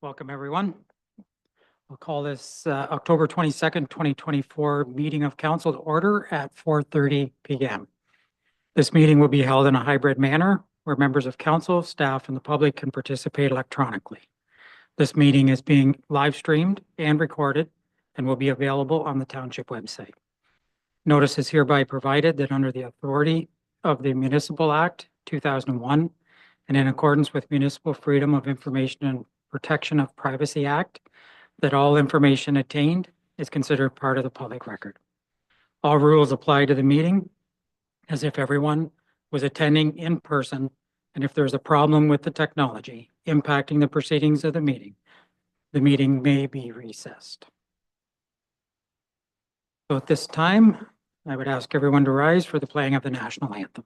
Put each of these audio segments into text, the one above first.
Welcome, everyone. We'll call this October 22nd, 2024 meeting of council to order at 4:30 p.m. This meeting will be held in a hybrid manner where members of council, staff, and the public can participate electronically. This meeting is being live streamed and recorded and will be available on the Township website. Notice is hereby provided that under the authority of the Municipal Act 2001 and in accordance with Municipal Freedom of Information and Protection of Privacy Act, that all information attained is considered part of the public record. All rules apply to the meeting as if everyone was attending in person, and if there's a problem with the technology impacting the proceedings of the meeting may be recessed. So at this time, I would ask everyone to rise for the playing of the national anthem.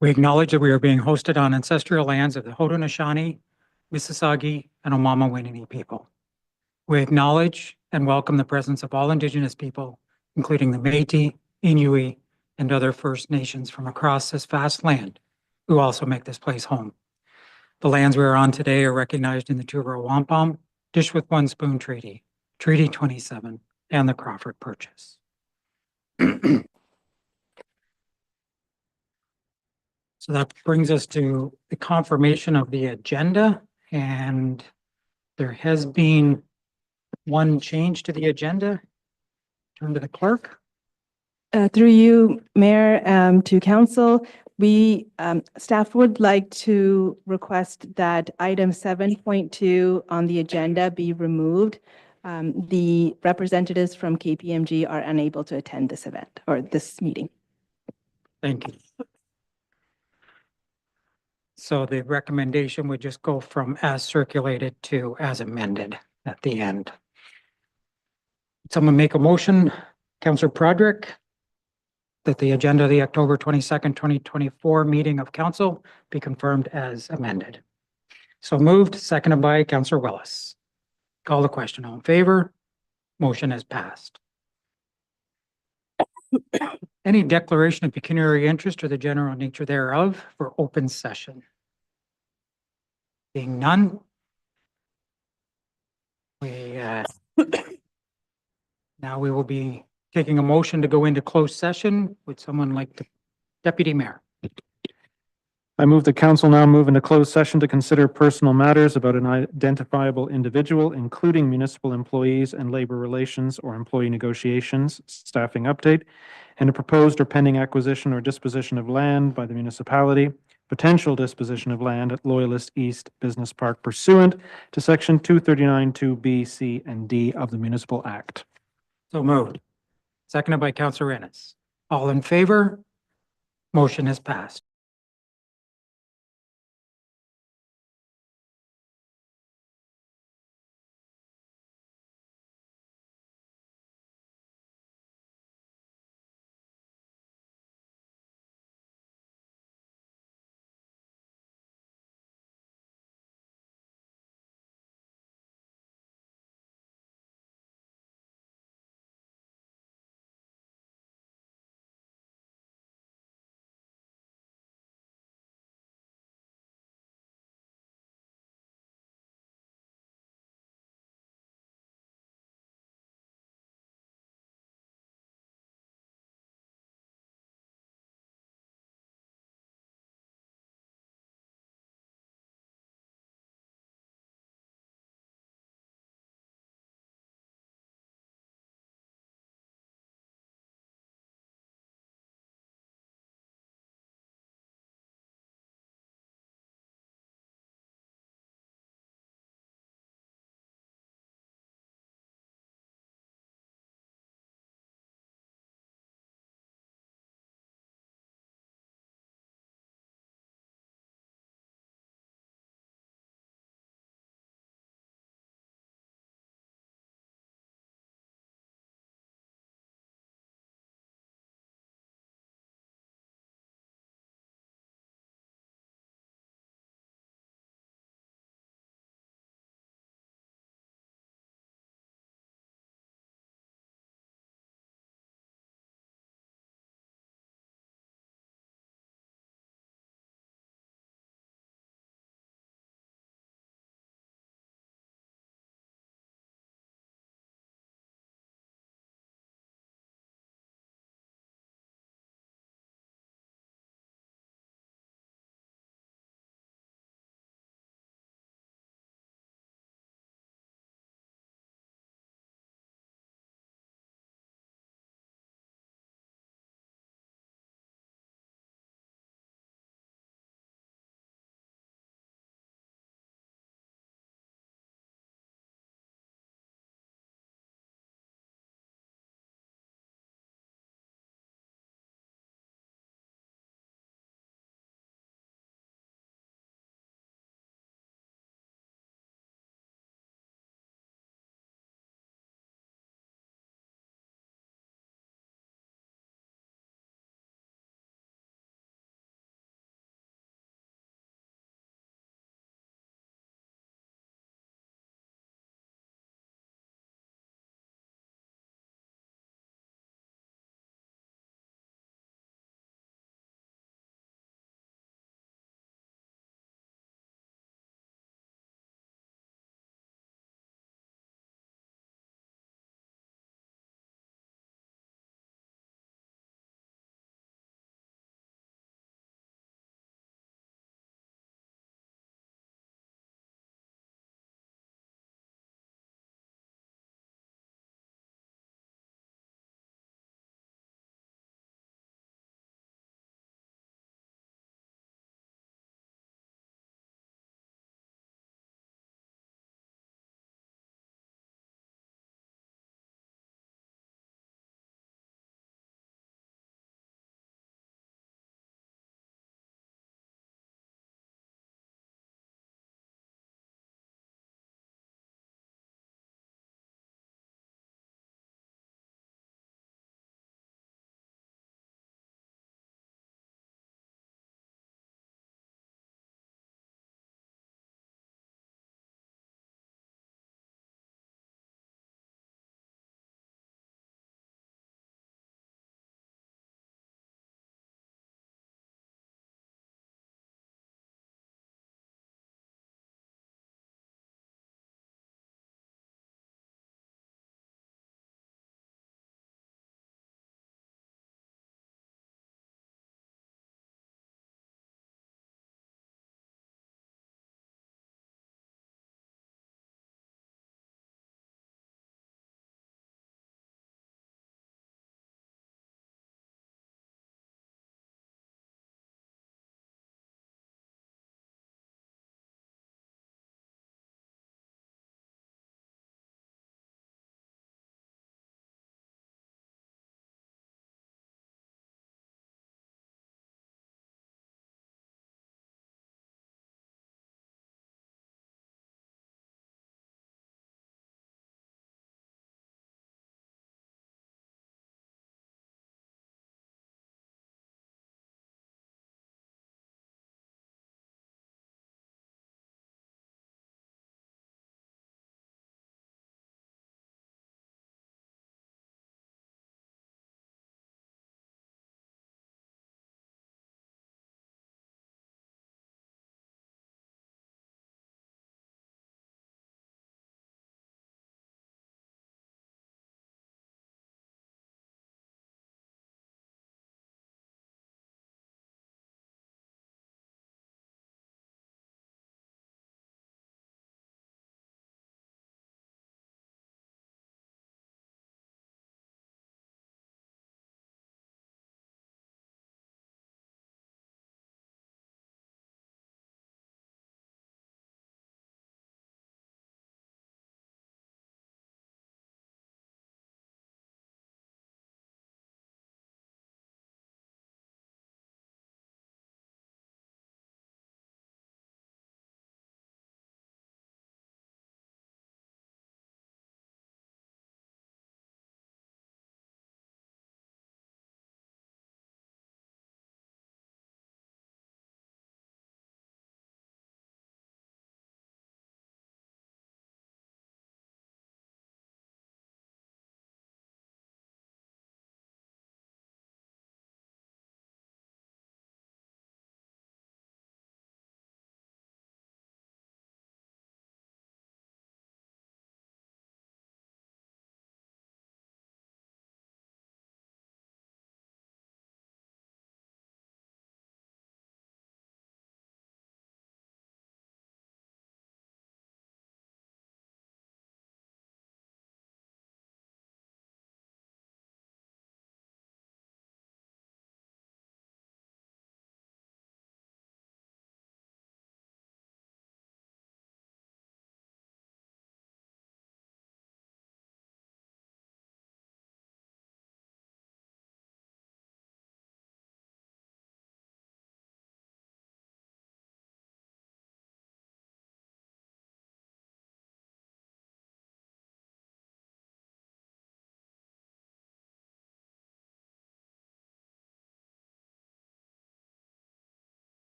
We acknowledge that we are being hosted on ancestral lands of the Haudenosaunee, Mississauga, and Omama-Winini people. We acknowledge and welcome the presence of all Indigenous people, including the Métis, Inuit, and other First Nations from across this vast land, who also make this place home. The lands we are on today are recognized in the Two-Row Wampum, Dish with One Spoon Treaty, Treaty 27, and the Crawford Purchase. So that brings us to the confirmation of the agenda, and there has been one change to the agenda. Turn to the clerk. Through you, Mayor, to council, we staff would like to request that item 7.2 on the agenda be removed. The representatives from KPMG are unable to attend this event or this meeting. Thank you. So the recommendation would just go from as circulated to as amended at the end. Someone make a motion, Councillor Broderick, that the agenda of the October 22nd, 2024 meeting of council be confirmed as amended. So moved, seconded by Councillor Willis. Call the question. All in favor? Motion has passed. Any declaration of pecuniary interest or the general nature thereof for open session? Being none, now we will be taking a motion to go into closed session. Would someone like to, Deputy Mayor? I move the council now move into closed session to consider personal matters about an identifiable individual, including municipal employees and labor relations or employee negotiations, staffing update, and a proposed or pending acquisition or disposition of land by the municipality, potential disposition of land at Loyalist East Business Park pursuant to section 239(2)(b), C, and D of the Municipal Act. So moved. Seconded by Councillor Ennis. All in favor? Motion is passed.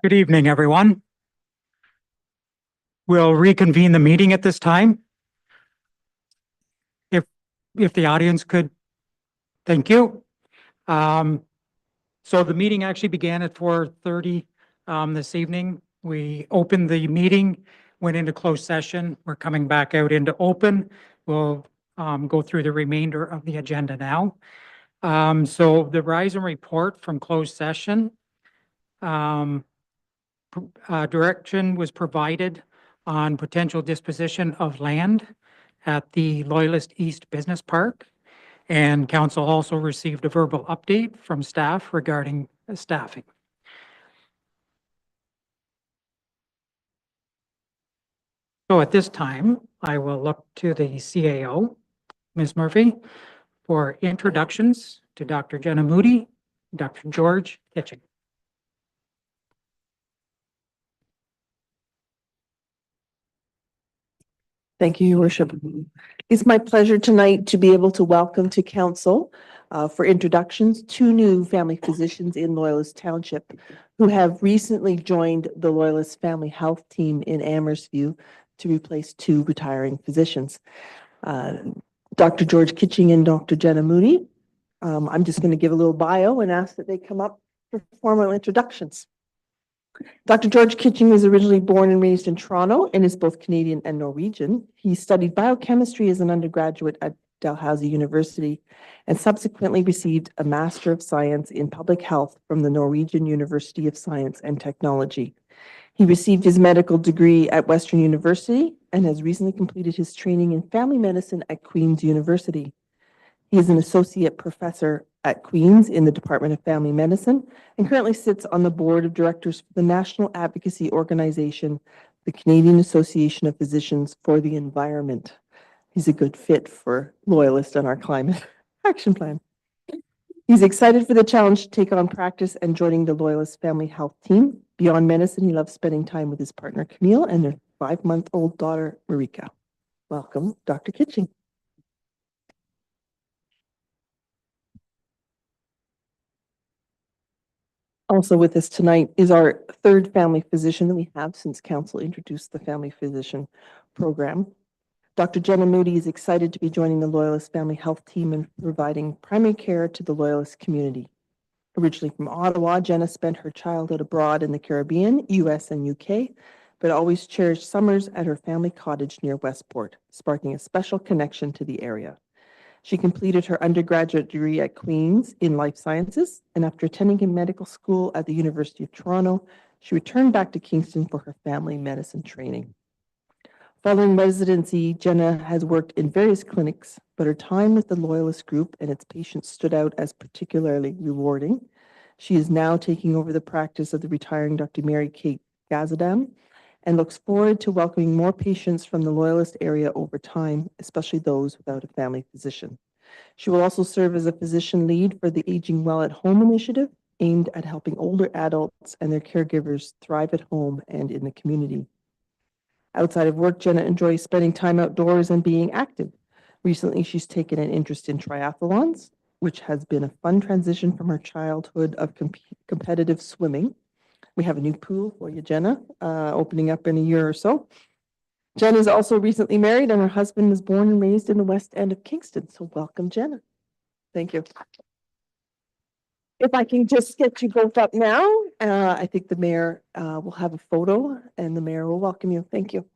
Good evening, everyone. We'll reconvene the meeting at this time. If the audience could, thank you. So the meeting actually began at 4:30 this evening. We opened the meeting, went into closed session. We're coming back out into open. We'll go through the remainder of the agenda now. So the rise and report from closed session. Direction was provided on potential disposition of land at the Loyalist East Business Park. And council also received a verbal update from staff regarding staffing. So at this time, I will look to the CAO, Ms. Murphy, for introductions to Dr. Jenna Moodie, Dr. George Kitching. Thank you, Your Worship. It's my pleasure tonight to be able to welcome to council for introductions, two new family physicians in Loyalist Township who have recently joined the Loyalist Family Health Team in Amherstview to replace two retiring physicians, Dr. George Kitching and Dr. Jenna Moodie. I'm just going to give a little bio and ask that they come up for formal introductions. Dr. George Kitching was originally born and raised in Toronto and is both Canadian and Norwegian. He studied biochemistry as an undergraduate at Dalhousie University and subsequently received a Master of Science in Public Health from the Norwegian University of Science and Technology. He received his medical degree at Western University and has recently completed his training in family medicine at Queen's University. He is an associate professor at Queen's in the Department of Family Medicine and currently sits on the board of directors for the national advocacy organization, the Canadian Association of Physicians for the Environment. He's a good fit for Loyalist and our climate action plan. He's excited for the challenge to take on practice and joining the Loyalist Family Health Team. Beyond medicine, he loves spending time with his partner, Camille, and their 5-month-old daughter, Marika. Welcome, Dr. Kitching. Also with us tonight is our third family physician that we have since council introduced the family physician program. Dr. Jenna Moodie is excited to be joining the Loyalist Family Health Team and providing primary care to the Loyalist community. Originally from Ottawa, Jenna spent her childhood abroad in the Caribbean, US, and UK, but always cherished summers at her family cottage near Westport, sparking a special connection to the area. She completed her undergraduate degree at Queen's in life sciences, and after attending a medical school at the University of Toronto, she returned back to Kingston for her family medicine training. Following residency, Jenna has worked in various clinics, but her time with the Loyalist group and its patients stood out as particularly rewarding. She is now taking over the practice of the retiring Dr. Mary Kate Gazadam and looks forward to welcoming more patients from the Loyalist area over time, especially those without a family physician. She will also serve as a physician lead for the Aging Well at Home initiative, aimed at helping older adults and their caregivers thrive at home and in the community. Outside of work, Jenna enjoys spending time outdoors and being active. Recently, she's taken an interest in triathlons, which has been a fun transition from her childhood of competitive swimming. We have a new pool for you, Jenna, opening up in a year or so. Jenna is also recently married and her husband was born and raised in the West End of Kingston. So welcome, Jenna. Thank you. If I can just get you both up now, I think the mayor will have a photo and the mayor will welcome you. Thank you.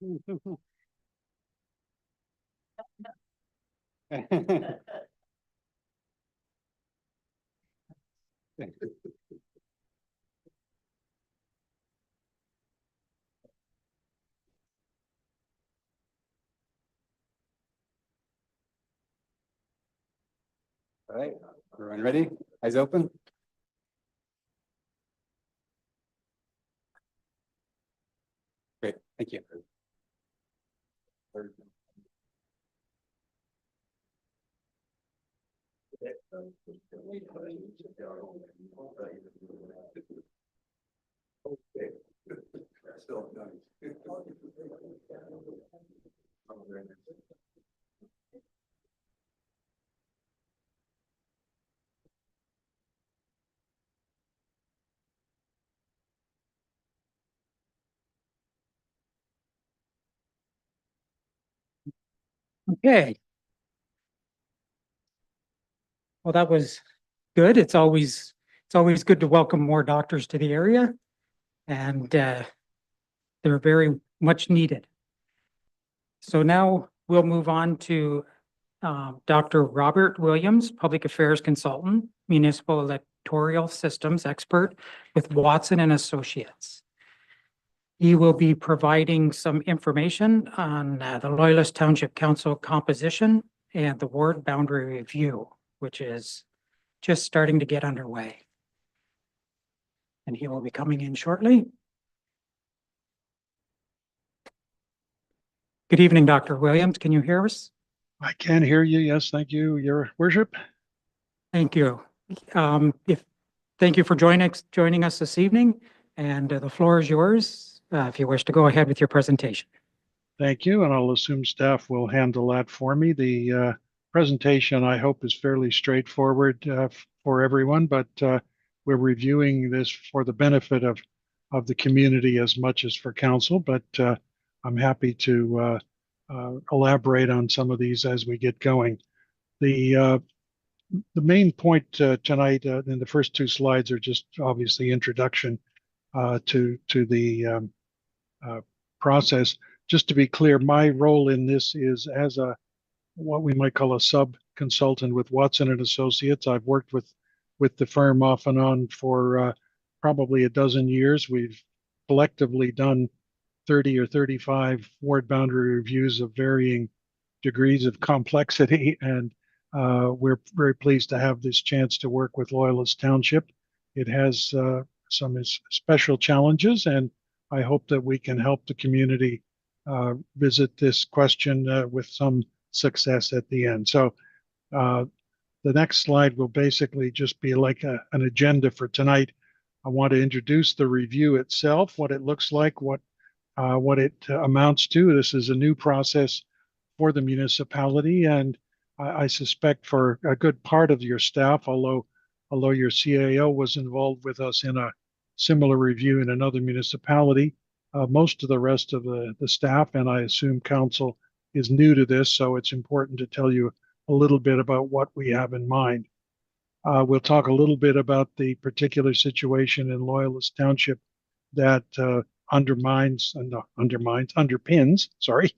All right, everyone ready? Eyes open? Great, thank you. Okay. Well, that was good. It's always good to welcome more doctors to the area, and they're very much needed. So now we'll move on to Dr. Robert Williams, Public Affairs Consultant, Municipal Electoral Systems Expert with Watson and Associates. He will be providing some information on the Loyalist Township Council composition and the ward boundary review, which is just starting to get underway. And he will be coming in shortly. Good evening, Dr. Williams. Can you hear us? I can hear you. Yes, thank you, Your Worship. Thank you. Thank you for joining us this evening, and the floor is yours if you wish to go ahead with your presentation. Thank you, and I'll assume staff will handle that for me. The presentation, I hope, is fairly straightforward for everyone, but we're reviewing this for the benefit of the community as much as for council, but I'm happy to elaborate on some of these as we get going. The main point tonight in the first two slides are just obviously introduction to the process. Just to be clear, my role in this is as what we might call a sub-consultant with Watson and Associates. I've worked with the firm off and on for probably a dozen years. We've collectively done 30 or 35 ward boundary reviews of varying degrees of complexity, and we're very pleased to have this chance to work with Loyalist Township. It has some special challenges, and I hope that we can help the community visit this question with some success at the end. So the next slide will basically just be like an agenda for tonight. I want to introduce the review itself, what it looks like, what it amounts to. This is a new process for the municipality, and I suspect for a good part of your staff, although your CAO was involved with us in a similar review in another municipality, most of the rest of the staff, and I assume council, is new to this, so it's important to tell you a little bit about what we have in mind. We'll talk a little bit about the particular situation in Loyalist Township that underpins, sorry,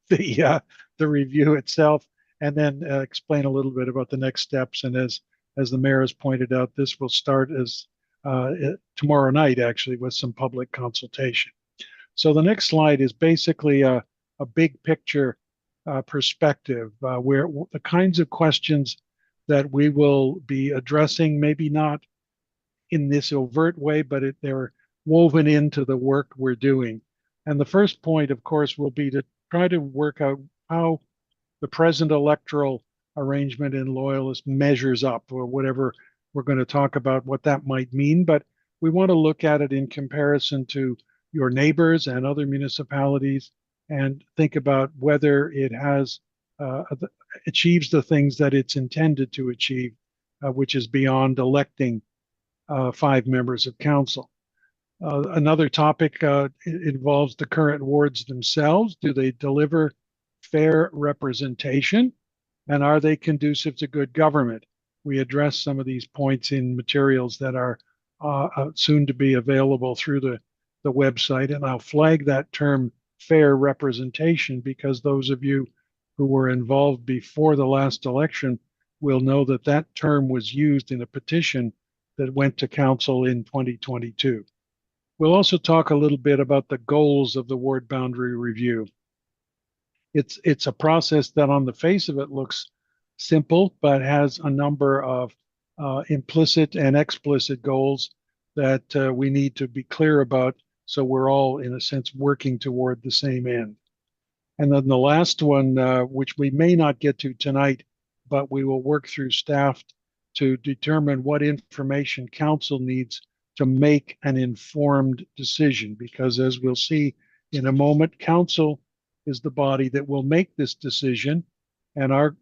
the review itself, and then explain a little bit about the next steps. And as the mayor has pointed out, this will start as tomorrow night, actually, with some public consultation. So the next slide is basically a big picture perspective where the kinds of questions that we will be addressing, maybe not in this overt way, but they're woven into the work we're doing. And the first point, of course, will be to try to work out how the present electoral arrangement in Loyalist measures up, or whatever we're going to talk about, what that might mean. But we want to look at it in comparison to your neighbors and other municipalities and think about whether it has achieves the things that it's intended to achieve, which is beyond electing 5 members of council. Another topic involves the current wards themselves. Do they deliver fair representation? And are they conducive to good government? We address some of these points in materials that are soon to be available through the website. And I'll flag that term fair representation because those of you who were involved before the last election will know that that term was used in a petition that went to council in 2022. We'll also talk a little bit about the goals of the ward boundary review. It's a process that on the face of it looks simple, but has a number of implicit and explicit goals that we need to be clear about So we're all, in a sense, working toward the same end. And then the last one, which we may not get to tonight, but we will work through staff to determine what information council needs to make an informed decision. Because as we'll see in a moment, council is the body that will make this decision. And our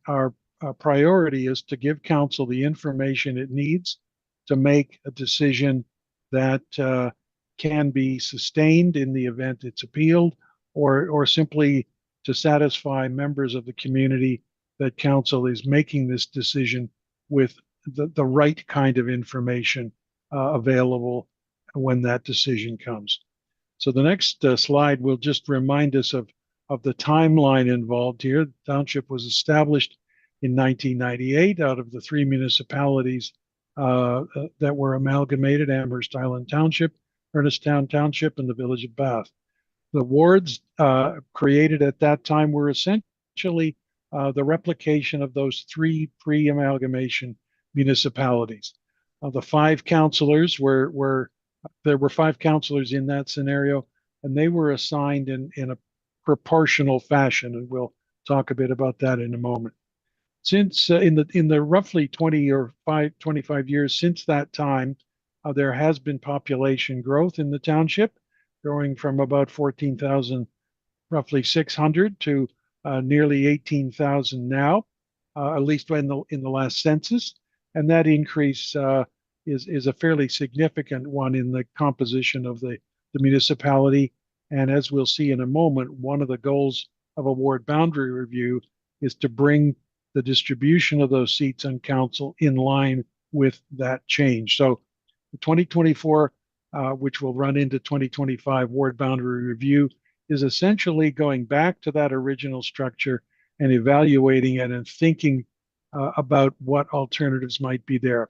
priority is to give council the information it needs to make a decision that can be sustained in the event it's appealed, or simply to satisfy members of the community that council is making this decision with the right kind of information available when that decision comes. So the next slide will just remind us of the timeline involved here. The township was established in 1998 out of the 3 municipalities that were amalgamated: Amherst Island Township, Ernesttown Township, and the Village of Bath. The wards created at that time were essentially the replication of those 3 pre-amalgamation municipalities. The 5 councillors there were 5 councillors in that scenario, and they were assigned in a proportional fashion, and we'll talk a bit about that in a moment. Since in the roughly 25 years since that time, there has been population growth in the township, growing from about 14,000, roughly 600, to nearly 18,000 now, at least in the last census. And that increase is a fairly significant one in the composition of the municipality. And as we'll see in a moment, one of the goals of a ward boundary review is to bring the distribution of those seats on council in line with that change. So the 2024, which will run into 2025 ward boundary review, is essentially going back to that original structure and evaluating it and thinking about what alternatives might be there.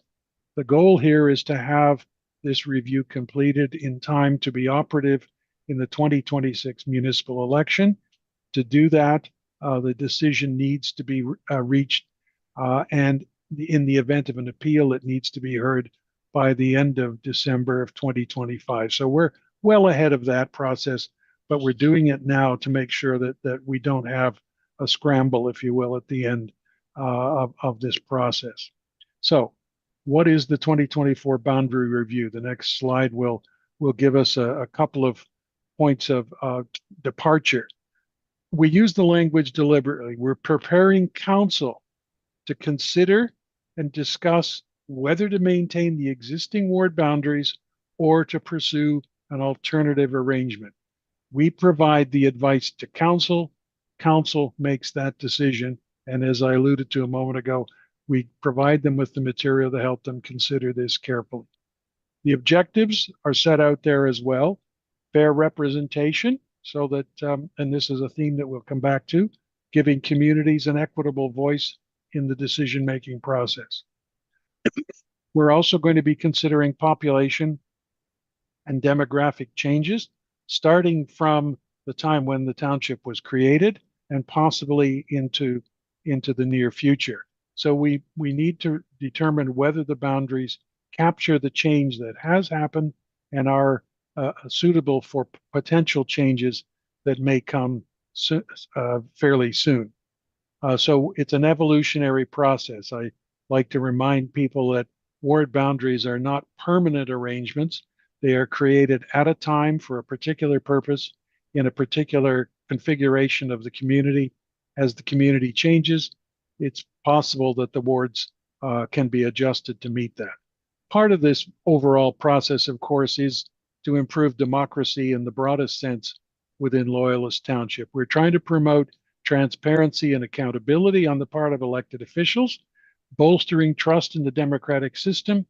The goal here is to have this review completed in time to be operative in the 2026 municipal election. To do that, the decision needs to be reached, and in the event of an appeal, it needs to be heard by the end of December of 2025. So we're well ahead of that process, but we're doing it now to make sure that we don't have a scramble, if you will, at the end of this process. So what is the 2024 boundary review? The next slide will give us a couple of points of departure. We use the language deliberately. We're preparing council to consider and discuss whether to maintain the existing ward boundaries or to pursue an alternative arrangement. We provide the advice to council. Council makes that decision. And as I alluded to a moment ago, we provide them with the material to help them consider this carefully. The objectives are set out there as well. Fair representation, so that, and this is a theme that we'll come back to, giving communities an equitable voice in the decision-making process. We're also going to be considering population and demographic changes, starting from the time when the township was created and possibly into the near future. So we need to determine whether the boundaries capture the change that has happened and are suitable for potential changes that may come fairly soon. So it's an evolutionary process. I like to remind people that ward boundaries are not permanent arrangements. They are created at a time for a particular purpose in a particular configuration of the community. As the community changes, it's possible that the wards can be adjusted to meet that. Part of this overall process, of course, is to improve democracy in the broadest sense within Loyalist Township. We're trying to promote transparency and accountability on the part of elected officials, bolstering trust in the democratic system,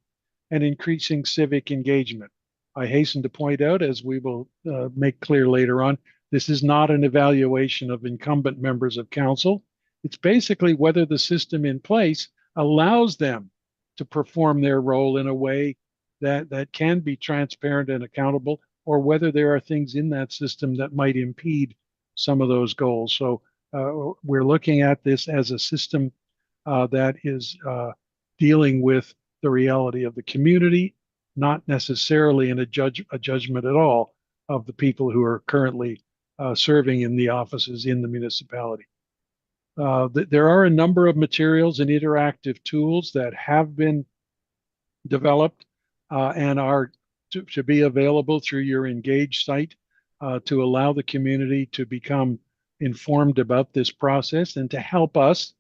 and increasing civic engagement. I hasten to point out, as we will make clear later on, this is not an evaluation of incumbent members of council. It's basically whether the system in place allows them to perform their role in a way that can be transparent and accountable, or whether there are things in that system that might impede some of those goals. So we're looking at this as a system that is dealing with the reality of the community, not necessarily in a judgment at all of the people who are currently serving in the offices in the municipality. There are a number of materials and interactive tools that have been developed and are to be available through your Engage site to allow the community to become informed about this process and to help us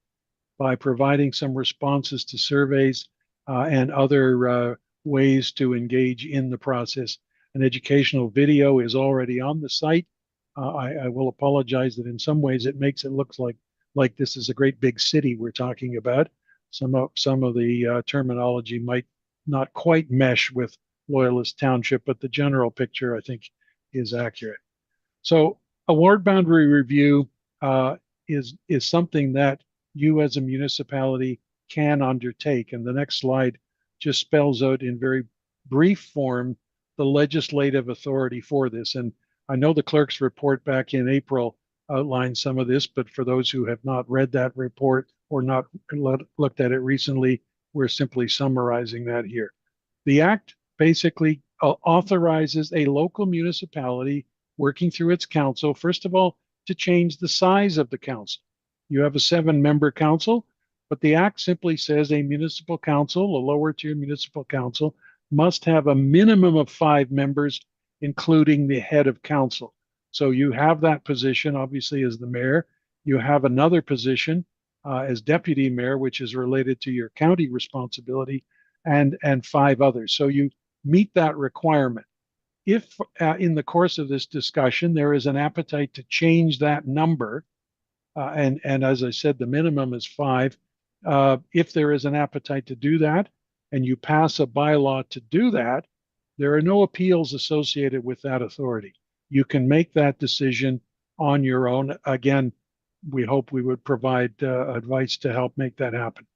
by providing some responses to surveys and other ways to engage in the process. An educational video is already on the site. I will apologize that in some ways it makes it look like this is a great big city we're talking about. Some of the terminology might not quite mesh with Loyalist Township, but the general picture, I think, is accurate. So a ward boundary review is something that you as a municipality can undertake. And the next slide just spells out in very brief form the legislative authority for this. And I know the clerk's report back in April outlined some of this, but for those who have not read that report or not looked at it recently, we're simply summarizing that here. The Act basically authorizes a local municipality working through its council, first of all, to change the size of the council. You have a 7-member council, but the Act simply says a municipal council, a lower tier municipal council, must have a minimum of 5 members, including the head of council. So you have that position, obviously, as the mayor. You have another position as deputy mayor, which is related to your county responsibility, and 5 others. So you meet that requirement. If in the course of this discussion, there is an appetite to change that number, and as I said, the minimum is 5. If there is an appetite to do that, and you pass a bylaw to do that, there are no appeals associated with that authority. You can make that decision on your own. Again, we hope we would provide advice to help make that happen.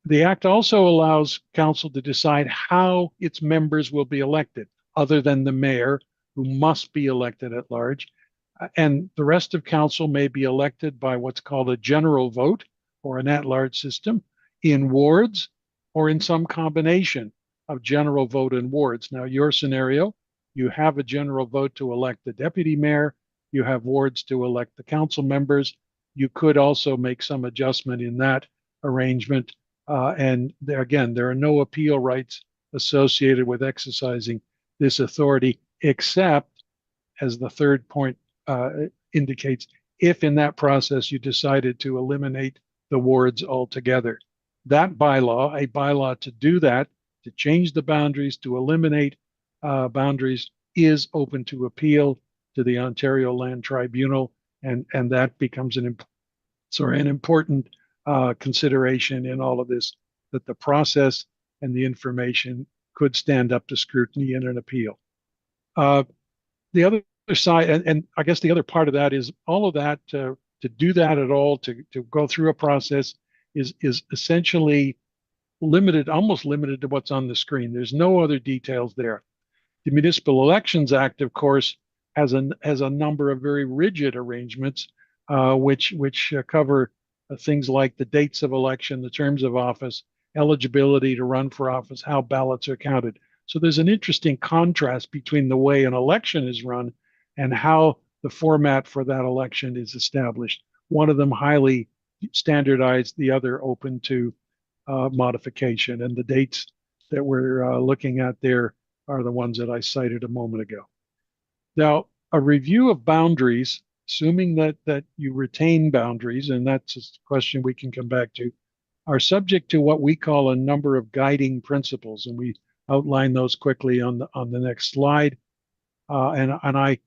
The Act also allows council to decide how its members will be elected, other than the mayor, who must be elected at large. And the rest of council may be elected by what's called a general vote or an at-large system in wards or in some combination of general vote and wards. Now, your scenario, you have a general vote to elect the deputy mayor. You have wards to elect the council members. You could also make some adjustment in that arrangement. And there, again, there are no appeal rights associated with exercising this authority, except, as the third point indicates, if in that process you decided to eliminate the wards altogether. That bylaw, a bylaw to do that, to change the boundaries, to eliminate boundaries, is open to appeal to the Ontario Land Tribunal, and that becomes an important consideration in all of this, that the process and the information could stand up to scrutiny in an appeal. The other side, and I guess the other part of that is all of that, to do that at all, to go through a process is essentially limited, almost limited to what's on the screen. There's no other details there. The Municipal Elections Act, of course, has a number of very rigid arrangements, which cover things like the dates of election, the terms of office, eligibility to run for office, how ballots are counted. So there's an interesting contrast between the way an election is run and how the format for that election is established. One of them highly standardized, the other open to modification. And the dates that we're looking at there are the ones that I cited a moment ago. Now, a review of boundaries, assuming that you retain boundaries, and that's a question we can come back to, are subject to what we call a number of guiding principles, and we outline those quickly on the next slide. And I'm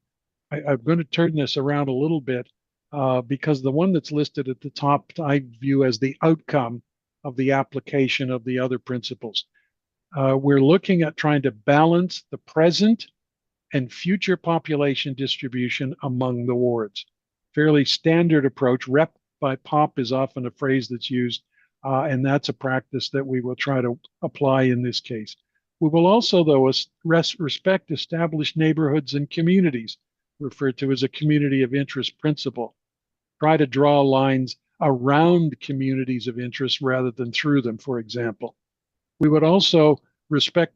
going to turn this around a little bit because the one that's listed at the top I view as the outcome of the application of the other principles. We're looking at trying to balance the present and future population distribution among the wards. Fairly standard approach. Rep by pop is often a phrase that's used, and that's a practice that we will try to apply in this case. We will also, though, respect established neighborhoods and communities, referred to as a community of interest principle. Try to draw lines around communities of interest rather than through them, for example. We would also respect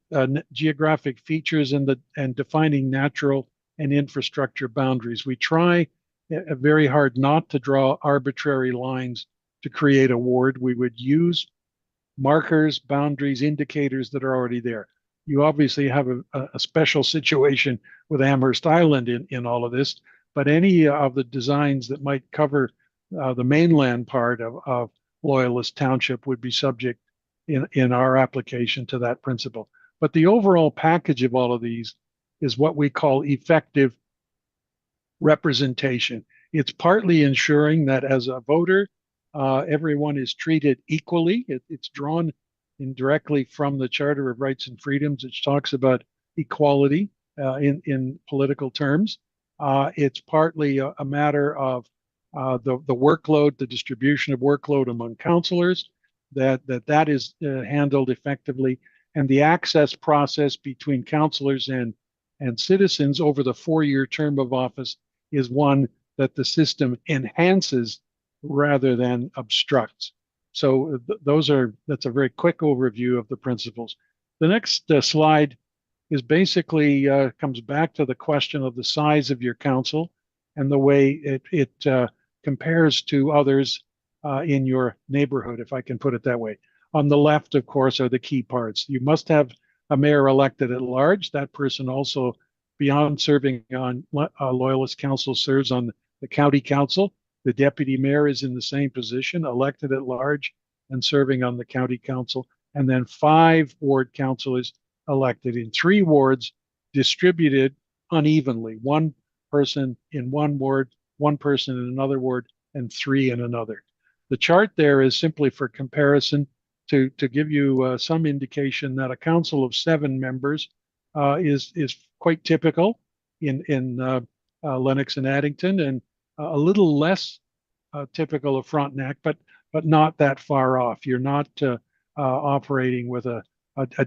geographic features and defining natural and infrastructure boundaries. We try very hard not to draw arbitrary lines to create a ward. We would use markers, boundaries, indicators that are already there. You obviously have a special situation with Amherst Island in all of this, but any of the designs that might cover the mainland part of Loyalist Township would be subject in our application to that principle. But the overall package of all of these is what we call effective representation. It's partly ensuring that as a voter, everyone is treated equally. It's drawn indirectly from the Charter of Rights and Freedoms, which talks about equality in political terms. It's partly a matter of the workload, the distribution of workload among councillors, that is handled effectively, and the access process between councillors and citizens over the 4-year term of office is one that the system enhances rather than obstructs. So that's a very quick overview of the principles. The next slide is basically comes back to the question of the size of your council and the way it compares to others in your neighborhood, if I can put it that way. On the left, of course, are the key parts. You must have a mayor elected at large. That person also, beyond serving on Loyalist Council, serves on the county council. The deputy mayor is in the same position, elected at large and serving on the county council. And then 5 ward councillors elected in 3 wards, distributed unevenly. 1 person in 1 ward, 1 person in another ward, and 3 in another. The chart there is simply for comparison to give you some indication that a council of 7 members is quite typical in Lennox and Addington, and a little less typical of Frontenac, but not that far off. You're not operating with a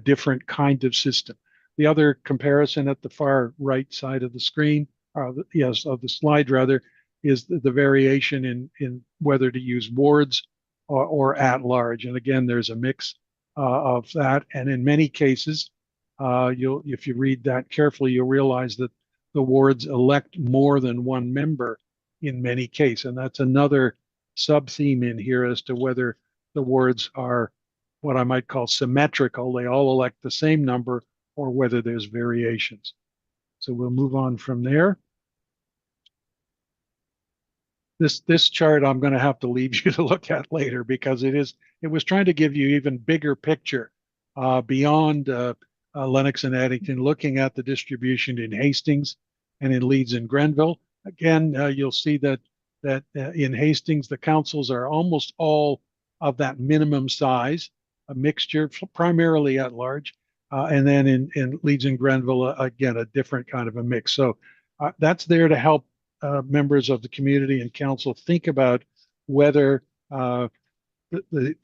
different kind of system. The other comparison at the far right side of the screen, of the slide rather, is the variation in whether to use wards or at large. And again, there's a mix of that. And in many cases, if you read that carefully, you'll realize that the wards elect more than 1 member in many cases. And that's another sub-theme in here as to whether the wards are what I might call symmetrical. They all elect the same number, or whether there's variations. So we'll move on from there. This chart I'm going to have to leave you to look at later, because it was trying to give you even bigger picture beyond Lennox and Addington, looking at the distribution in Hastings and in Leeds and Grenville. Again, you'll see that in Hastings, the councils are almost all of that minimum size, a mixture primarily at large. And then in Leeds and Grenville, again, a different kind of a mix. So that's there to help members of the community and council think about whether the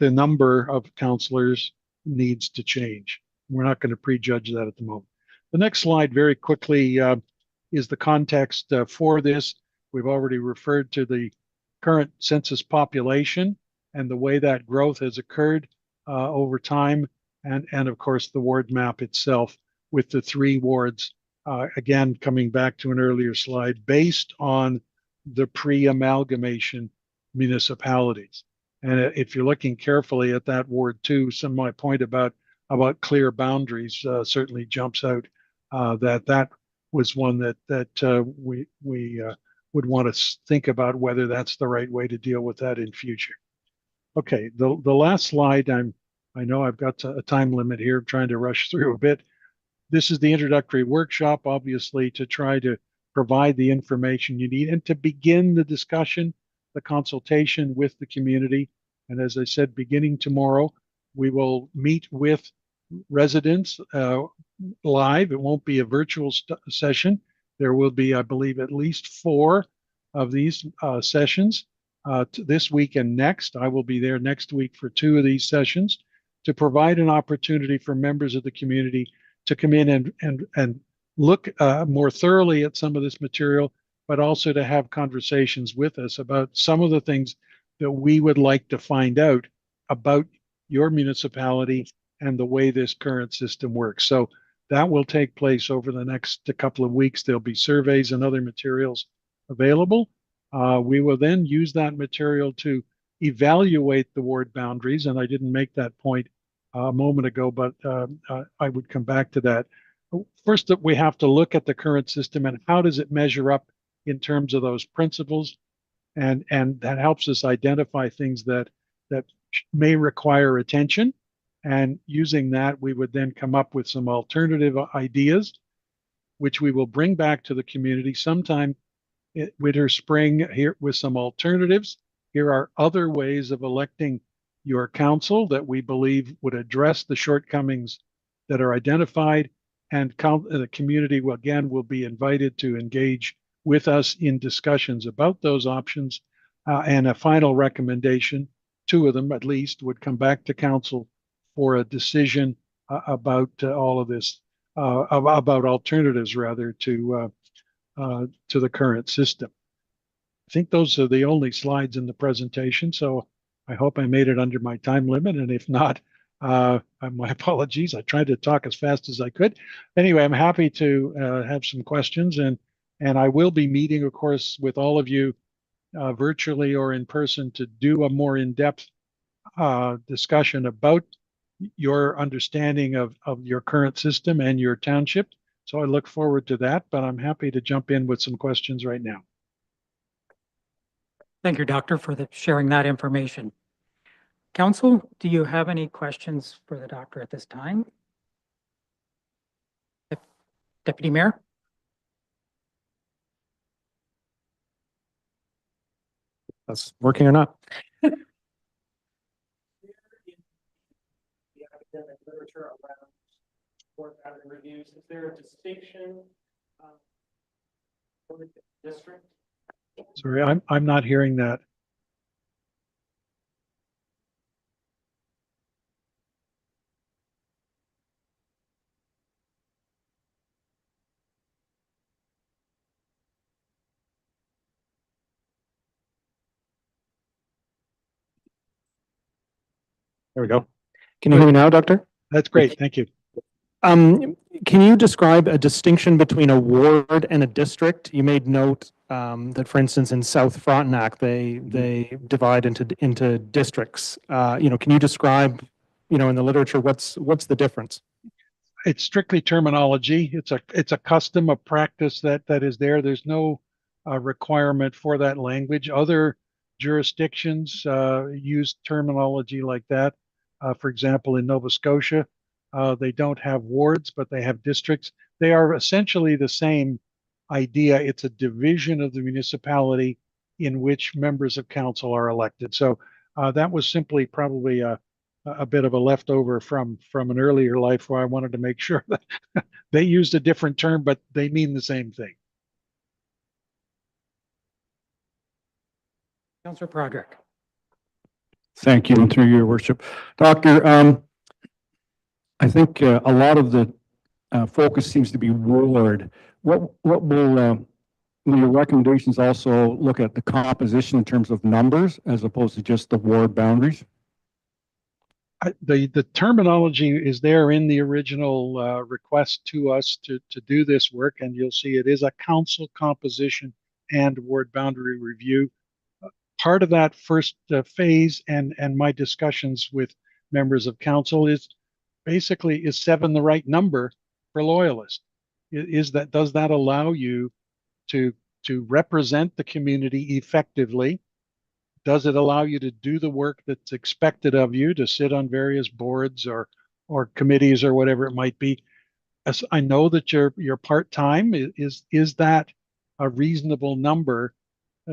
number of councillors needs to change. We're not going to prejudge that at the moment. The next slide very quickly is the context for this. We've already referred to the current census population and the way that growth has occurred over time, and of course the ward map itself with the 3 wards. Again, coming back to an earlier slide, based on the pre-amalgamation municipalities. And if you're looking carefully at that Ward 2, some of my point about clear boundaries certainly jumps out. That was one that we would want to think about whether that's the right way to deal with that in future. Okay, the last slide, I know I've got a time limit here, I'm trying to rush through a bit. This is the introductory workshop, obviously, to try to provide the information you need and to begin the discussion, the consultation with the community. And as I said, beginning tomorrow, we will meet with residents live. It won't be a virtual session. There will be, I believe, at least 4 of these sessions this week and next. I will be there next week for 2 of these sessions to provide an opportunity for members of the community to come in and look more thoroughly at some of this material, but also to have conversations with us about some of the things that we would like to find out about your municipality and the way this current system works. So That will take place over the next couple of weeks. There'll be surveys and other materials available. We will then use that material to evaluate the ward boundaries, and I didn't make that point a moment ago, but I would come back to that. First, we have to look at the current system and how does it measure up in terms of those principles, and that helps us identify things that may require attention. And using that, we would then come up with some alternative ideas, which we will bring back to the community sometime winter, spring, here with some alternatives. Here are other ways of electing your council that we believe would address the shortcomings that are identified, and the community will be invited to engage with us in discussions about those options, and a final recommendation, two of them at least, would come back to council for a decision about all of this, about alternatives rather to the current system. I think those are the only slides in the presentation, so I hope I made it under my time limit, and if not, my apologies. I tried to talk as fast as I could. Anyway, I'm happy to have some questions, and I will be meeting, of course, with all of you virtually or in person to do a more in-depth discussion about your understanding of your current system and your township. So I look forward to that, but I'm happy to jump in with some questions right now. Thank you, Doctor, for sharing that information. Council, do you have any questions for the doctor at this time? Deputy Mayor? That's working or not? The academic literature around work pattern reviews, is there a distinction for the district? Sorry, I'm not hearing that. There we go. Can you hear me now, Doctor? That's great. Thank you. Can you describe a distinction between a ward and a district? You made note that, for instance, in South Frontenac, they divide into districts. Can you describe, in the literature, what's the difference? It's strictly terminology. It's a custom, a practice that is there. There's no requirement for that language. Other jurisdictions use terminology like that. For example, in Nova Scotia, they don't have wards, but they have districts. They are essentially the same idea. It's a division of the municipality in which members of council are elected. So that was simply probably a bit of a leftover from an earlier life where I wanted to make sure that they used a different term, but they mean the same thing. Councillor Broderick. Thank you, and through your worship. Doctor, I think a lot of the focus seems to be ward. What will your recommendations also look at the composition in terms of numbers as opposed to just the ward boundaries? The terminology is there in the original request to us to do this work, and you'll see it is a council composition and ward boundary review. Part of that first phase and my discussions with members of council is basically, is 7 the right number for Loyalist? Does that allow you to represent the community effectively? Does it allow you to do the work that's expected of you, to sit on various boards or committees or whatever it might be? As I know that you're part-time. Is that a reasonable number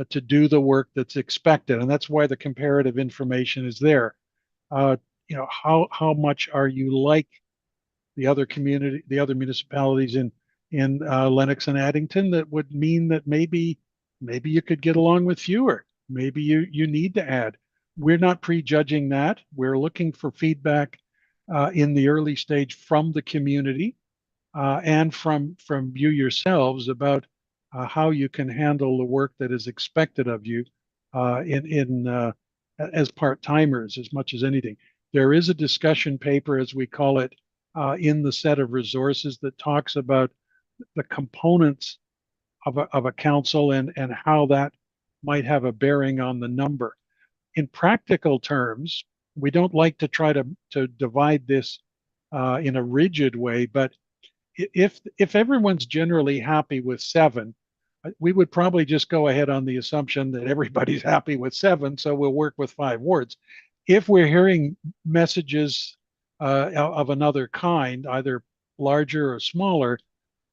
to do the work that's expected? And that's why the comparative information is there. How much are you like the other municipalities in Lennox and Addington? That would mean that maybe you could get along with fewer. Maybe you need to add. We're not prejudging that. We're looking for feedback in the early stage from the community and from you yourselves about how you can handle the work that is expected of you as part-timers as much as anything. There is a discussion paper, as we call it, in the set of resources that talks about the components of a council and how that might have a bearing on the number. In practical terms, we don't like to try to divide this in a rigid way, but if everyone's generally happy with 7, we would probably just go ahead on the assumption that everybody's happy with 7, so we'll work with 5 wards. If we're hearing messages of another kind, either larger or smaller,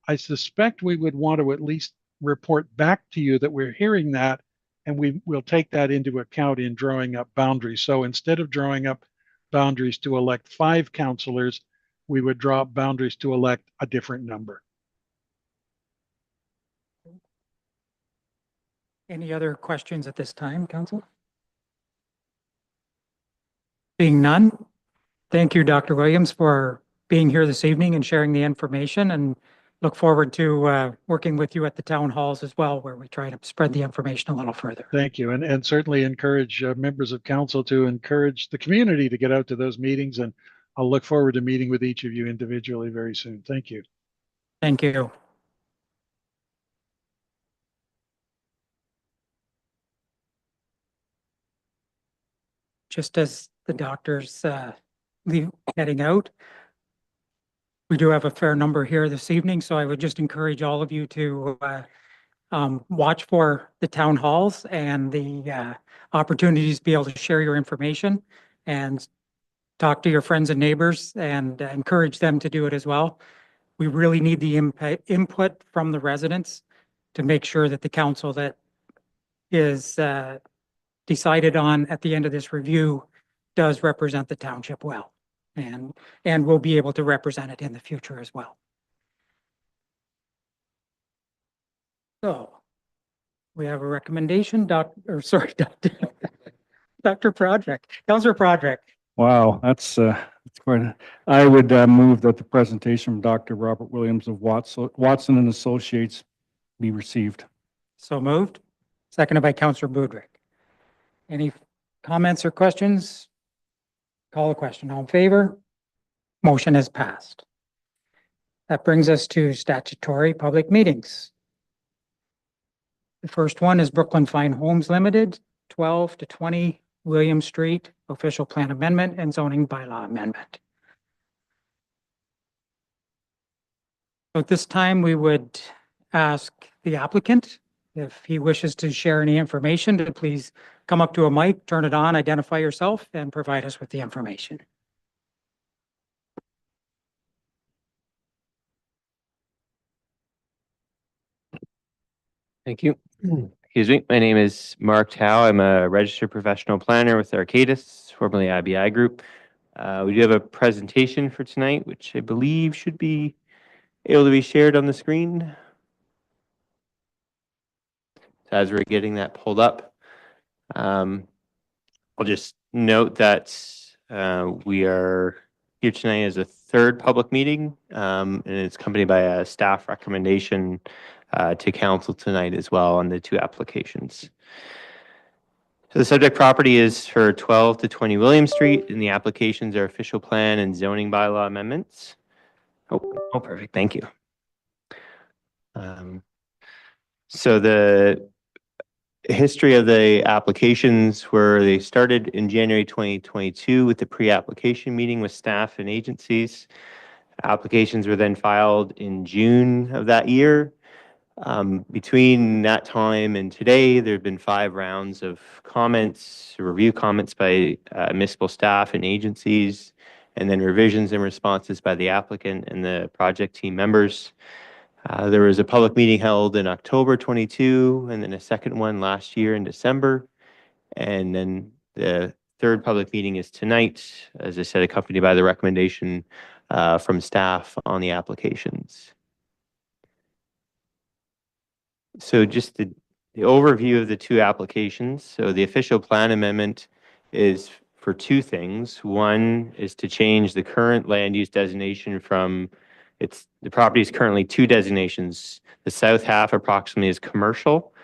I suspect we would want to at least report back to you that we're hearing that, and we will take that into account in drawing up boundaries. So instead of drawing up boundaries to elect 5 councillors, we would draw up boundaries to elect a different number. Any other questions at this time, Council? Being none, thank you, Dr. Williams, for being here this evening and sharing the information, and look forward to working with you at the town halls as well, where we try to spread the information a little further. Thank you. And certainly encourage members of council to encourage the community to get out to those meetings. And I'll look forward to meeting with each of you individually very soon. Thank you. Thank you. Just as the doctors leave heading out, we do have a fair number here this evening, so I would just encourage all of you to watch for the town halls and the opportunities to be able to share your information and talk to your friends and neighbors and encourage them to do it as well. We really need the input from the residents to make sure that the council that is decided on at the end of this review does represent the township well, and will be able to represent it in the future as well. So we have a recommendation, Dr. Councillor Project. Wow, that's quite. I would move that the presentation from Dr. Robert Williams of Watson and Associates be received. So moved. Seconded by Councillor Budrick. Any comments or questions? Call a question. All in favor? Motion has passed. That brings us to statutory public meetings. The first one is Brooklyn Fine Homes Limited, 12 to 20 William Street, official plan amendment and zoning bylaw amendment. So at this time, we would ask the applicant if he wishes to share any information to please come up to a mic, turn it on, identify yourself, and provide us with the information. Thank you. Excuse me. My name is Mark Tao. I'm a registered professional planner with Arcadis, formerly IBI Group. We do have a presentation for tonight, which I believe should be able to be shared on the screen. So as we're getting that pulled up, I'll just note that we are here tonight as a third public meeting, and it's accompanied by a staff recommendation to council tonight as well on the 2 applications. So the subject property is for 12 to 20 William Street, and the applications are official plan and zoning bylaw amendments. Oh, perfect. Thank you. So the history of the applications were they started in January 2022 with the pre-application meeting with staff and agencies. Applications were then filed in June of that year. Between that time and today, there have been 5 rounds of comments, review comments by municipal staff and agencies, and then revisions and responses by the applicant and the project team members. There was a public meeting held in October 22, and then a second one last year in December. And then the third public meeting is tonight, as I said, accompanied by the recommendation from staff on the applications. So just the overview of the 2 applications. So the official plan amendment is for 2 things. One is to change the current land use designation from the property is currently 2 designations. The south half approximately is commercial,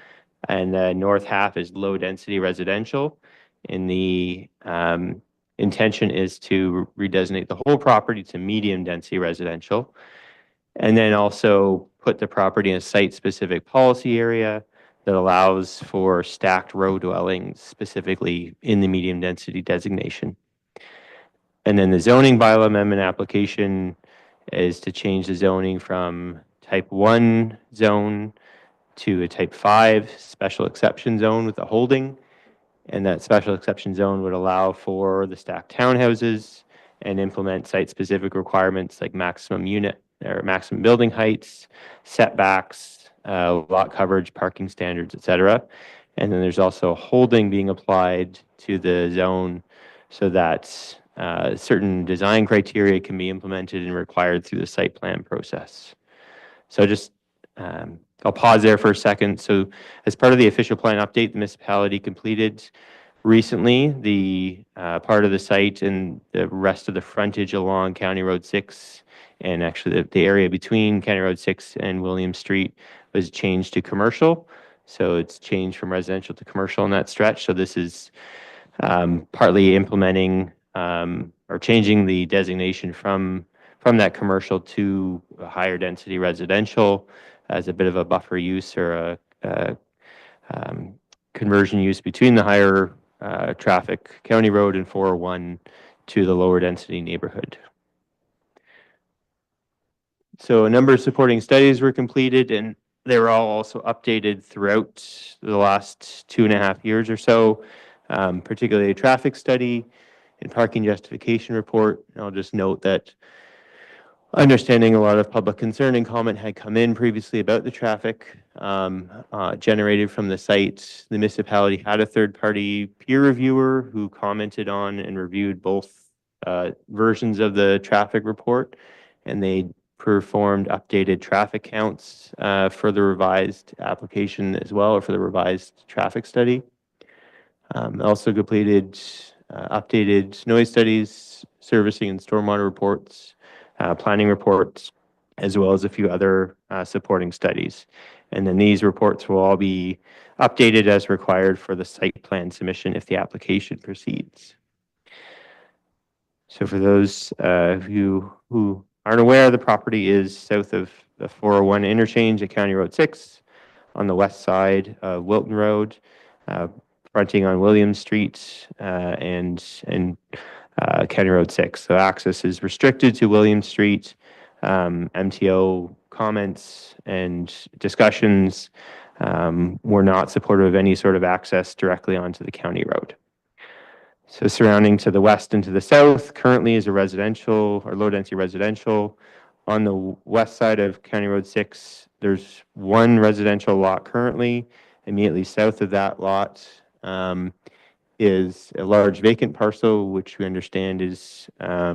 and the north half is low density residential. In the intention is to redesignate the whole property to medium density residential. And then also put the property in a site-specific policy area that allows for stacked row dwellings specifically in the medium density designation. And then the zoning bylaw amendment application is to change the zoning from type 1 zone to a type 5 special exception zone with a holding. And that special exception zone would allow for the stacked townhouses and implement site-specific requirements like maximum unit or maximum building heights, setbacks, lot coverage, parking standards, et cetera. And then there's also a holding being applied to the zone so that certain design criteria can be implemented and required through the site plan process. So just, I'll pause there for a second. So as part of the official plan update, the municipality completed recently the part of the site and the rest of the frontage along County Road 6, and actually the area between County Road 6 and William Street was changed to commercial. So it's changed from residential to commercial in that stretch. So this is partly implementing or changing the designation from that commercial to a higher density residential as a bit of a buffer use or a conversion use between the higher traffic County Road and 401 to the lower density neighborhood. So a number of supporting studies were completed, and they were all also updated throughout the last 2.5 years or so, particularly a traffic study and parking justification report. And I'll just note that understanding a lot of public concern and comment had come in previously about the traffic generated from the site. The municipality had a third-party peer reviewer who commented on and reviewed both versions of the traffic report, and they performed updated traffic counts for the revised application as well, or for the revised traffic study. Also completed updated noise studies, servicing and stormwater reports, planning reports, as well as a few other supporting studies. And then these reports will all be updated as required for the site plan submission if the application proceeds. So for those of you who aren't aware, the property is south of the 401 interchange at County Road 6 on the west side of Wilton Road, fronting on William Street and County Road 6. So access is restricted to William Street. MTO comments and discussions were not supportive of any sort of access directly onto the county road. So surrounding to the west and to the south currently is a residential or low density residential. On the west side of County Road 6, there's one residential lot currently. Immediately south of that lot is a large vacant parcel, which we understand is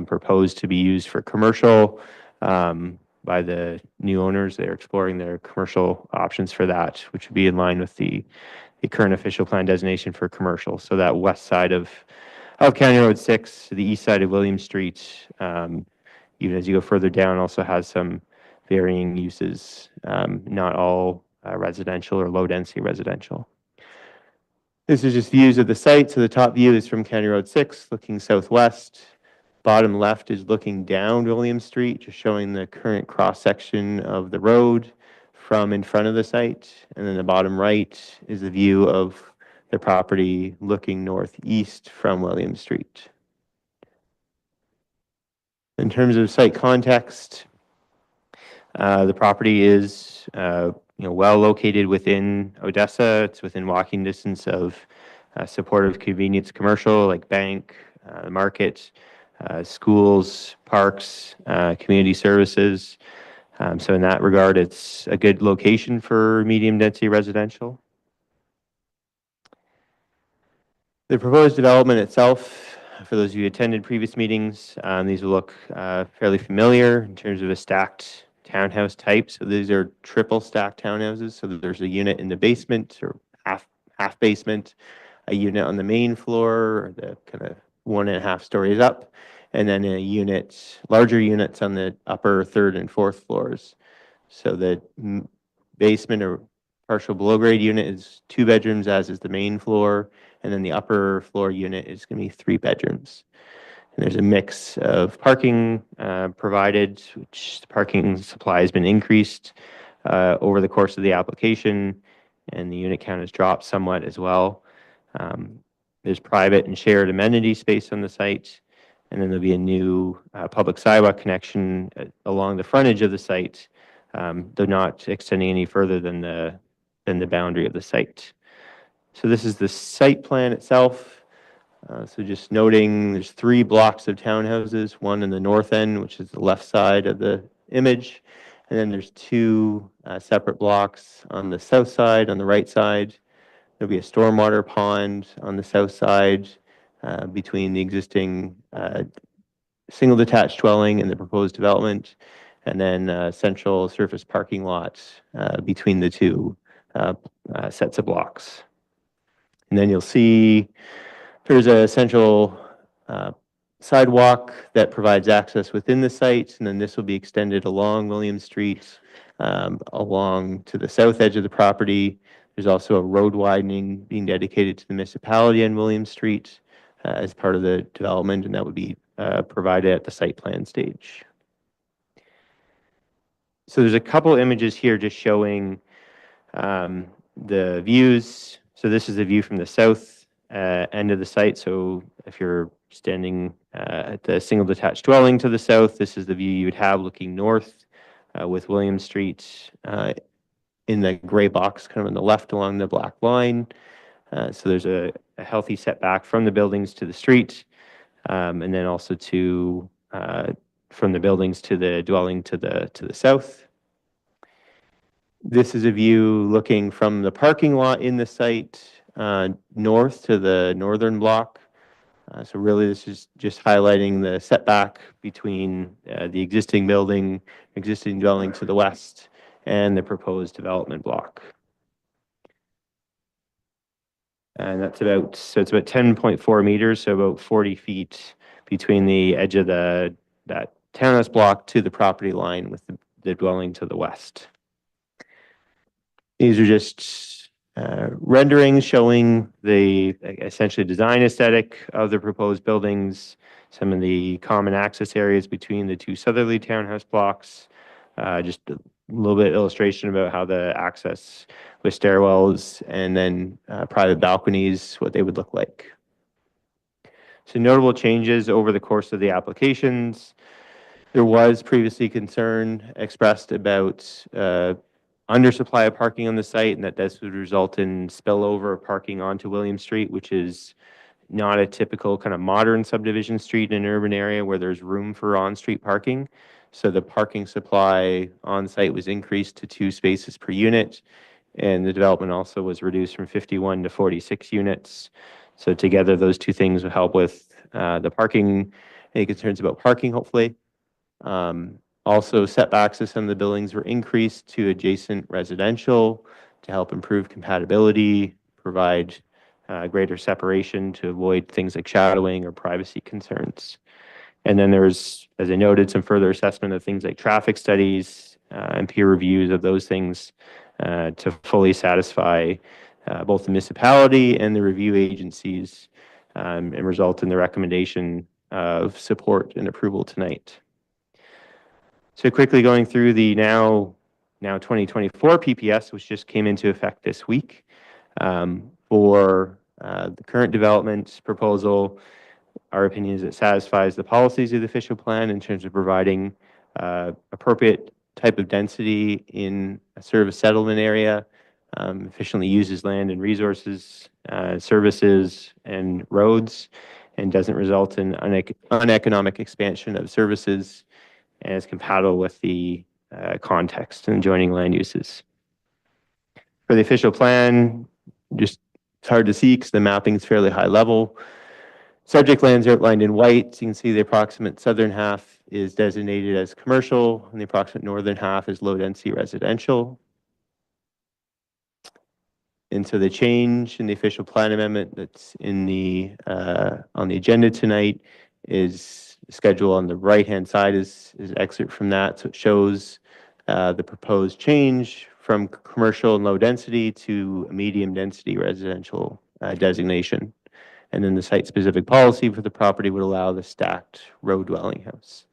proposed to be used for commercial by the new owners. They're exploring their commercial options for that, which would be in line with the current official plan designation for commercial. So that west side of County Road 6, the east side of William Street, even as you go further down, also has some varying uses, not all residential or low density residential. This is just views of the site. So the top view is from County Road 6, looking southwest. Bottom left is looking down William Street, just showing the current cross-section of the road from in front of the site. And then the bottom right is the view of the property looking northeast from William Street. In terms of site context, the property is well located within Odessa. It's within walking distance of supportive convenience commercial like bank, market, schools, parks, community services. So in that regard, it's a good location for medium density residential. The proposed development itself, for those of you who attended previous meetings, these will look fairly familiar in terms of a stacked townhouse type. So these are triple stacked townhouses. So there's a unit in the basement or half basement, a unit on the main floor, or the kind of 1.5 stories up, and then a unit, larger units on the upper third and fourth floors. So the basement or partial below grade unit is 2 bedrooms, as is the main floor, and then the upper floor unit is going to be 3 bedrooms. And there's a mix of parking provided, which the parking supply has been increased over the course of the application, and the unit count has dropped somewhat as well. There's private and shared amenity space on the site, and then there'll be a new public sidewalk connection along the frontage of the site, though not extending any further than the boundary of the site. So this is the site plan itself. So just noting, there's 3 blocks of townhouses, one in the north end, which is the left side of the image, and then there's 2 separate blocks on the south side, on the right side. There'll be a stormwater pond on the south side between the existing single detached dwelling and the proposed development, and then central surface parking lot between the 2 sets of blocks. And then you'll see there's a central sidewalk that provides access within the site, and then this will be extended along William Street, along to the south edge of the property. There's also a road widening being dedicated to the municipality on William Street as part of the development, and that would be provided at the site plan stage. So there's a couple images here just showing the views. So this is the view from the south end of the site. So if you're standing at the single detached dwelling to the south, this is the view you would have looking north with William Street in the gray box kind of on the left along the black line. So there's a healthy setback from the buildings to the street, and then also to from the buildings to the dwelling to the south. This is a view looking from the parking lot in the site north to the northern block. So really this is just highlighting the setback between the existing building, existing dwelling to the west, and the proposed development block. And that's about, so it's about 10.4 meters, so about 40 feet between the edge of that townhouse block to the property line with the dwelling to the west. These are just renderings showing the essentially design aesthetic of the proposed buildings, some of the common access areas between the 2 southerly townhouse blocks, just a little bit of illustration about how the access with stairwells and then private balconies, what they would look like. So notable changes over the course of the applications. There was previously concern expressed about undersupply of parking on the site, and that this would result in spillover of parking onto William Street, which is not a typical kind of modern subdivision street in an urban area where there's room for on-street parking. So the parking supply on site was increased to 2 spaces per unit, and the development also was reduced from 51 to 46 units. So together, those 2 things will help with the parking, any concerns about parking, hopefully. Also, setbacks of some of the buildings were increased to adjacent residential to help improve compatibility, provide greater separation to avoid things like shadowing or privacy concerns. And then there's, as I noted, some further assessment of things like traffic studies and peer reviews of those things to fully satisfy both the municipality and the review agencies and result in the recommendation of support and approval tonight. So quickly going through the now 2024 PPS, which just came into effect this week. For the current development proposal, our opinion is it satisfies the policies of the official plan in terms of providing appropriate type of density in a service settlement area, efficiently uses land and resources, services and roads, and doesn't result in uneconomic expansion of services, and is compatible with the context and adjoining land uses. For the official plan, just it's hard to see because the mapping is fairly high level. Subject lands are outlined in white. So you can see the approximate southern half is designated as commercial, and the approximate northern half is low density residential. And so the change in the official plan amendment that's in the on the agenda tonight is schedule on the right-hand side is excerpt from that. So it shows the proposed change from commercial and low density to a medium density residential designation. And then the site-specific policy for the property would allow the stacked row dwelling house.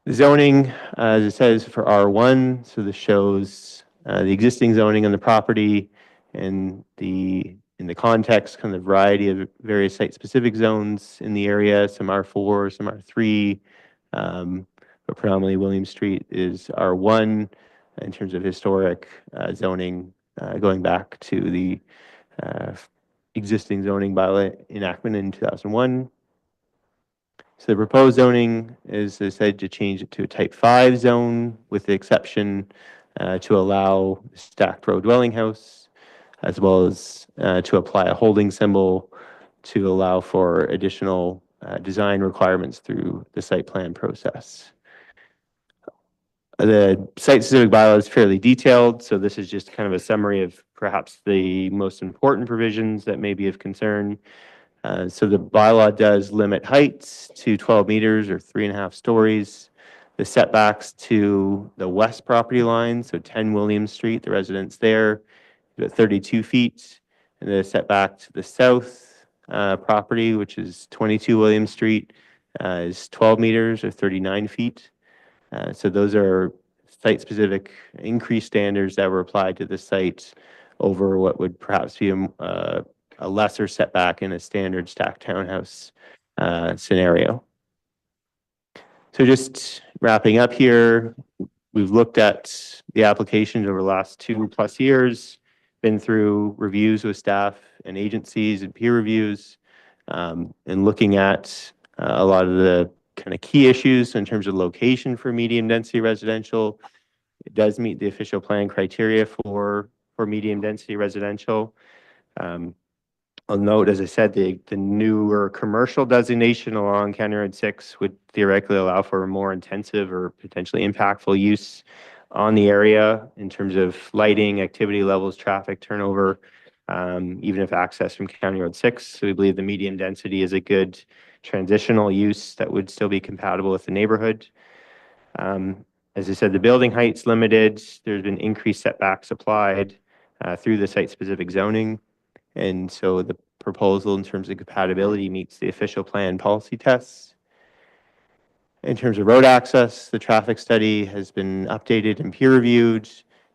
The zoning, as it says, for R1, so this shows the existing zoning on the property and in the context, kind of the variety of various site-specific zones in the area, some R4, some R3, but predominantly William Street is R1 in terms of historic zoning, going back to the existing zoning bylaw enactment in 2001. So the proposed zoning is decided to change it to a type 5 zone with the exception to allow stacked row dwelling house, as well as to apply a holding symbol to allow for additional design requirements through the site plan process. The site-specific bylaw is fairly detailed, so this is just kind of a summary of perhaps the most important provisions that may be of concern. So the bylaw does limit heights to 12 meters or 3.5 stories. The setbacks to the west property line, so 10 William Street, the residence there, at 32 feet. And the setback to the south property, which is 22 William Street, is 12 meters or 39 feet. So those are site-specific increased standards that were applied to the site over what would perhaps be a lesser setback in a standard stacked townhouse scenario. So just wrapping up here, we've looked at the applications over the last 2+ years, been through reviews with staff and agencies and peer reviews, and looking at a lot of the kind of key issues in terms of location for medium density residential. It does meet the official plan criteria for medium density residential. I'll note, as I said, the newer commercial designation along County Road 6 would theoretically allow for a more intensive or potentially impactful use on the area in terms of lighting, activity levels, traffic turnover, even if access from County Road 6. So we believe the medium density is a good transitional use that would still be compatible with the neighborhood. As I said, the building height's limited. There's been increased setbacks applied through the site-specific zoning. And so the proposal in terms of compatibility meets the official plan policy tests. In terms of road access, the traffic study has been updated and peer reviewed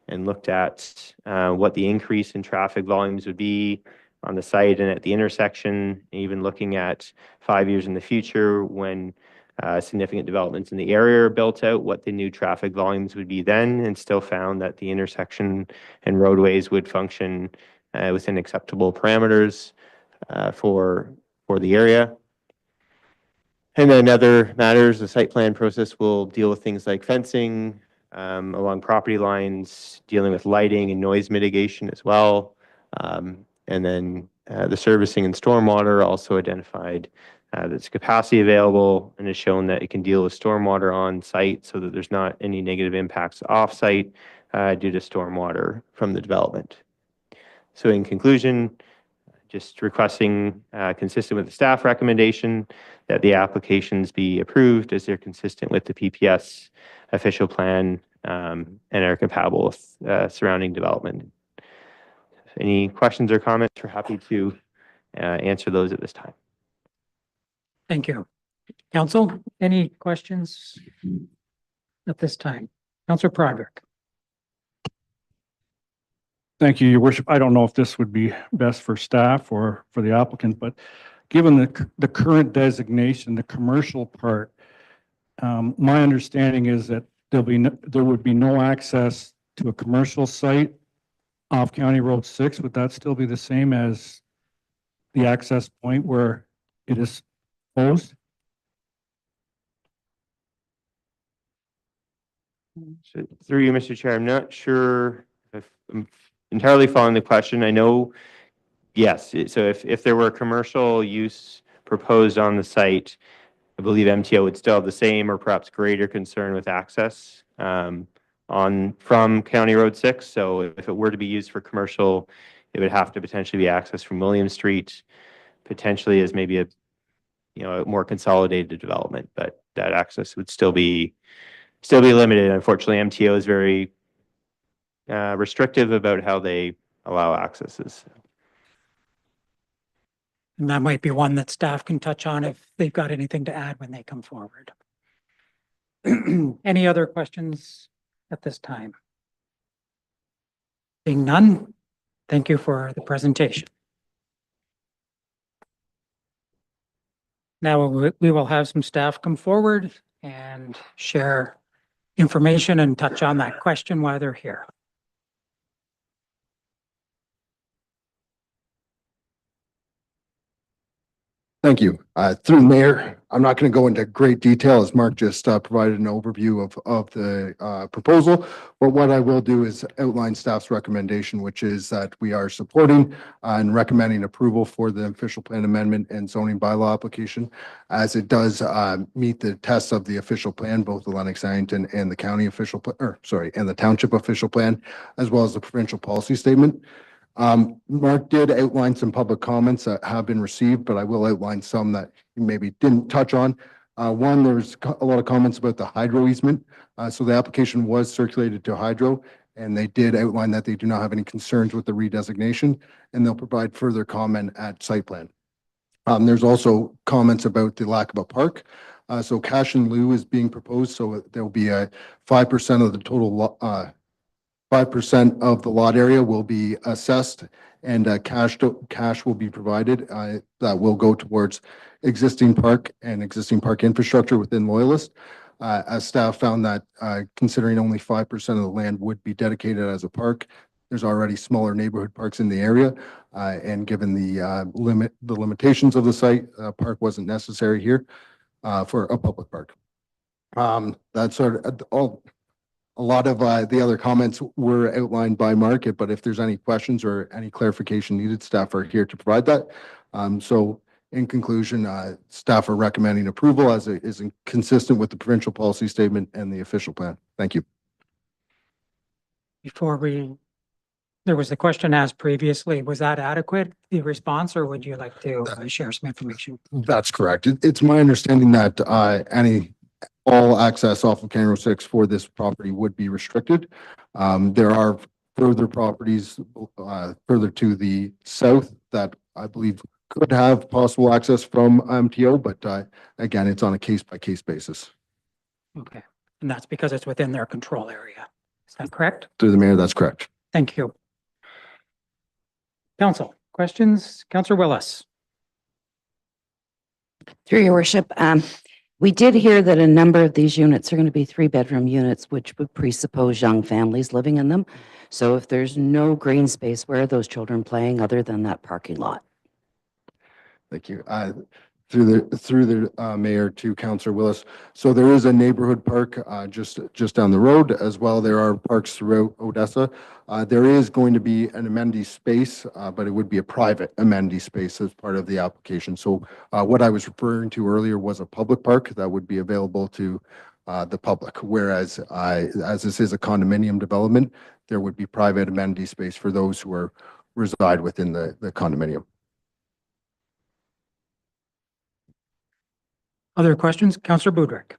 and looked at what the increase in traffic volumes would be on the site and at the intersection, even looking at 5 years in the future when significant developments in the area are built out, what the new traffic volumes would be then, and still found that the intersection and roadways would function within acceptable parameters for the area. And then other matters, the site plan process will deal with things like fencing along property lines, dealing with lighting and noise mitigation as well. And then the servicing and stormwater also identified that's capacity available and has shown that it can deal with stormwater on site so that there's not any negative impacts off site due to stormwater from the development. So in conclusion, just requesting consistent with the staff recommendation that the applications be approved as they're consistent with the PPS official plan and are compatible with surrounding development. Any questions or comments? We're happy to answer those at this time. Thank you. Council, any questions at this time? Councilor Prodrick. Thank you, Your Worship. I don't know if this would be best for staff or for the applicant, but given the current designation, the commercial part, my understanding is that there would be no access to a commercial site off County Road 6. Would that still be the same as the access point where it is closed? So through you, Mr. Chair, I'm not sure if I'm entirely following the question. I know, yes, so if there were commercial use proposed on the site, I believe MTO would still have the same or perhaps greater concern with access from County Road 6. So if it were to be used for commercial, it would have to potentially be accessed from William Street, potentially as maybe a more consolidated development, but that access would still be limited. Unfortunately, MTO is very restrictive about how they allow accesses. And that might be one that staff can touch on if they've got anything to add when they come forward. Any other questions at this time? Being none, thank you for the presentation. Now we will have some staff come forward and share information and touch on that question while they're here. Thank you. Through the mayor, I'm not going to go into great detail as Mark just provided an overview of the proposal. But what I will do is outline staff's recommendation, which is that we are supporting and recommending approval for the official plan amendment and zoning bylaw application, as it does meet the tests of the official plan, both the Lennox-Ironton and the county official, and the township official plan, as well as the provincial policy statement. Mark did outline some public comments that have been received, but I will outline some that he maybe didn't touch on. One, there's a lot of comments about the hydro easement. So the application was circulated to hydro, and they did outline that they do not have any concerns with the redesignation, and they'll provide further comment at site plan. There's also comments about the lack of a park. So cash in lieu is being proposed, so there will be a 5% of the total 5% of the lot area will be assessed, and cash will be provided that will go towards existing park and existing park infrastructure within Loyalist. As staff found that considering only 5% of the land would be dedicated as a park, there's already smaller neighborhood parks in the area, and given the limitations of the site, a park wasn't necessary here for a public park. That's sort of all. A lot of the other comments were outlined by Mark, but if there's any questions or any clarification needed, staff are here to provide that. So in conclusion, staff are recommending approval as it is consistent with the provincial policy statement and the official plan. Thank you. There was a question asked previously. Was that adequate, the response, or would you like to share some information? That's correct. It's my understanding that all access off of County Road 6 for this property would be restricted. There are further properties further to the south that I believe could have possible access from MTO, but again, it's on a case-by-case basis. Okay, and that's because it's within their control area. Is that correct? Through the mayor, that's correct. Thank you. Council, questions? Councillor Willis. Through your worship, we did hear that a number of these units are going to be 3-bedroom units, which would presuppose young families living in them. So if there's no green space, where are those children playing other than that parking lot? Thank you. Through the mayor to Councillor Willis. So there is a neighborhood park just down the road as well. There are parks throughout Odessa. There is going to be an amenity space, but it would be a private amenity space as part of the application. So what I was referring to earlier was a public park that would be available to the public, whereas as this is a condominium development, there would be private amenity space for those who reside within the condominium. Other questions? Councillor Budrick.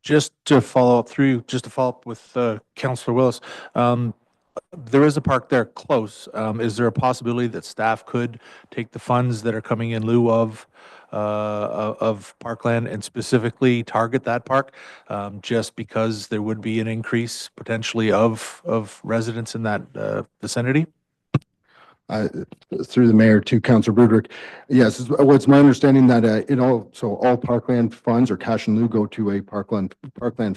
Just to follow up with Councillor Willis, there is a park there close. Is there a possibility that staff could take the funds that are coming in lieu of parkland and specifically target that park, just because there would be an increase potentially of residents in that vicinity? Through the mayor to Councillor Budrick. Yes, it's my understanding that all parkland funds or cash in lieu go to a parkland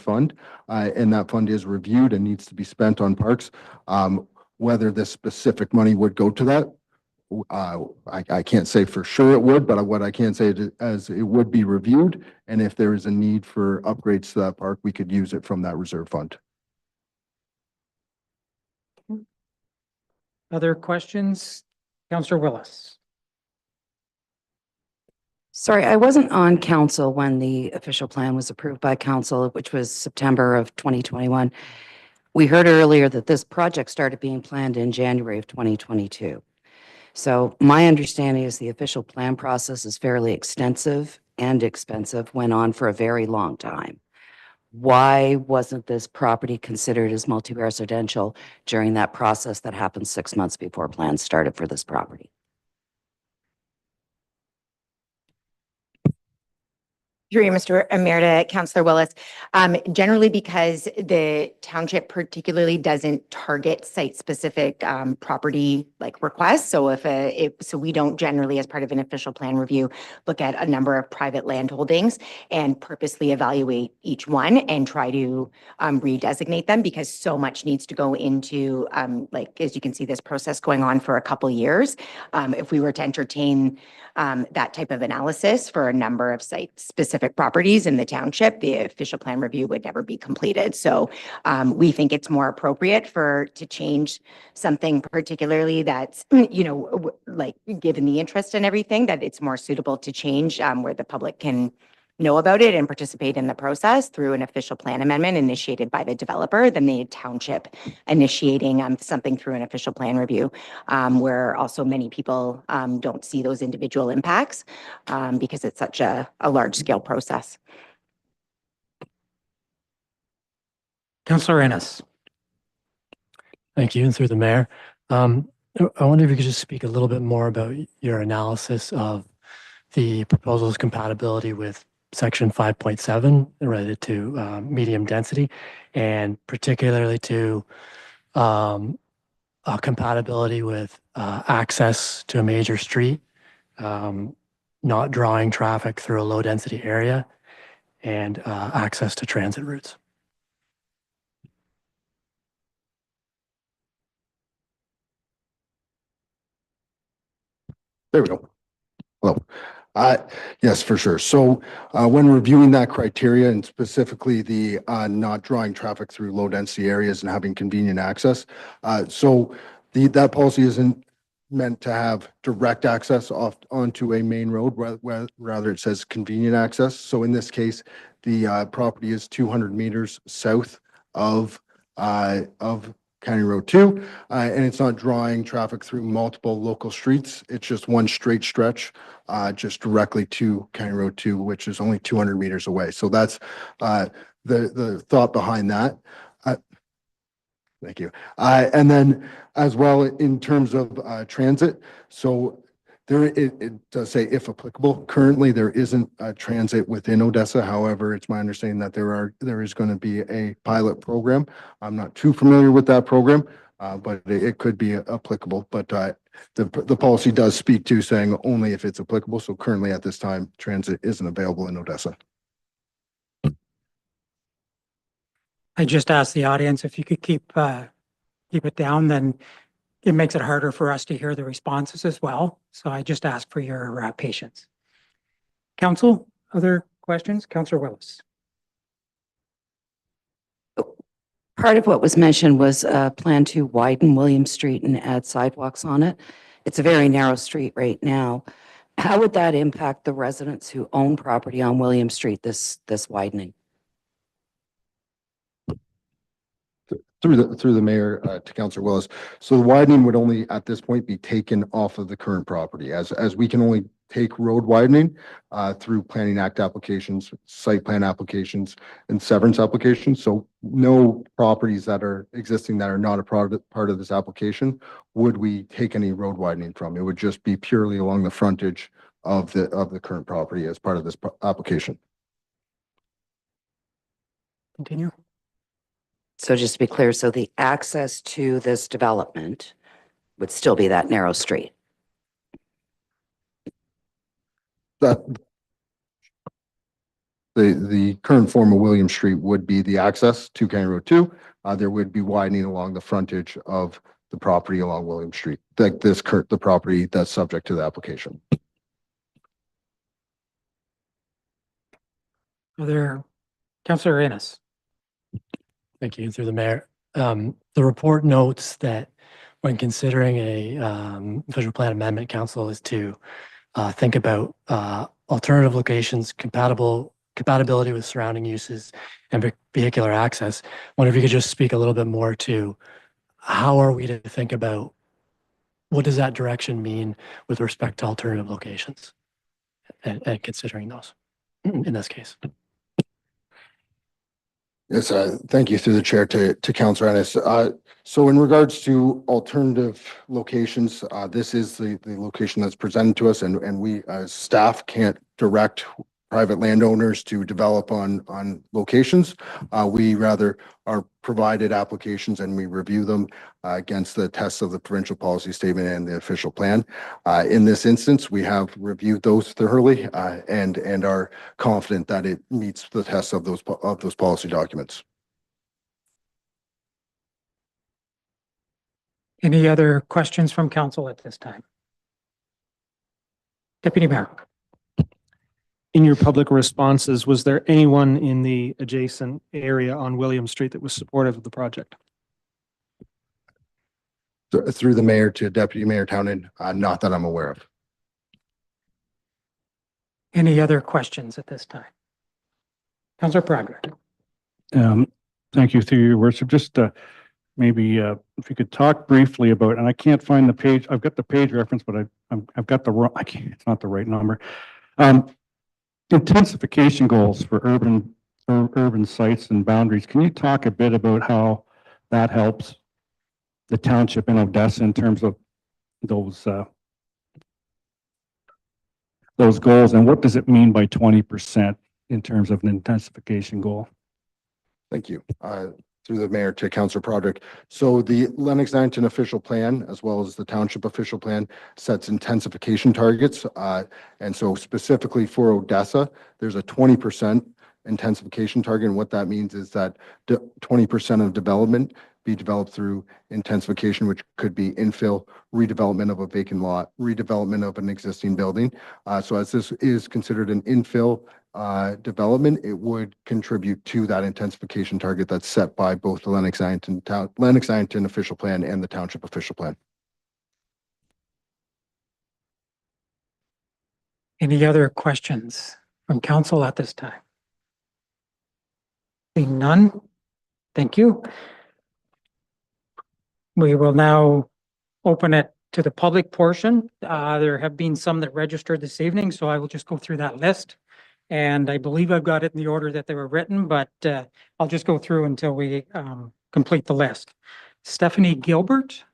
fund, and that fund is reviewed and needs to be spent on parks. Whether this specific money would go to that, I can't say for sure it would, but what I can say is it would be reviewed, and if there is a need for upgrades to that park, we could use it from that reserve fund. Other questions? Councillor Willis. Sorry, I wasn't on council when the official plan was approved by council, which was September of 2021. We heard earlier that this project started being planned in January of 2022. So my understanding is the official plan process is fairly extensive and expensive, went on for a very long time. Why wasn't this property considered as multi-residential during that process that happened 6 months before plans started for this property? Through you, Mr. Mayor, to Councillor Willis. Generally because the township particularly doesn't target site-specific property like requests. So so we don't generally, as part of an official plan review, look at a number of private land holdings and purposely evaluate each one and try to redesignate them because so much needs to go into, like, as you can see, this process going on for a couple years. If we were to entertain that type of analysis for a number of site-specific properties in the township, the official plan review would never be completed. So we think it's more appropriate to change something particularly that's, like given the interest and everything, that it's more suitable to change where the public can know about it and participate in the process through an official plan amendment initiated by the developer than the township initiating something through an official plan review, where also many people don't see those individual impacts because it's such a large scale process. Councillor Ennis. Thank you, and through the mayor. I wonder if you could just speak a little bit more about your analysis of the proposal's compatibility with section 5.7 related to medium density, and particularly to compatibility with access to a major street, not drawing traffic through a low density area, and access to transit routes. There we go. Hello. Yes, for sure. So when reviewing that criteria and specifically the not drawing traffic through low density areas and having convenient access, that policy isn't meant to have direct access onto a main road, rather it says convenient access. So in this case, the property is 200 meters south of County Road 2, and it's not drawing traffic through multiple local streets. It's just one straight stretch, just directly to County Road 2, which is only 200 meters away. So that's the thought behind that. Thank you. And then as well, in terms of transit, so it does say if applicable. Currently, there isn't a transit within Odessa. However, it's my understanding that there is going to be a pilot program. I'm not too familiar with that program, but it could be applicable. But the policy does speak to saying only if it's applicable. So currently at this time, transit isn't available in Odessa. I just asked the audience if you could keep it down, then it makes it harder for us to hear the responses as well. So I just ask for your patience. Council, other questions? Councillor Willis. Part of what was mentioned was a plan to widen William Street and add sidewalks on it. It's a very narrow street right now. How would that impact the residents who own property on William Street, this widening? Through the mayor to Councillor Willis. So the widening would only at this point be taken off of the current property, as we can only take road widening through Planning Act applications, site plan applications, and severance applications. So no properties that are existing that are not a part of this application would we take any road widening from. It would just be purely along the frontage of the current property as part of this application. Continue. So just to be clear, so the access to this development would still be that narrow street? The current form of William Street would be the access to County Road 2. There would be widening along the frontage of the property along William Street, like the property that's subject to the application. Councillor Ennis. Thank you. Through the mayor. The report notes that when considering a visual plan amendment, council is to think about alternative locations, compatibility with surrounding uses and vehicular access. I wonder if you could just speak a little bit more to how are we to think about what does that direction mean with respect to alternative locations and considering those in this case. Yes, thank you through the chair to Councillor Ennis. So in regards to alternative locations, this is the location that's presented to us, and we as staff can't direct private landowners to develop on locations. We rather are provided applications and we review them against the tests of the provincial policy statement and the official plan. In this instance, we have reviewed those thoroughly and are confident that it meets the tests of those policy documents. Any other questions from council at this time? Deputy Mayor. In your public responses, was there anyone in the adjacent area on William Street that was supportive of the project? Through the mayor to Deputy Mayor Townend, not that I'm aware of. Any other questions at this time? Councillor Broderick. Thank you, through your worship. Just maybe if you could talk briefly about, and I can't find the page. I've got the page reference, but I've got the wrong. I can't. It's not the right number. Intensification goals for urban sites and boundaries. Can you talk a bit about how that helps the township in Odessa in terms of those goals, and what does it mean by 20% in terms of an intensification goal? Thank you. Through the mayor to Councillor Broderick. So the Lennox-Ironton official plan, as well as the township official plan, sets intensification targets. And so specifically for Odessa, there's a 20% intensification target. And what that means is that 20% of development be developed through intensification, which could be infill, redevelopment of a vacant lot, redevelopment of an existing building. So as this is considered an infill development, it would contribute to that intensification target that's set by both the Lennox-Ironton official plan and the township official plan. Any other questions from council at this time? Seeing none, thank you. We will now open it to the public portion. There have been some that registered this evening, so I will just go through that list. And I believe I've got it in the order that they were written, but I'll just go through until we complete the list. Stephanie Gilbert.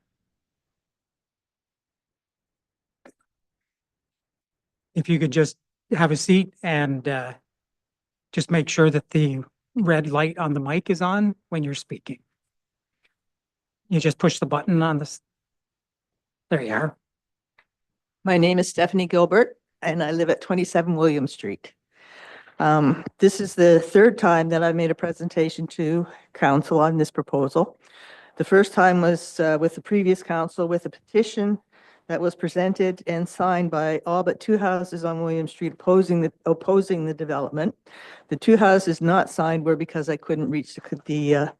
If you could just have a seat and just make sure that the red light on the mic is on when you're speaking. You just push the button on this. There you are. My name is Stephanie Gilbert, and I live at 27 William Street. This is the third time that I made a presentation to council on this proposal. The first time was with the previous council with a petition that was presented and signed by all but two houses on William Street opposing the development. The two houses not signed were because I couldn't reach the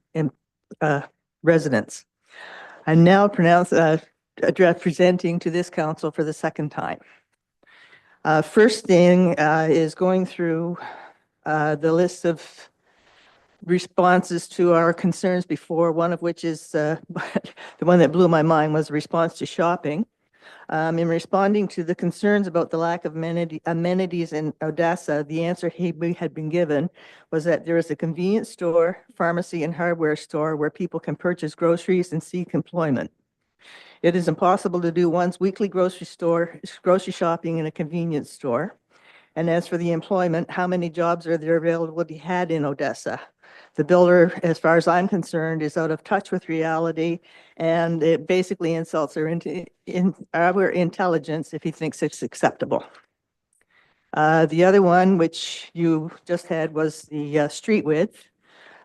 residents. I'm now presenting to this council for the second time. First thing is going through the list of responses to our concerns before, one of which is the one that blew my mind was response to shopping. In responding to the concerns about the lack of amenities in Odessa, the answer we had been given was that there is a convenience store, pharmacy, and hardware store where people can purchase groceries and seek employment. It is impossible to do one's weekly grocery shopping in a convenience store. And as for the employment, how many jobs are there available to be had in Odessa? The builder, as far as I'm concerned, is out of touch with reality, and it basically insults our intelligence if he thinks it's acceptable. The other one, which you just had, was the street width.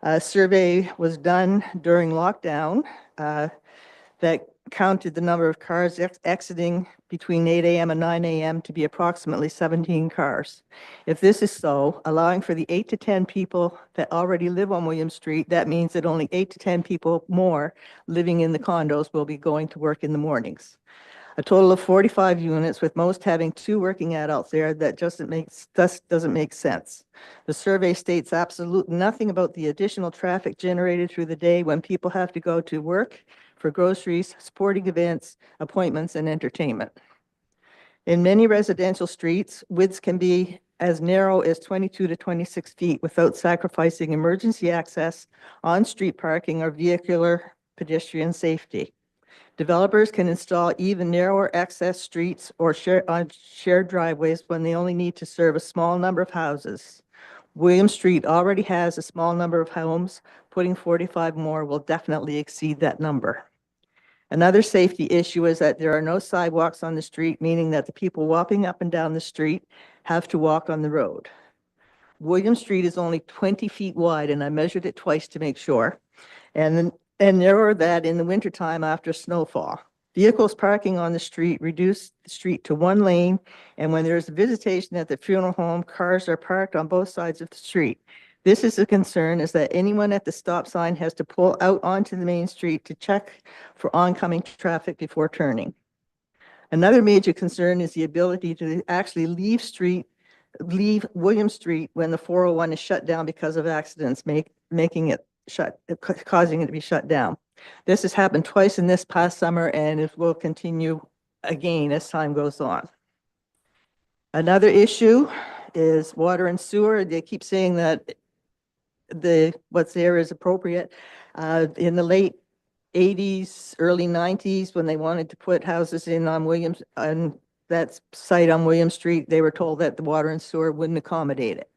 A survey was done during lockdown that counted the number of cars exiting between 8 a.m. and 9 a.m. to be approximately 17 cars. If this is so, allowing for the 8 to 10 people that already live on William Street, that means that only 8 to 10 people more living in the condos will be going to work in the mornings. A total of 45 units, with most having 2 working adults there, that just doesn't make sense. The survey states absolutely nothing about the additional traffic generated through the day when people have to go to work, for groceries, sporting events, appointments, and entertainment. In many residential streets, widths can be as narrow as 22 to 26 feet without sacrificing emergency access, on-street parking, or vehicular pedestrian safety. Developers can install even narrower access streets or shared driveways when they only need to serve a small number of houses. William Street already has a small number of homes. Putting 45 more will definitely exceed that number. Another safety issue is that there are no sidewalks on the street, meaning that the people walking up and down the street have to walk on the road. William Street is only 20 feet wide, and I measured it twice to make sure, and narrower that in the wintertime after snowfall. Vehicles parking on the street reduce the street to one lane, and when there's visitation at the funeral home, cars are parked on both sides of the street. This is a concern, is that anyone at the stop sign has to pull out onto the main street to check for oncoming traffic before turning. Another major concern is the ability to actually leave William Street when the 401 is shut down because of accidents, causing it to be shut down. This has happened twice in this past summer, and it will continue again as time goes on. Another issue is water and sewer. They keep saying that what's there is appropriate. In the late 80s, early 90s, when they wanted to put houses in on that site on William Street, they were told that the water and sewer wouldn't accommodate it.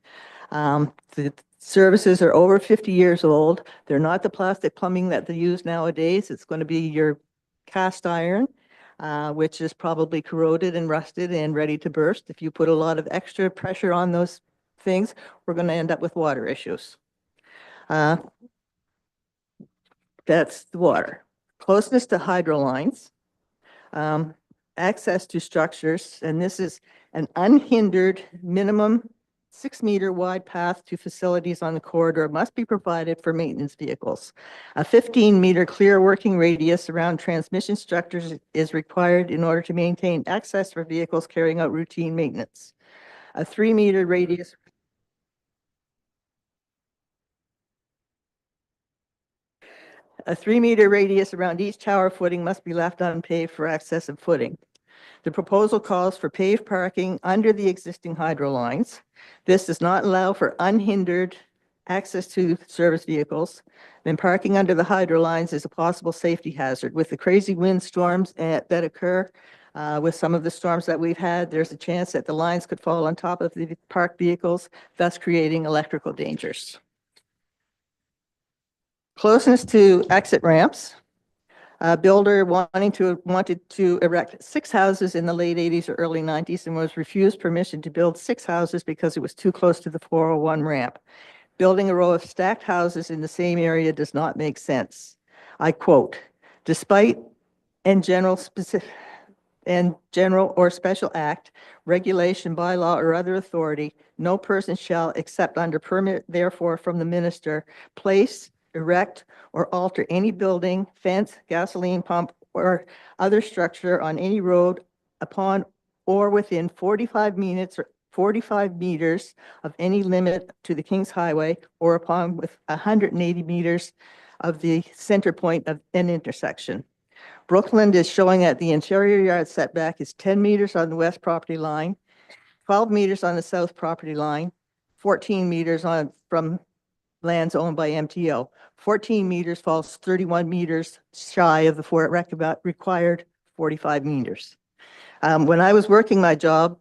The services are over 50 years old. They're not the plastic plumbing that they use nowadays. It's going to be your cast iron, which is probably corroded and rusted and ready to burst. If you put a lot of extra pressure on those things, we're going to end up with water issues. That's the water. Closeness to hydro lines, access to structures, and this is an unhindered minimum 6-meter wide path to facilities on the corridor must be provided for maintenance vehicles. A 15-meter clear working radius around transmission structures is required in order to maintain access for vehicles carrying out routine maintenance. A 3-meter radius around each tower footing must be left unpaved for access and footing. The proposal calls for paved parking under the existing hydro lines. This does not allow for unhindered access to service vehicles. Then parking under the hydro lines is a possible safety hazard. With the crazy wind storms that occur, with some of the storms that we've had, there's a chance that the lines could fall on top of the parked vehicles, thus creating electrical dangers. Closeness to exit ramps. A builder wanted to erect 6 houses in the late 80s or early 90s and was refused permission to build 6 houses because it was too close to the 401 ramp. Building a row of stacked houses in the same area does not make sense. I quote, despite general or special act, regulation, bylaw, or other authority, no person shall, except under permit, therefore, from the minister, place, erect, or alter any building, fence, gasoline pump, or other structure on any road upon or within 45 meters of any limit to the King's Highway, or upon with 180 meters of the center point of an intersection. Brookland is showing that the interior yard setback is 10 meters on the west property line, 12 meters on the south property line, 14 meters from lands owned by MTO. 14 meters falls 31 meters shy of the required 45 meters. When I was working my job,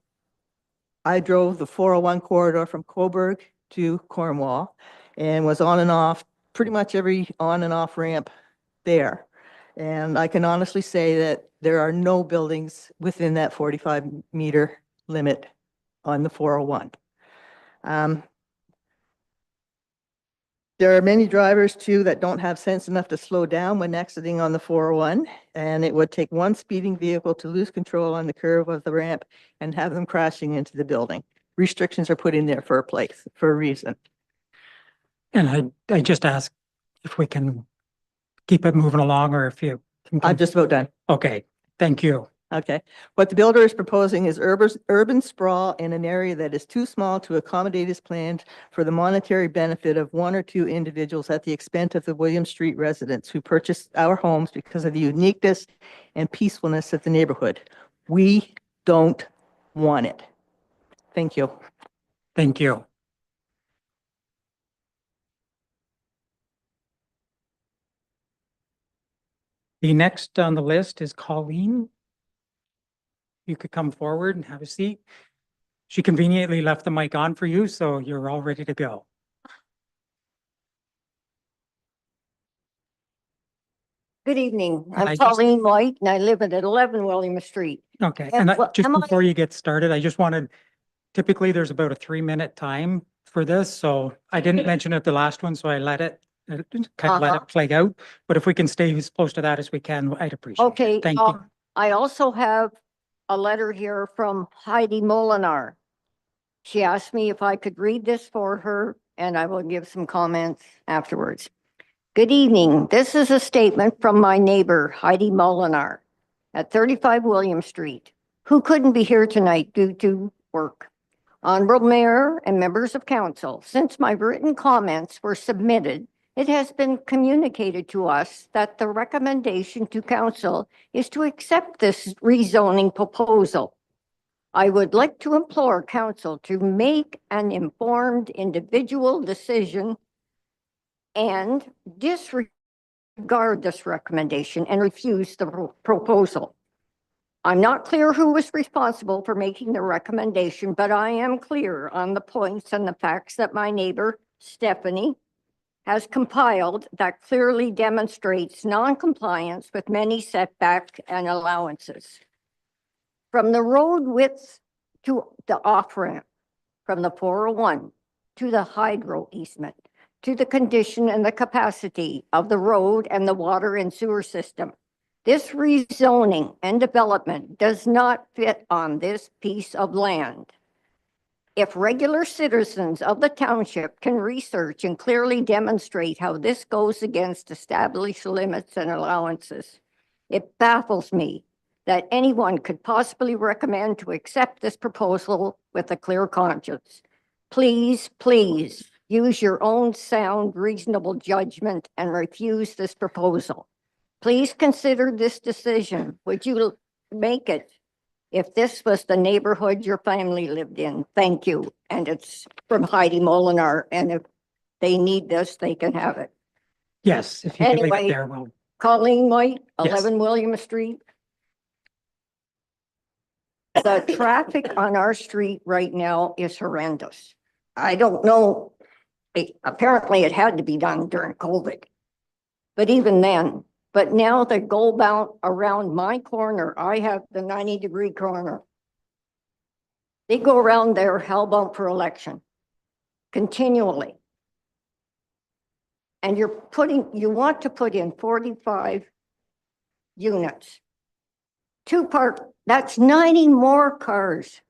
I drove the 401 corridor from Coburg to Cornwall and was on and off, pretty much every on and off ramp there. And I can honestly say that there are no buildings within that 45-meter limit on the 401. There are many drivers, too, that don't have sense enough to slow down when exiting on the 401, and it would take one speeding vehicle to lose control on the curve of the ramp and have them crashing into the building. Restrictions are put in there for a reason. And I just ask if we can keep it moving along, or if you can. I'm just about done. Okay, thank you. Okay. What the builder is proposing is urban sprawl in an area that is too small to accommodate his plans for the monetary benefit of 1 or 2 individuals at the expense of the William Street residents who purchased our homes because of the uniqueness and peacefulness of the neighborhood. We don't want it. Thank you. Thank you. The next on the list is Colleen. You could come forward and have a seat. She conveniently left the mic on for you, so you're all ready to go. Good evening. I I'm just- Pauline White and I live at 11 William Street. Okay, And and what- just am I- before you get started, I just wanted, typically there's about a 3-minute time for this, so I didn't mention it the last one, so I let it, kind of let Uh-huh. it play out. But if we can stay as close to that as we can, I'd appreciate it. Okay, Thank you. I also have a letter here from Heidi Molinar. She asked me if I could read this for her and I will give some comments afterwards. Good evening. This is a statement from my neighbor Heidi Molinar at 35 William Street, who couldn't be here tonight due to work. Honorable Mayor and members of council, since my written comments were submitted, it has been communicated to us that the recommendation to council is to accept this rezoning proposal. I would like to implore council to make an informed individual decision and disregard this recommendation and refuse the proposal. I'm not clear who was responsible for making the recommendation, but I am clear on the points and the facts that my neighbor, Stephanie, has compiled that clearly demonstrates non-compliance with many setbacks and allowances. From the road width to the off-ramp, from the 401 to the hydro easement, to the condition and the capacity of the road and the water and sewer system. This rezoning and development does not fit on this piece of land. If regular citizens of the township can research and clearly demonstrate how this goes against established limits and allowances, it baffles me that anyone could possibly recommend to accept this proposal with a clear conscience. Please, please use your own sound, reasonable judgment and refuse this proposal. Please consider this decision. Would you make it if this was the neighborhood your family lived in? Thank you. And it's from Heidi Molinar. And if they need this, they can have it. Yes, if you can leave it Anyway, there, well, Colleen White, Yes. 11 William Street. The traffic on our street right now is horrendous. I don't know. Apparently it had to be done during COVID. But even then, but now they go bound around my corner. I have the 90-degree corner. They go around there hellbound for election continually. And you want to put in 45 units. That's 90 more cars.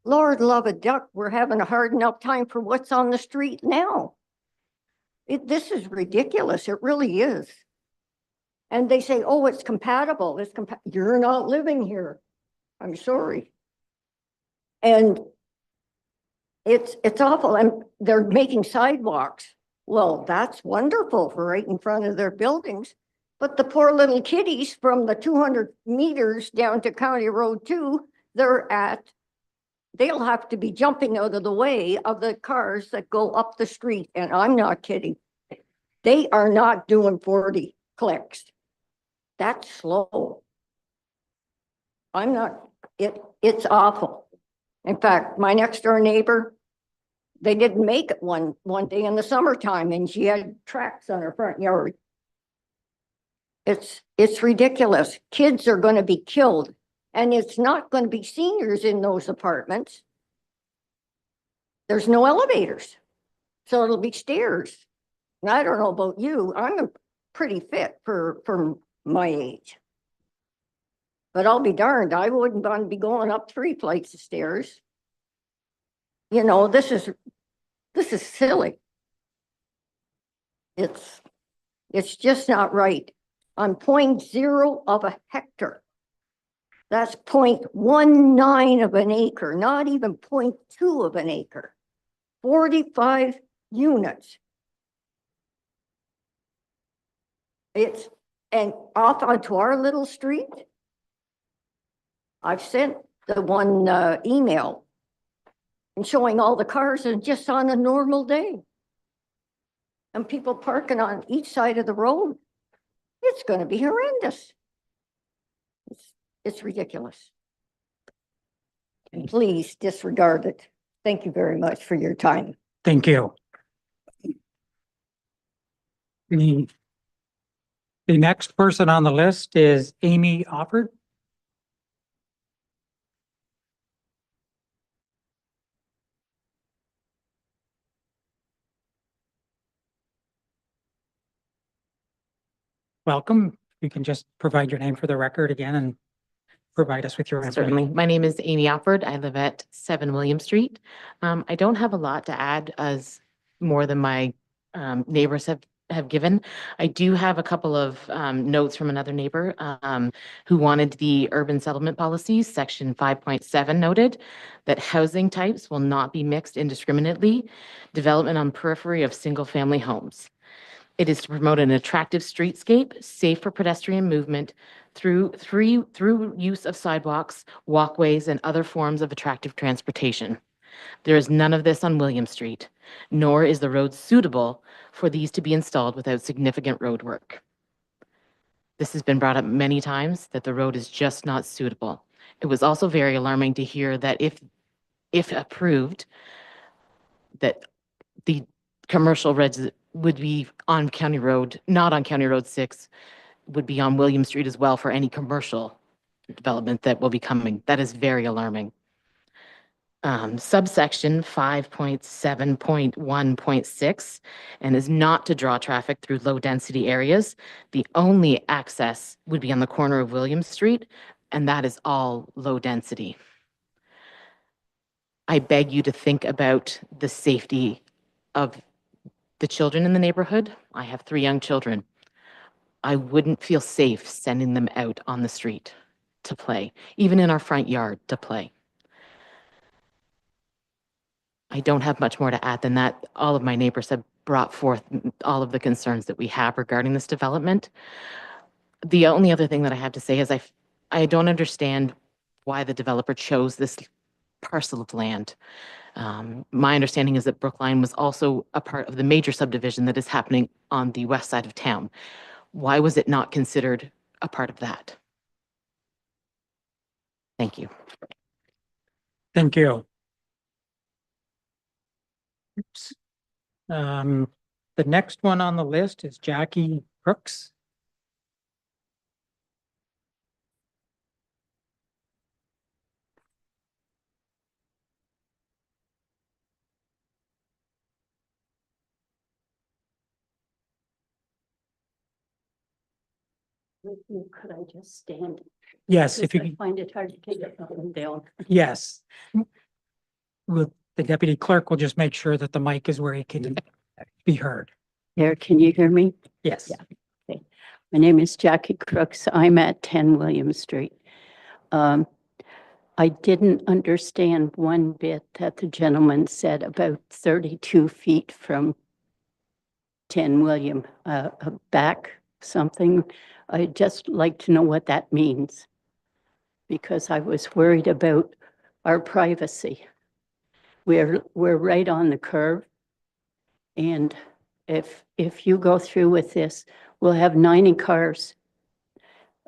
Lord love a duck, we're having a hard enough time for what's on the street now. This is ridiculous, it really is. And they say, oh, it's compatible. You're not living here. I'm sorry. And it's awful. And they're making sidewalks. Well, that's wonderful for right in front of their buildings. But the poor little kiddies from the 200 meters down to County Road 2, they'll have to be jumping out of the way of the cars that go up the street. And I'm not kidding. They are not doing 40 clicks. That's slow. It's awful. In fact, my next door neighbor, they didn't make it one day in the summertime and she had tracks on her front yard. It's ridiculous. Kids are going to be killed and it's not going to be seniors in those apartments. There's no elevators. So it'll be stairs. And I don't know about you, I'm pretty fit for my age. But I'll be darned, I wouldn't want to be going up 3 flights of stairs. You know, this is silly. It's just not right. On 0.0 of a hectare. That's 0.19 of an acre, not even 0.2 of an acre. 45 units. And off onto our little street. I've sent the one email and showing all the cars and just on a normal day. And people parking on each side of the road. It's going to be horrendous. It's ridiculous. Please disregard it. Thank you very much for your time. Thank you. The next person on the list is Amy Offord. Welcome. You can just provide your name for the record again and provide us with your information. Certainly. My name is Amy Offord. I live at 7 William Street. I don't have a lot to add as more than my neighbors have given. I do have a couple of notes from another neighbor who wanted the urban settlement policies, section 5.7 noted that housing types will not be mixed indiscriminately, development on periphery of single-family homes. It is to promote an attractive streetscape, safe for pedestrian movement through use of sidewalks, walkways, and other forms of attractive transportation. There is none of this on William Street, nor is the road suitable for these to be installed without significant road work. This has been brought up many times that the road is just not suitable. It was also very alarming to hear that if approved, that the commercial reds would be on County Road, not on County Road 6, would be on William Street as well for any commercial development that will be coming. That is very alarming. Subsection 5.7.1.6 and is not to draw traffic through low density areas. The only access would be on the corner of William Street, and that is all low density. I beg you to think about the safety of the children in the neighborhood. I have 3 young children. I wouldn't feel safe sending them out on the street to play, even in our front yard to play. I don't have much more to add than that. All of my neighbors have brought forth all of the concerns that we have regarding this development. The only other thing that I have to say is I don't understand why the developer chose this parcel of land. My understanding is that Brookline was also a part of the major subdivision that is happening on the west side of town. Why was it not considered a part of that? Thank you. Thank you. Oops. The next one on the list is Jackie Crooks. Could I just stand? Yes, if you I can. find it hard to take it up and down. Yes. The deputy clerk will just make sure that the mic is where he can be heard. There, can you hear me? Yes. Yeah. Okay. My name is Jackie Crooks. I'm at 10 William Street. I didn't understand one bit that the gentleman said about 32 feet from 10 William, back something. I'd just like to know what that means, because I was worried about our privacy. We're right on the curve, and if you go through with this, we'll have 90 cars.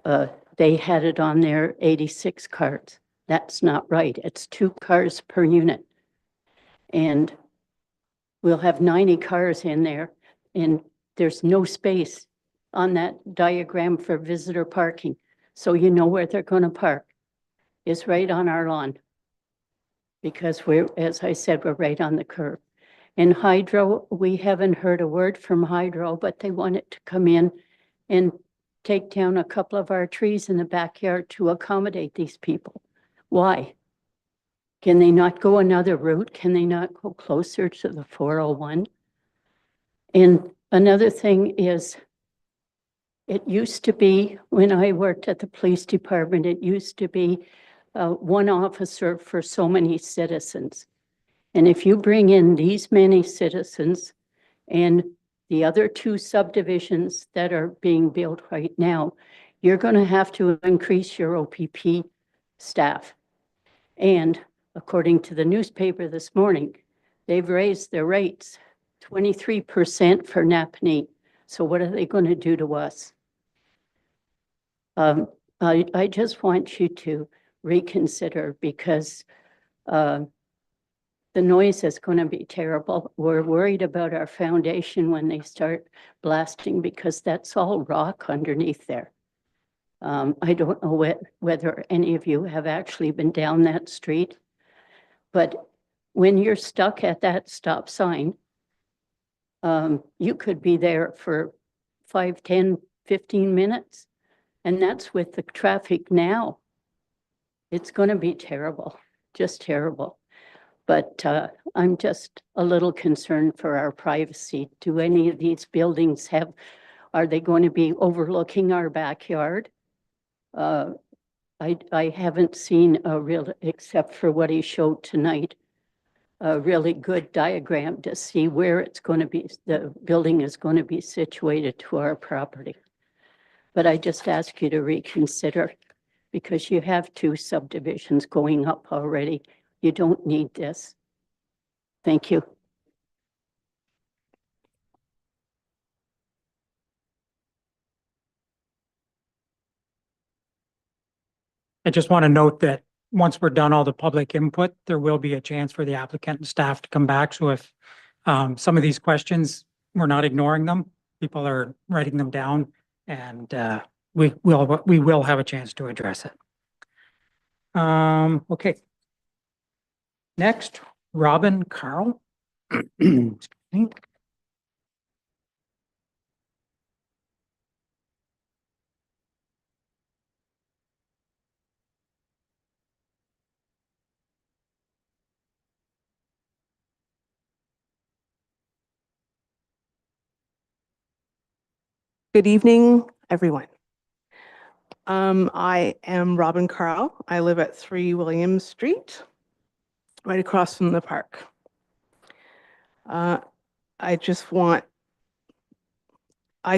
They had it on their 86 cars. That's not right. It's 2 cars per unit, and we'll have 90 cars in there, and there's no space on that diagram for visitor parking. So you know where they're going to park is right on our lawn, because as I said, we're right on the curve. In Hydro, we haven't heard a word from Hydro, but they wanted to come in and take down a couple of our trees in the backyard to accommodate these people. Why? Can they not go another route? Can they not go closer to the 401? And another thing is, it used to be, when I worked at the police department, it used to be 1 officer for so many citizens. And if you bring in these many citizens and the other 2 subdivisions that are being built right now, you're going to have to increase your OPP staff. And according to the newspaper this morning, they've raised their rates 23% for Napanee. So what are they going to do to us? I just want you to reconsider because the noise is going to be terrible. We're worried about our foundation when they start blasting because that's all rock underneath there. I don't know whether any of you have actually been down that street, but when you're stuck at that stop sign, you could be there for 5, 10, 15 minutes. And that's with the traffic now. It's going to be terrible, just terrible. But I'm just a little concerned for our privacy. Do any of these buildings are they going to be overlooking our backyard? I haven't seen a real, except for what he showed tonight, a really good diagram to see where it's going to be, the building is going to be situated to our property. But I just ask you to reconsider because you have 2 subdivisions going up already. You don't need this. Thank you. I just want to note that once we're done all the public input, there will be a chance for the applicant and staff to come back. So if some of these questions, we're not ignoring them, people are writing them down, and we will have a chance to address it. Okay. Next, Robin Carl. Excuse me. Good evening, everyone. I am Robin Carl. I live at 3 Williams Street, right across from the park. I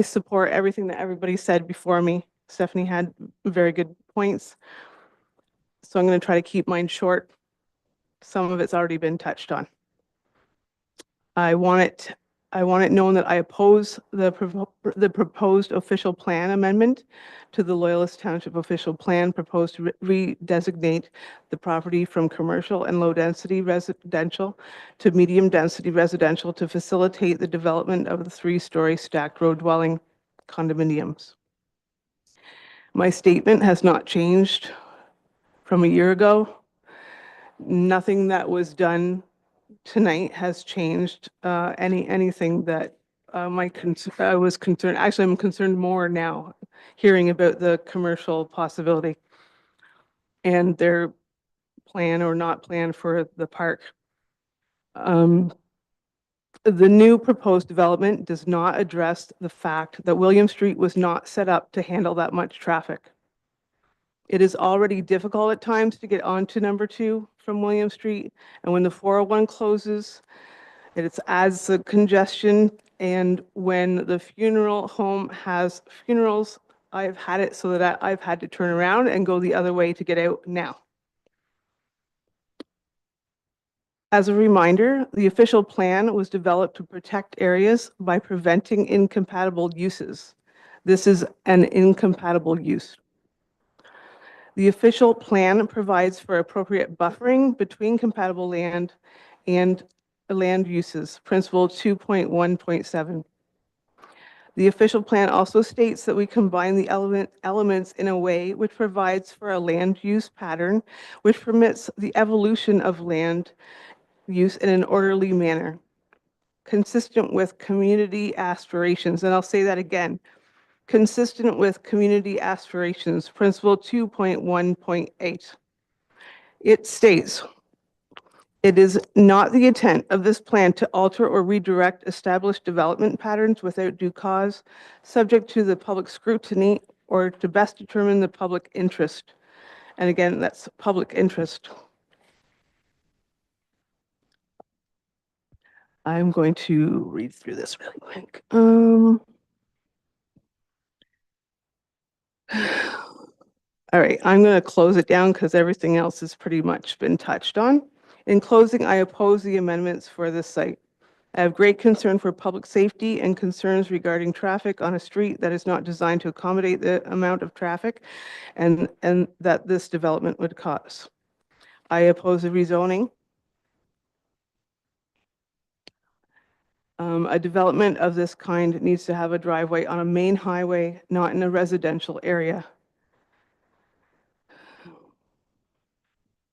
support everything that everybody said before me. Stephanie had very good points. So I'm going to try to keep mine short. Some of it's already been touched on. I want it known that I oppose the proposed official plan amendment to the Loyalist Township official plan proposed to redesignate the property from commercial and low-density residential to medium-density residential to facilitate the development of the 3-story stacked row dwelling condominiums. My statement has not changed from a year ago. Nothing that was done tonight has changed anything that I was concerned. Actually, I'm concerned more now hearing about the commercial possibility and their plan or not plan for the park. The new proposed development does not address the fact that William Street was not set up to handle that much traffic. It is already difficult at times to get onto number 2 from William Street, and when the 401 closes, it adds the congestion. And when the funeral home has funerals, I've had it so that I've had to turn around and go the other way to get out now. As a reminder, the official plan was developed to protect areas by preventing incompatible uses. This is an incompatible use. The official plan provides for appropriate buffering between compatible land and land uses, principle 2.1.7. The official plan also states that we combine the elements in a way which provides for a land use pattern, which permits the evolution of land use in an orderly manner, consistent with community aspirations. And I'll say that again, consistent with community aspirations, principle 2.1.8. It states, it is not the intent of this plan to alter or redirect established development patterns without due cause, subject to the public scrutiny, or to best determine the public interest. And again, that's public interest. I'm going to read through this really quick. All right, I'm going to close it down because everything else has pretty much been touched on. In closing, I oppose the amendments for this site. I have great concern for public safety and concerns regarding traffic on a street that is not designed to accommodate the amount of traffic and that this development would cause. I oppose the rezoning. A development of this kind needs to have a driveway on a main highway, not in a residential area.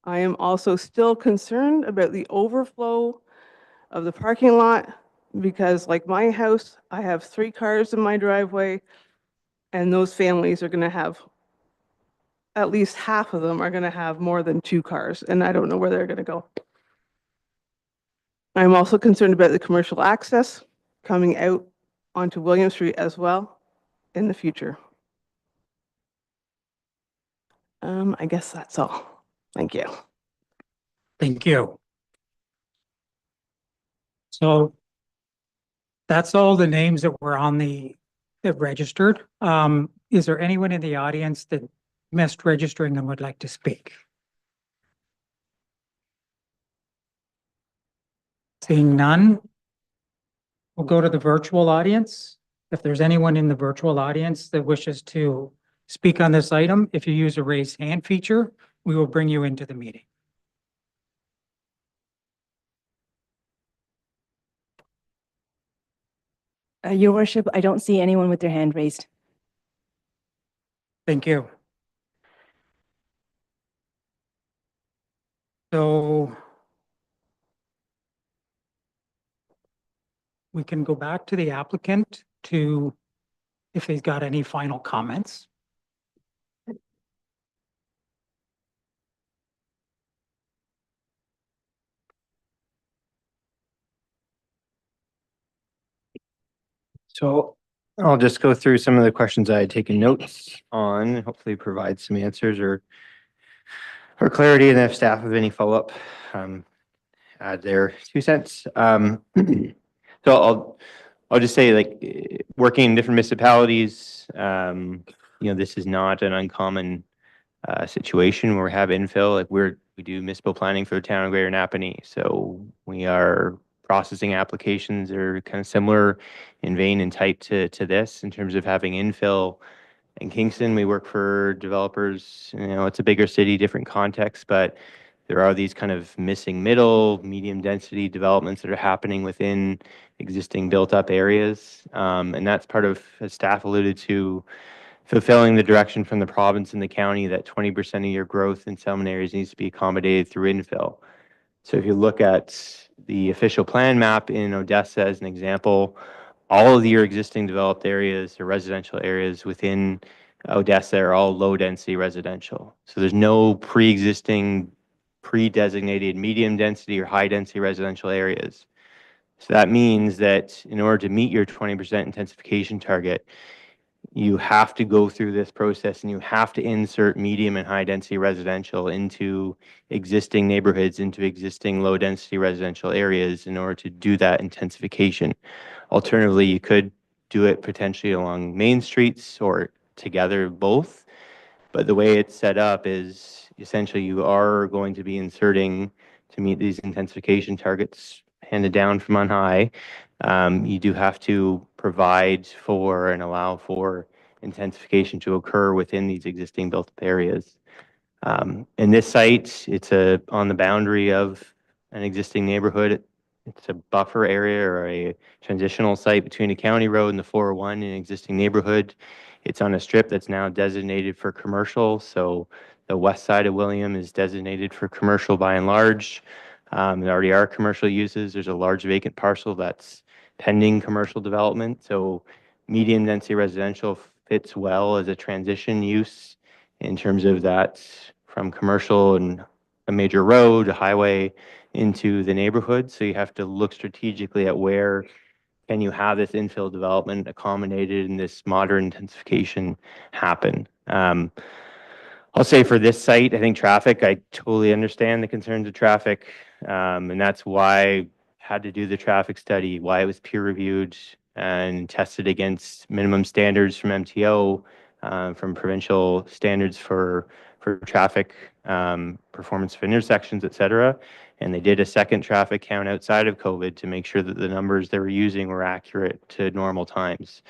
I am also still concerned about the overflow of the parking lot because, like my house, I have 3 cars in my driveway, and those families are going to have, at least half of them are going to have more than 2 cars, and I don't know where they're going to go. I'm also concerned about the commercial access coming out onto William Street as well in the future. I guess that's all. Thank you. Thank you. So that's all the names that were on that registered. Is there anyone in the audience that missed registering and would like to speak? Seeing none, we'll go to the virtual audience. If there's anyone in the virtual audience that wishes to speak on this item, if you use a raise hand feature, we will bring you into the meeting. Your worship, I don't see anyone with their hand raised. Thank you. So we can go back to the applicant to, if he's got any final comments. So I'll just go through some of the questions I had taken notes on, and hopefully provide some answers or clarity, and if staff have any follow-up, add their 2 cents. So I'll just say, like, working in different municipalities, this is not an uncommon situation where we have infill. Like, we do municipal planning for the town of Greater Napanee, so we are processing applications that are kind of similar in vein and type to this in terms of having infill. In Kingston, we work for developers. It's a bigger city, different context, but there are these kind of missing middle, medium density developments that are happening within existing built up areas. And that's part of, as staff alluded to, fulfilling the direction from the province and the county that 20% of your growth in some areas needs to be accommodated through infill. So if you look at the official plan map in Odessa as an example, all of your existing developed areas or residential areas within Odessa are all low density residential. So there's no pre-existing, pre-designated medium density or high density residential areas. So that means that in order to meet your 20% intensification target, you have to go through this process and you have to insert medium and high density residential into existing neighborhoods, into existing low density residential areas in order to do that intensification. Alternatively, you could do it potentially along main streets or together both. But the way it's set up is essentially you are going to be inserting to meet these intensification targets handed down from on high. You do have to provide for and allow for intensification to occur within these existing built-up areas. In this site, it's on the boundary of an existing neighborhood. It's a buffer area or a transitional site between a county road and the 401 in an existing neighborhood. It's on a strip that's now designated for commercial. So the west side of William is designated for commercial by and large. There already are commercial uses. There's a large vacant parcel that's pending commercial development. So medium density residential fits well as a transition use in terms of that from commercial and a major road, a highway into the neighborhood. So you have to look strategically at where can you have this infill development accommodated and this modern intensification happen. I'll say for this site, I think traffic, I totally understand the concerns of traffic. And that's why I had to do the traffic study, why it was peer reviewed and tested against minimum standards from MTO from provincial standards for traffic, performance of intersections, et cetera. And they did a second traffic count outside of COVID to make sure that the numbers they were using were accurate to normal times.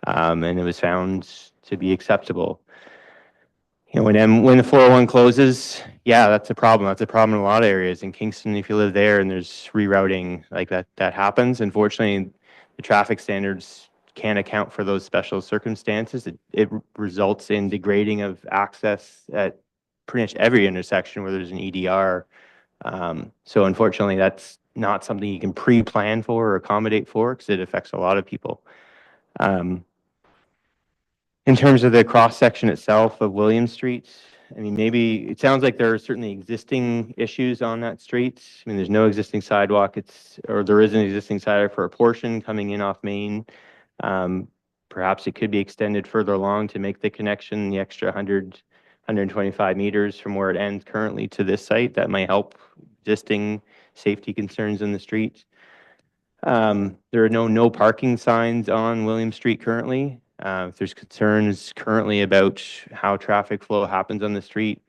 And it was found to be acceptable. You know, when the 401 closes, yeah, that's a problem. That's a problem in a lot of areas. In Kingston, if you live there and there's rerouting like that happens. Unfortunately, the traffic standards can't account for those special circumstances. It results in degrading of access at pretty much every intersection where there's an EDR. So unfortunately, that's not something you can pre-plan for or accommodate for because it affects a lot of people. In terms of the cross-section itself of William Street, I mean, maybe it sounds like there are certainly existing issues on that street. I mean, there's no existing sidewalk. Or there is an existing sidewalk for a portion coming in off Main. Perhaps it could be extended further along to make the connection, the extra 125 meters from where it ends currently to this site. That might help existing safety concerns in the street. There are no parking signs on William Street currently. If there's concerns currently about how traffic flow happens on the street,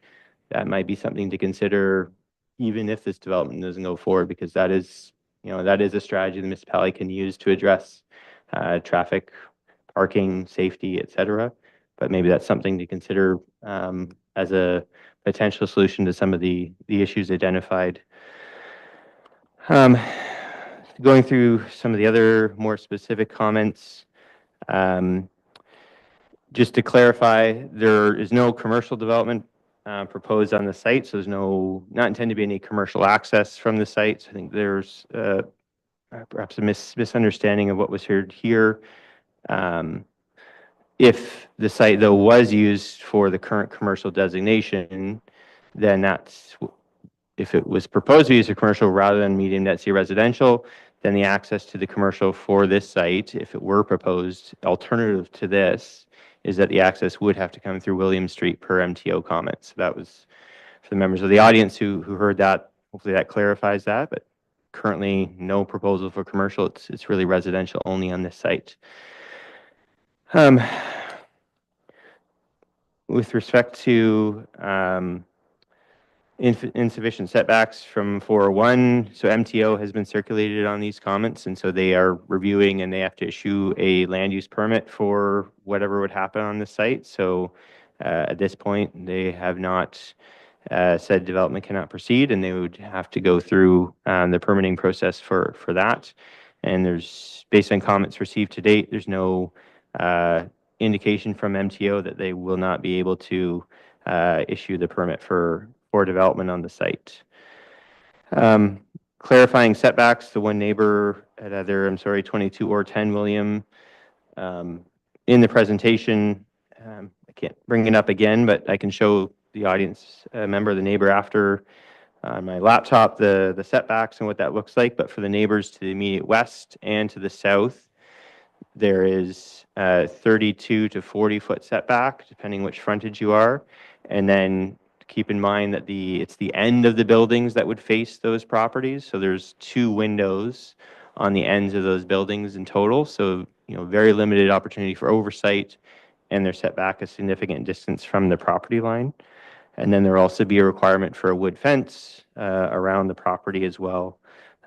that might be something to consider even if this development doesn't go forward, because that is a strategy the municipality can use to address traffic, parking, safety, et cetera. But maybe that's something to consider as a potential solution to some of the issues identified. Going through some of the other more specific comments, just to clarify, there is no commercial development proposed on the site, so there's not intended to be any commercial access from the site. So I think there's perhaps a misunderstanding of what was heard here. If the site, though, was used for the current commercial designation, then if it was proposed to be used for commercial rather than medium density residential, then the access to the commercial for this site, if it were proposed, alternative to this, is that the access would have to come through William Street per MTO comments. So that was for the members of the audience who heard that. Hopefully that clarifies that, but currently no proposal for commercial. It's really residential only on this site. With respect to insufficient setbacks from 401, so MTO has been circulated on these comments, and so they are reviewing and they have to issue a land use permit for whatever would happen on the site. So at this point, they have not said development cannot proceed, and they would have to go through the permitting process for that. And there's, based on comments received to date, there's no indication from MTO that they will not be able to issue the permit for development on the site. Clarifying setbacks, the one neighbor at either, 22 or 10 William, in the presentation, I can't bring it up again, but I can show the audience member, the neighbor after on my laptop, the setbacks and what that looks like. But for the neighbors to the immediate west and to the south, there is 32 to 40 foot setback, depending which frontage you are. And then keep in mind that it's the end of the buildings that would face those properties. So there's 2 windows on the ends of those buildings in total. So, very limited opportunity for oversight, and they're set back a significant distance from the property line. And then there'll also be a requirement for a wood fence around the property as well,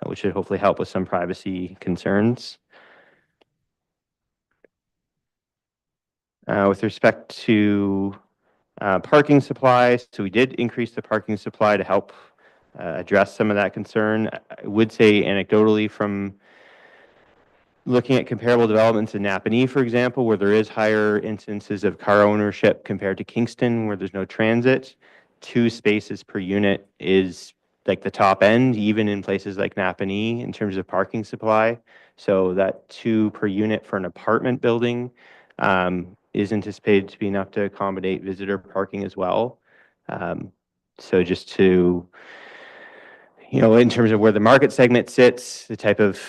which should hopefully help with some privacy concerns. With respect to parking supplies, so we did increase the parking supply to help address some of that concern. I would say anecdotally, from looking at comparable developments in Napanee, for example, where there is higher instances of car ownership compared to Kingston, where there's no transit, 2 spaces per unit is like the top end, even in places like Napanee in terms of parking supply. So that 2 per unit for an apartment building is anticipated to be enough to accommodate visitor parking as well. So just to, in terms of where the market segment sits, the type of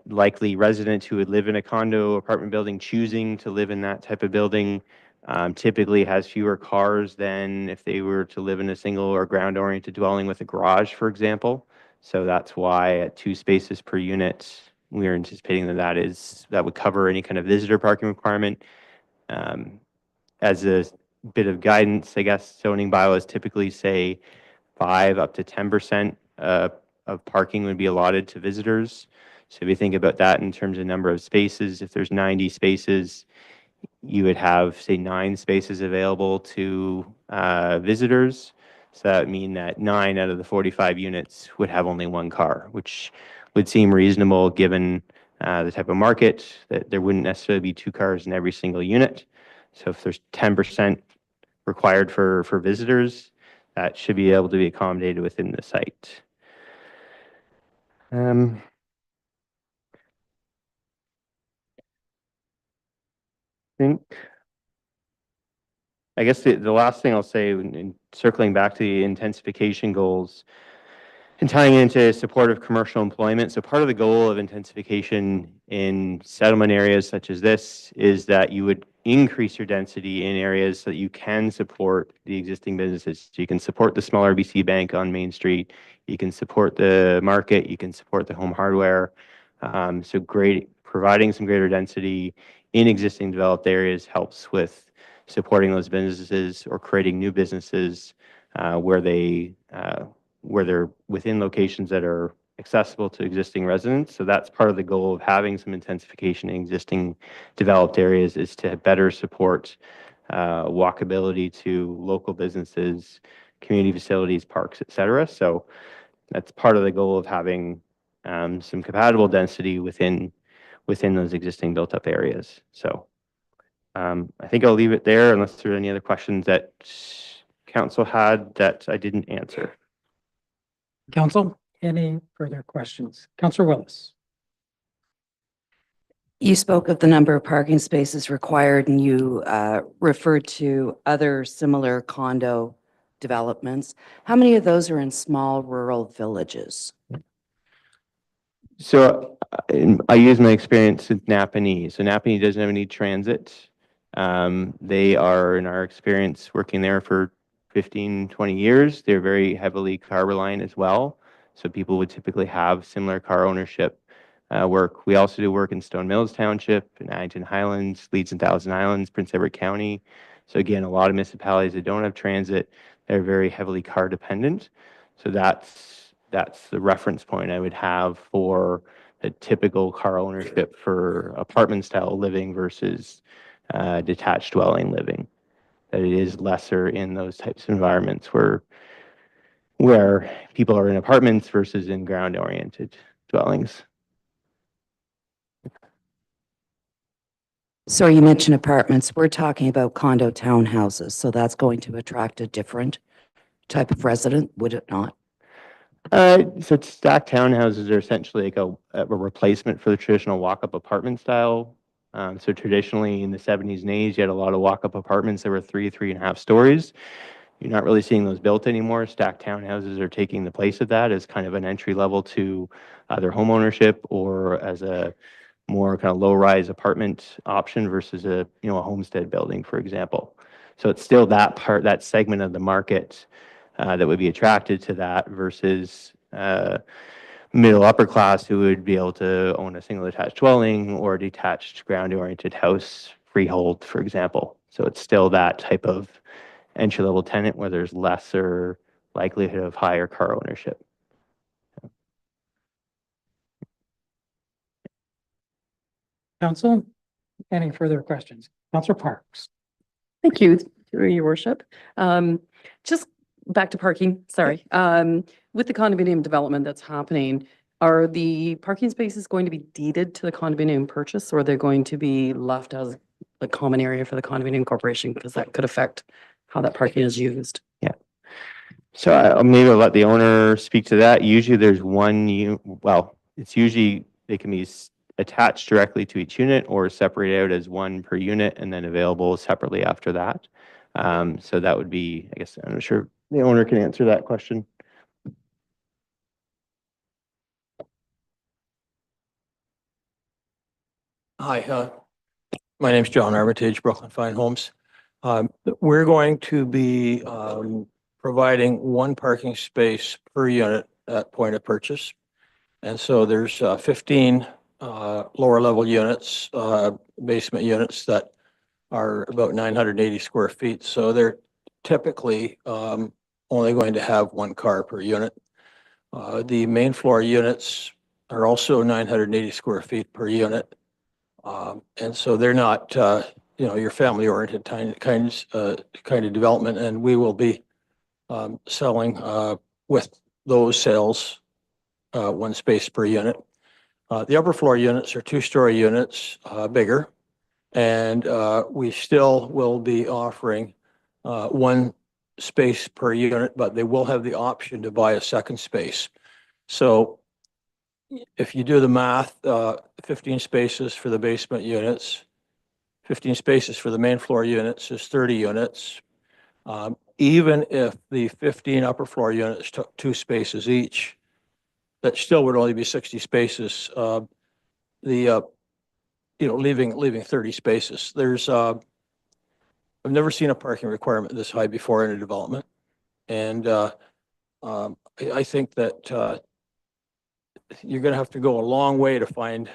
likely resident who would live in a condo apartment building choosing to live in that type of building typically has fewer cars than if they were to live in a single or ground-oriented dwelling with a garage, for example. So that's why at 2 spaces per unit, we are anticipating that would cover any kind of visitor parking requirement. as a bit of guidance, I guess zoning bylaws typically say 5 up to 10% of parking would be allotted to visitors. So if you think about that in terms of number of spaces, if there's 90 spaces, you would have, say, 9 spaces available to visitors. So that would mean that 9 out of the 45 units would have only 1 car, which would seem reasonable given the type of market, that there wouldn't necessarily be 2 cars in every single unit. So if there's 10% required for visitors, that should be able to be accommodated within the site. I guess the last thing I'll say, in circling back to the intensification goals and tying into supportive commercial employment. So part of the goal of intensification in settlement areas such as this is that you would increase your density in areas so that you can support the existing businesses. So you can support the small RBC bank on Main Street, you can support the market, you can support the home hardware. So providing some greater density in existing developed areas helps with supporting those businesses or creating new businesses where they're within locations that are accessible to existing residents. So that's part of the goal of having some intensification in existing developed areas, is to better support walkability to local businesses, community facilities, parks, et cetera. So that's part of the goal of having some compatible density within those existing built up areas. So I think I'll leave it there unless there are any other questions that council had that I didn't answer. Council, any further questions? Councillor Willis. You spoke of the number of parking spaces required and you referred to other similar condo developments. How many of those are in small rural villages? So I use my experience with Napanee. So Napanee doesn't have any transit. They are, in our experience, working there for 15, 20 years. They're very heavily car reliant as well. So people would typically have similar car ownership work. We also do work in Stone Mills Township, in Addington Highlands, Leeds and Thousand Islands, Prince Edward County. So again, a lot of municipalities that don't have transit, they're very heavily car dependent. So that's the reference point I would have for a typical car ownership for apartment style living versus detached dwelling living. That it is lesser in those types of environments where people are in apartments versus in ground oriented dwellings. So you mentioned apartments. We're talking about condo townhouses. So that's going to attract a different type of resident, would it not? So stacked townhouses are essentially like a replacement for the traditional walk-up apartment style. So traditionally in the 70s and 80s, you had a lot of walk-up apartments that were 3.5 stories. You're not really seeing those built anymore. Stacked townhouses are taking the place of that as kind of an entry level to either home ownership or as a more kind of low-rise apartment option versus a homestead building, for example. So it's still that segment of the market that would be attracted to that versus middle upper class who would be able to own a single attached dwelling or a detached ground oriented house freehold, for example. So it's still that type of entry level tenant where there's lesser likelihood of higher car ownership. Council, any further questions? Councillor Parks. Thank you, through your worship. Just back to parking, sorry. With the condominium development that's happening, are the parking spaces going to be deeded to the condominium purchase, or are they going to be left as a common area for the condominium corporation? Because that could affect how that parking is used. Yeah. So maybe I'll let the owner speak to that. Usually there's it's usually they can be attached directly to each unit or separated out as one per unit and then available separately after that. So that would be, I guess, I'm not sure the owner can answer that question. Hi, my name's John Armitage, Brooklyn Fine Homes. We're going to be providing one parking space per unit at point of purchase. And so there's 15 lower level units, basement units that are about 980 square feet. So they're typically only going to have one car per unit. The main floor units are also 980 square feet per unit. And so they're not, your family-oriented kind of development, and we will be selling with those sales one space per unit. The upper floor units are two-story units, bigger, and we still will be offering one space per unit, but they will have the option to buy a second space. So if you do the math, 15 spaces for the basement units, 15 spaces for the main floor units is 30 units. Even if the 15 upper floor units took 2 spaces each, that still would only be 60 spaces. Leaving 30 spaces. I've never seen a parking requirement this high before in a development. And I think that you're going to have to go a long way to find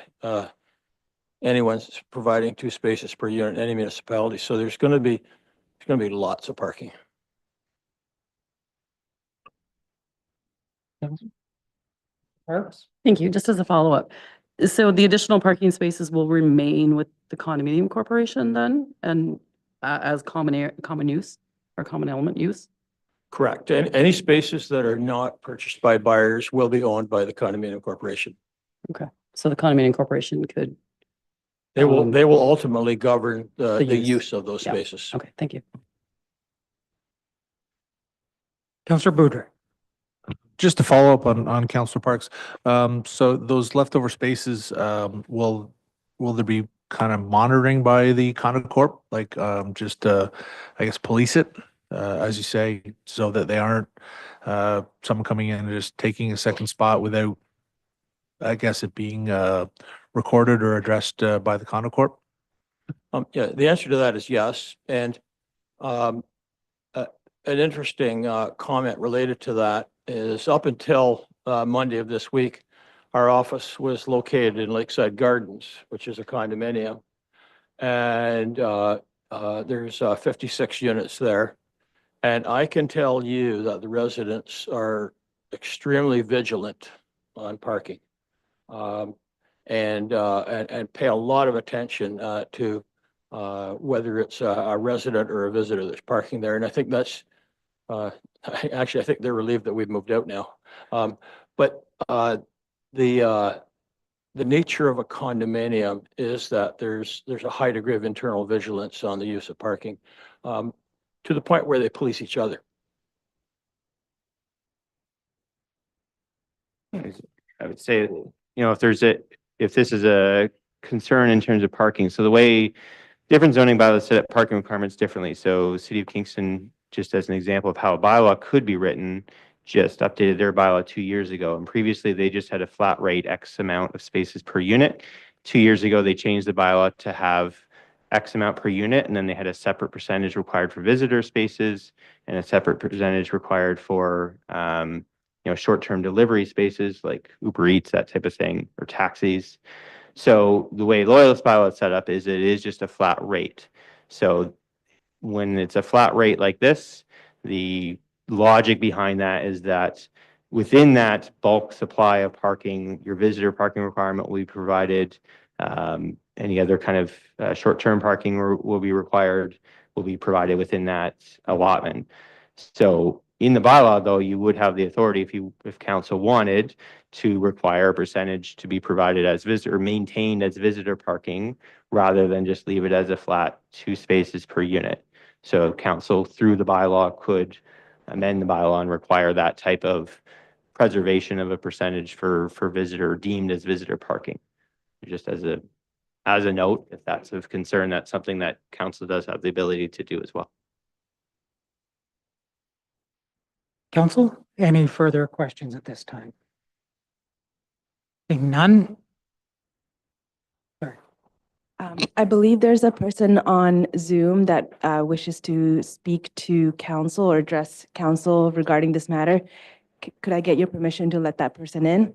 anyone providing 2 spaces per unit in any municipality. So there's going to be lots of parking. Thank you. Just as a follow-up. So the additional parking spaces will remain with the condominium corporation then, and as common use or common element use? Correct. And any spaces that are not purchased by buyers will be owned by the condominium corporation. Okay. So the condominium corporation could. They will ultimately govern the use of those Yeah. spaces. Okay, thank you. Councillor Boudreaux. Just to follow up on Councillor Parks, so those leftover spaces, will there be kind of monitoring by the condo corp, like just I guess police it, as you say, so that they aren't someone coming in and just taking a second spot without, I guess, it being recorded or addressed by the condo corp? Yeah, the answer to that is yes. And an interesting comment related to that is up until Monday of this week, our office was located in Lakeside Gardens, which is a condominium. And there's 56 units there. And I can tell you that the residents are extremely vigilant on parking. And pay a lot of attention to whether it's a resident or a visitor that's parking there. And I think that's, actually, I think they're relieved that we've moved out now. But the nature of a condominium is that there's a high degree of internal vigilance on the use of parking, to the point where they police each other. I would say, if this is a concern in terms of parking, so the way different zoning bylaws set up parking requirements differently. So City of Kingston, just as an example of how a bylaw could be written, just updated their bylaw 2 years ago. And previously they just had a flat rate X amount of spaces per unit. 2 years ago, they changed the bylaw to have X amount per unit, and then they had a separate percentage required for visitor spaces and a separate percentage required for short-term delivery spaces like Uber Eats, that type of thing, or taxis. So the way Loyalist bylaw is set up is it is just a flat rate. So when it's a flat rate like this, the logic behind that is that within that bulk supply of parking, your visitor parking requirement will be provided. Any other kind of short-term parking will be provided within that allotment. So in the bylaw, though, you would have the authority if council wanted to require a percentage to be provided as visitor, maintained as visitor parking, rather than just leave it as a flat 2 spaces per unit. So council through the bylaw could amend the bylaw and require that type of preservation of a percentage for visitor deemed as visitor parking. Just as a note, if that's of concern, that's something that council does have the ability to do as well. Council, any further questions at this time? Seeing none. Sorry. I believe there's a person on Zoom that wishes to speak to council or address council regarding this matter. Could I get your permission to let that person in?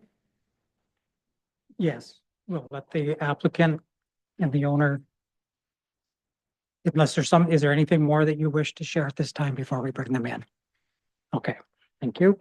Yes, we'll let the applicant and the owner Unless is there anything more that you wish to share at this time before we bring them in? Okay, thank you.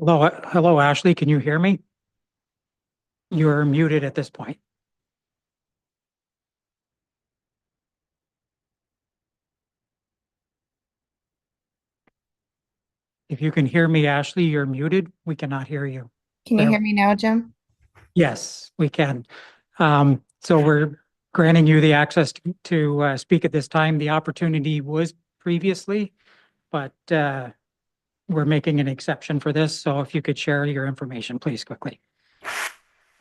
Hello, Ashley, can you hear me? You're muted at this point. If you can hear me, Ashley, you're muted. We cannot hear you. Can you hear me now, Jim? Yes, we can. So we're granting you the access to speak at this time. The opportunity was previously, but we're making an exception for this. So if you could share your information, please, quickly.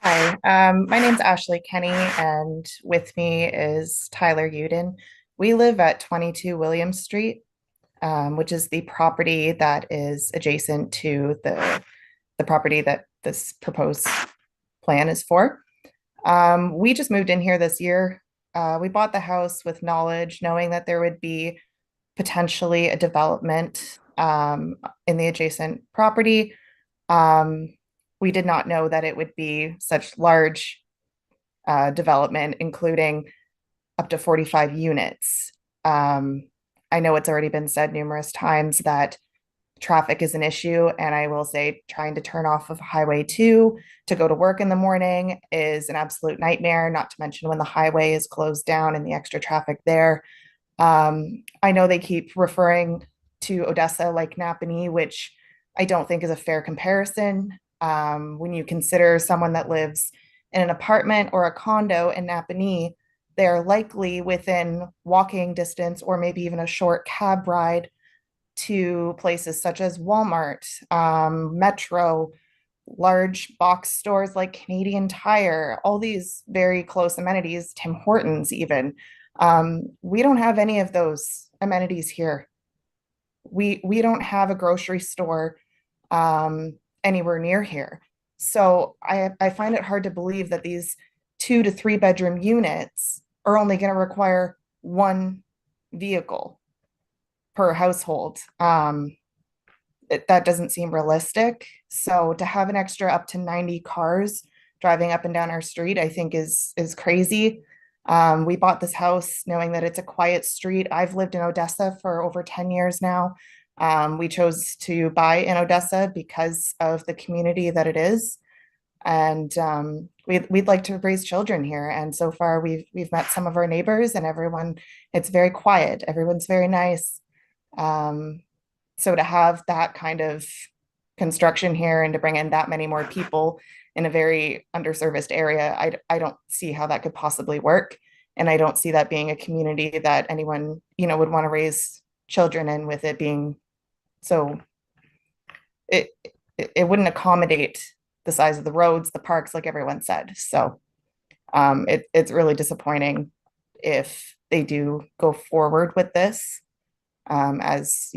Hi, my name's Ashley Kenny, and with me is Tyler Uden. We live at 22 William Street, which is the property that is adjacent to the property that this proposed plan is for. We just moved in here this year. We bought the house with knowledge, knowing that there would be potentially a development in the adjacent property. We did not know that it would be such large development, including up to 45 units. I know it's already been said numerous times that traffic is an issue, and I will say trying to turn off of Highway 2 to go to work in the morning is an absolute nightmare, not to mention when the highway is closed down and the extra traffic there. I know they keep referring to Odessa like Napanee, which I don't think is a fair comparison. When you consider someone that lives in an apartment or a condo in Napanee, they're likely within walking distance or maybe even a short cab ride to places such as Walmart, Metro, large box stores like Canadian Tire, all these very close amenities, Tim Hortons even. We don't have any of those amenities here. We don't have a grocery store anywhere near here. So I find it hard to believe that these 2 to 3 bedroom units are only going to require one vehicle per household. That doesn't seem realistic. So to have an extra up to 90 cars driving up and down our street, I think is crazy. We bought this house knowing that it's a quiet street. I've lived in Odessa for over 10 years now. We chose to buy in Odessa because of the community that it is. And we'd like to raise children here. And so far we've met some of our neighbors, and everyone, it's very quiet. Everyone's very nice. So to have that kind of construction here and to bring in that many more people in a very underserviced area, I don't see how that could possibly work. And I don't see that being a community that anyone, would want to raise children in, with it being so, it wouldn't accommodate the size of the roads, the parks, like everyone said. So it's really disappointing if they do go forward with this as,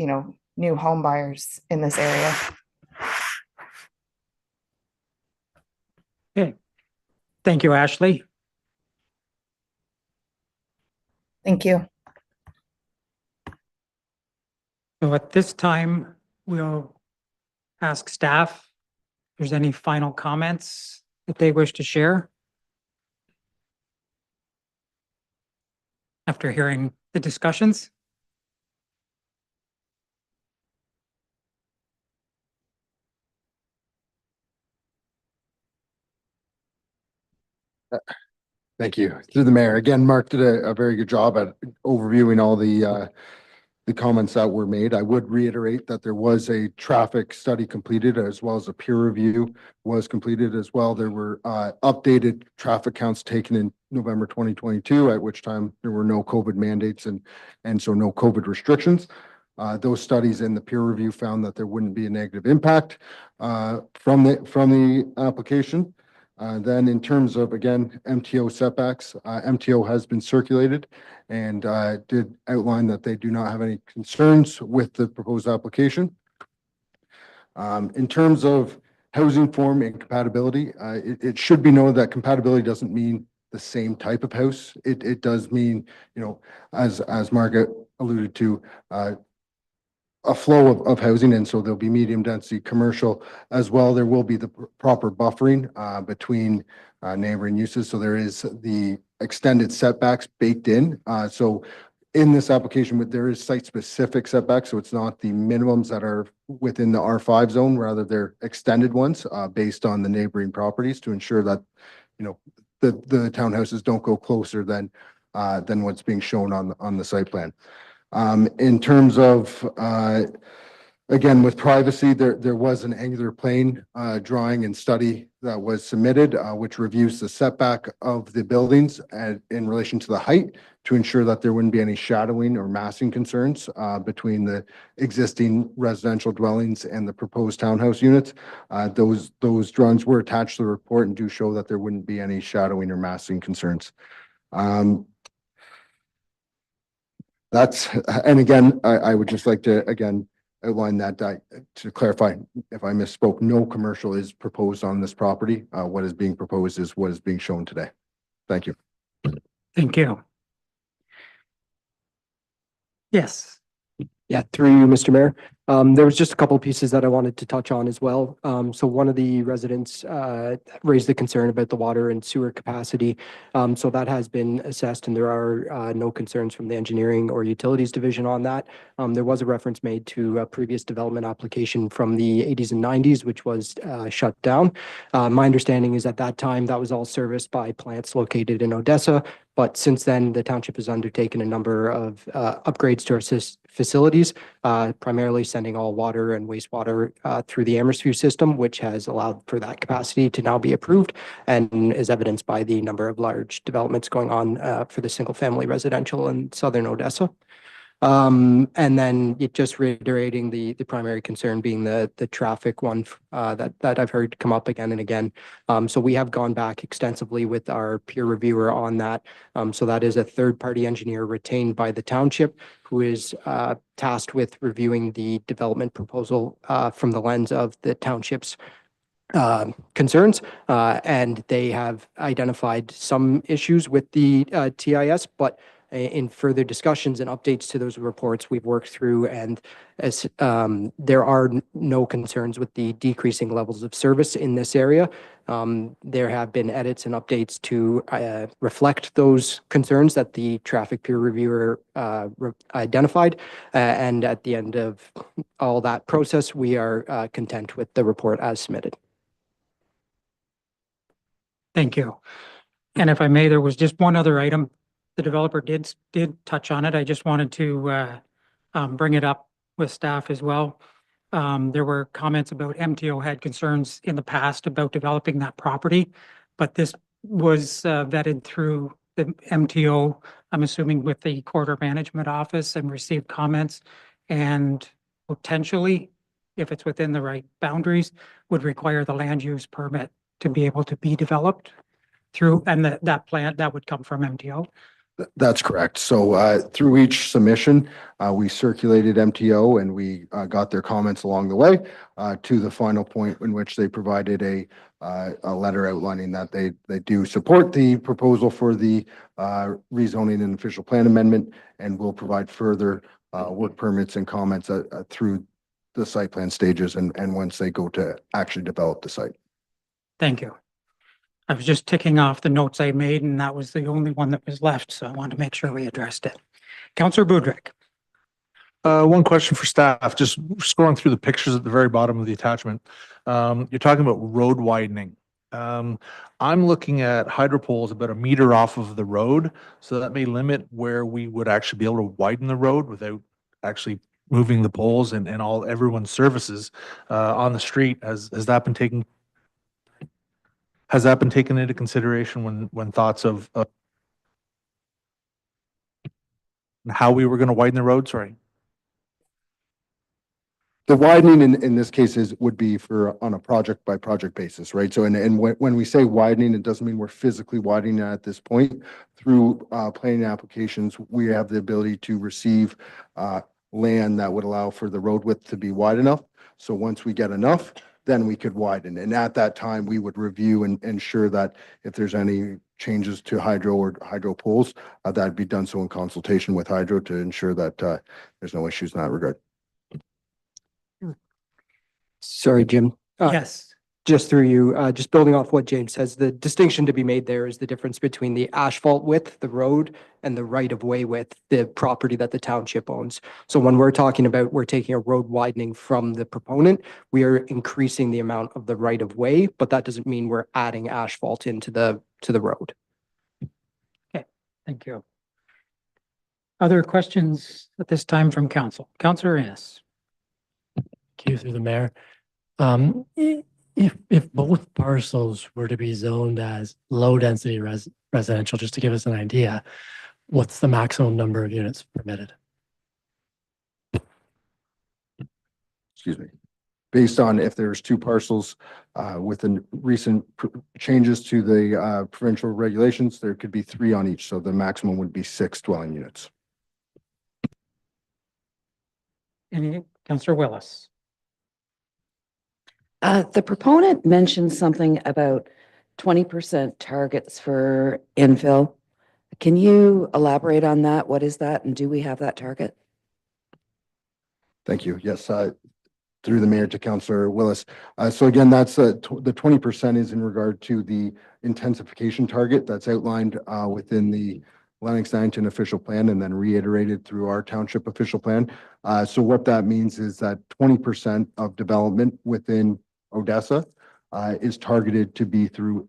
new home buyers in this area. Okay. Thank you, Ashley. Thank you. So at this time, we'll ask staff if there's any final comments that they wish to share after hearing the discussions. Thank you. Through the mayor. Again, Mark did a very good job at overviewing all the comments that were made. I would reiterate that there was a traffic study completed, as well as a peer review was completed as well. There were updated traffic counts taken in November 2022, at which time there were no COVID mandates and so no COVID restrictions. Those studies and the peer review found that there wouldn't be a negative impact from the application. Then in terms of, again, MTO setbacks, MTO has been circulated and did outline that they do not have any concerns with the proposed application. In terms of housing form and compatibility, it should be noted that compatibility doesn't mean the same type of house. It does mean, as Margaret alluded to, a flow of housing, and so there'll be medium density commercial as well. There will be the proper buffering between neighboring uses. So there is the extended setbacks baked in. So in this application, but there is site-specific setbacks, so it's not the minimums that are within the R5 zone, rather they're extended ones based on the neighboring properties to ensure that, the townhouses don't go closer than what's being shown on the site plan. In terms of, again, with privacy, there was an angular plane drawing and study that was submitted, which reviews the setback of the buildings in relation to the height to ensure that there wouldn't be any shadowing or massing concerns between the existing residential dwellings and the proposed townhouse units. Those drawings were attached to the report and do show that there wouldn't be any shadowing or massing concerns. And again, I would just like to, again, outline that to clarify, if I misspoke, no commercial is proposed on this property. What is being proposed is what is being shown today. Thank you. Thank you. Yes. Yeah, through you, Mr. Mayor. There was just a couple of pieces that I wanted to touch on as well. So one of the residents raised the concern about the water and sewer capacity. So that has been assessed, and there are no concerns from the engineering or utilities division on that. There was a reference made to a previous development application from the 80s and 90s, which was shut down. My understanding is at that time that was all serviced by plants located in Odessa. But since then, the township has undertaken a number of upgrades to our facilities, primarily sending all water and wastewater through the Amherst system, which has allowed for that capacity to now be approved and is evidenced by the number of large developments going on for the single-family residential in southern Odessa. And then just reiterating the primary concern being the traffic one that I've heard come up again and again. So we have gone back extensively with our peer reviewer on that. So that is a third-party engineer retained by the township who is tasked with reviewing the development proposal from the lens of the township's concerns, and they have identified some issues with the TIS, but in further discussions and updates to those reports we've worked through, and as there are no concerns with the decreasing levels of service in this area. There have been edits and updates to reflect those concerns that the traffic peer reviewer identified, and at the end of all that process, we are content with the report as submitted. Thank you. And if I may, there was just one other item. The developer did touch on it. I just wanted to bring it up with staff as well. There were comments about MTO had concerns in the past about developing that property, but this was vetted through the MTO, I'm assuming with the corridor management office, and received comments, and potentially, if it's within the right boundaries, would require the land use permit to be able to be developed through, and that plant that would come from MTO. That's correct. So through each submission, we circulated MTO and we got their comments along the way to the final point in which they provided a letter outlining that they do support the proposal for the rezoning and official plan amendment, and will provide further work permits and comments through the site plan stages and once they go to actually develop the site. Thank you. I was just ticking off the notes I made, and that was the only one that was left, so I wanted to make sure we addressed it. Councillor Budrick. One question for staff, just scrolling through the pictures at the very bottom of the attachment. You're talking about road widening. I'm looking at hydro poles about a meter off of the road, so that may limit where we would actually be able to widen the road without actually moving the poles and everyone's services on the street. Has that been taken? Has that been taken into consideration when thoughts of how we were going to widen the road? Sorry. The widening in this case would be on a project by project basis, right? So, and when we say widening, it doesn't mean we're physically widening at this point. Through planning applications, we have the ability to receive land that would allow for the road width to be wide enough. So once we get enough, then we could widen. And at that time, we would review and ensure that if there's any changes to hydro or hydro poles, that'd be done so in consultation with hydro to ensure that there's no issues in that regard. Sorry, Jim. Yes. Just through you, just building off what James says, the distinction to be made there is the difference between the asphalt width, the road, and the right of way width, the property that the township owns. So when we're talking about, we're taking a road widening from the proponent, we are increasing the amount of the right of way, but that doesn't mean we're adding asphalt into the road. Okay, thank you. Other questions at this time from council? Councillor Innes. Thank you through the mayor. If both parcels were to be zoned as low density residential, just to give us an idea, what's the maximum number of units permitted? Excuse me. Based on if there's two parcels with the recent changes to the provincial regulations, there could be 3 on each. So the maximum would be 6 dwelling units. Any, Councillor Willis? The proponent mentioned something about 20% targets for infill. Can you elaborate on that? What is that? And do we have that target? Thank you. Yes, through the mayor to Councillor Willis. So again, that's the 20% is in regard to the intensification target that's outlined within the Lennox-Annington official plan and then reiterated through our township official plan. So what that means is that 20% of development within Odessa is targeted to be through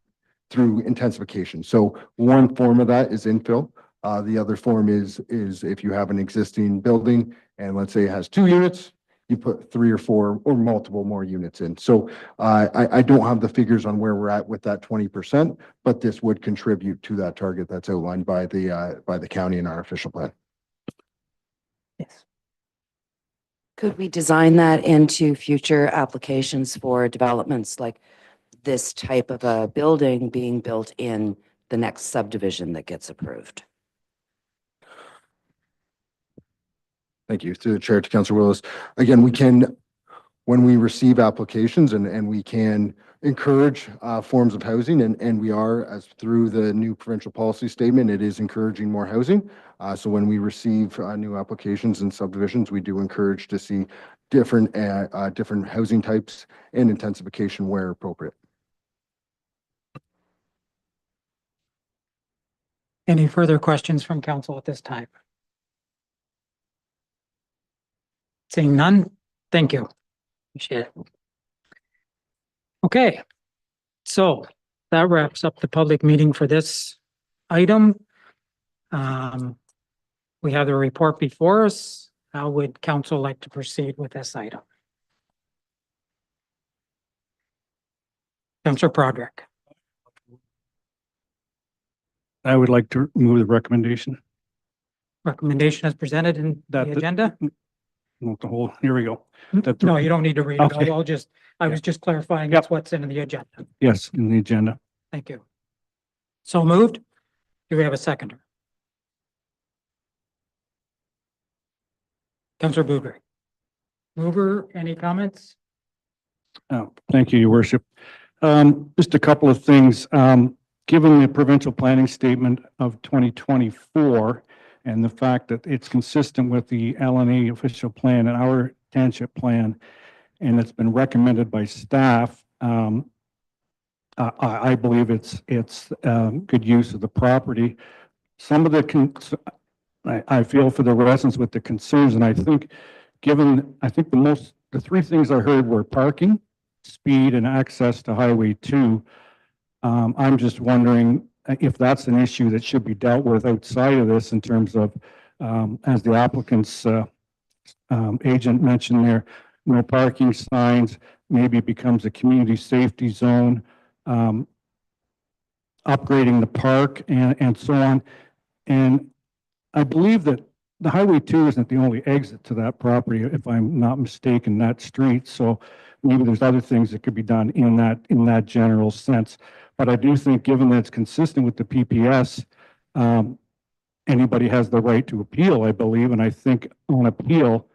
intensification. So one form of that is infill. The other form is if you have an existing building and let's say it has 2 units, you put 3 or 4 or multiple more units in. So I don't have the figures on where we're at with that 20%, but this would contribute to that target that's outlined by the county in our official plan. Yes. Could we design that into future applications for developments like this type of a building being built in the next subdivision that gets approved? Thank you. Through the chair to Councillor Willis. Again, we can, when we receive applications and we can encourage forms of housing and we are, as through the new provincial policy statement, it is encouraging more housing. So when we receive new applications and subdivisions, we do encourage to see different housing types and intensification where appropriate. Any further questions from council at this time? Seeing none, thank you. Appreciate it. Okay, so that wraps up the public meeting for this item. We have the report before us. How would council like to proceed with this item? Councillor Broderick. I would like to move the recommendation. Recommendation as presented in the agenda? Not the whole, here we go. No, you don't need to read it. Okay. I was just clarifying that's what's in the agenda. Yes, in the agenda. Thank you. So moved. Do we have a seconder? Councillor Boudry. Mover, any comments? Oh, thank you, Your Worship. Just a couple of things. Given the provincial planning statement of 2024 and the fact that it's consistent with the LNA official plan and our township plan, and it's been recommended by staff, I believe it's good use of the property. Some of the I feel for the residents with the concerns, and I think the 3 things I heard were parking, speed, and access to Highway 2. I'm just wondering if that's an issue that should be dealt with outside of this in terms of, as the applicant's agent mentioned there, no parking signs, maybe it becomes a community safety zone, upgrading the park and so on. And I believe that the Highway 2 isn't the only exit to that property, if I'm not mistaken, that street. So maybe there's other things that could be done in that general sense. But I do think, given that it's consistent with the PPS, anybody has the right to appeal, I believe. And I think on appeal,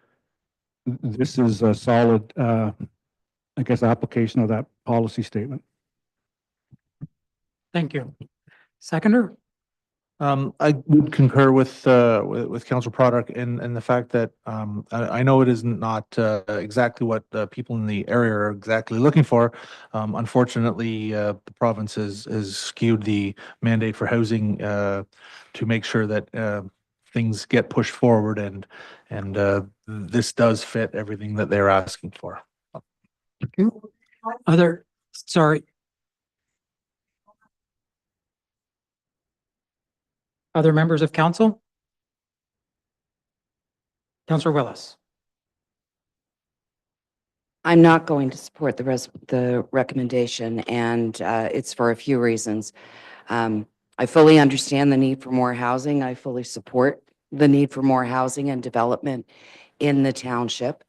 this is a solid, application of that policy statement. Thank you. Seconder? I would concur with Council Product and the fact that, I know it is not, exactly what, people in the area are exactly looking for. Unfortunately, the province has skewed the mandate for housing, to make sure that, things get pushed forward and this does fit everything that they're asking for. Sorry. Other members of council? Councillor Willis? I'm not going to support the recommendation, and it's for a few reasons. I fully understand the need for more housing. I fully support the need for more housing and development in the township.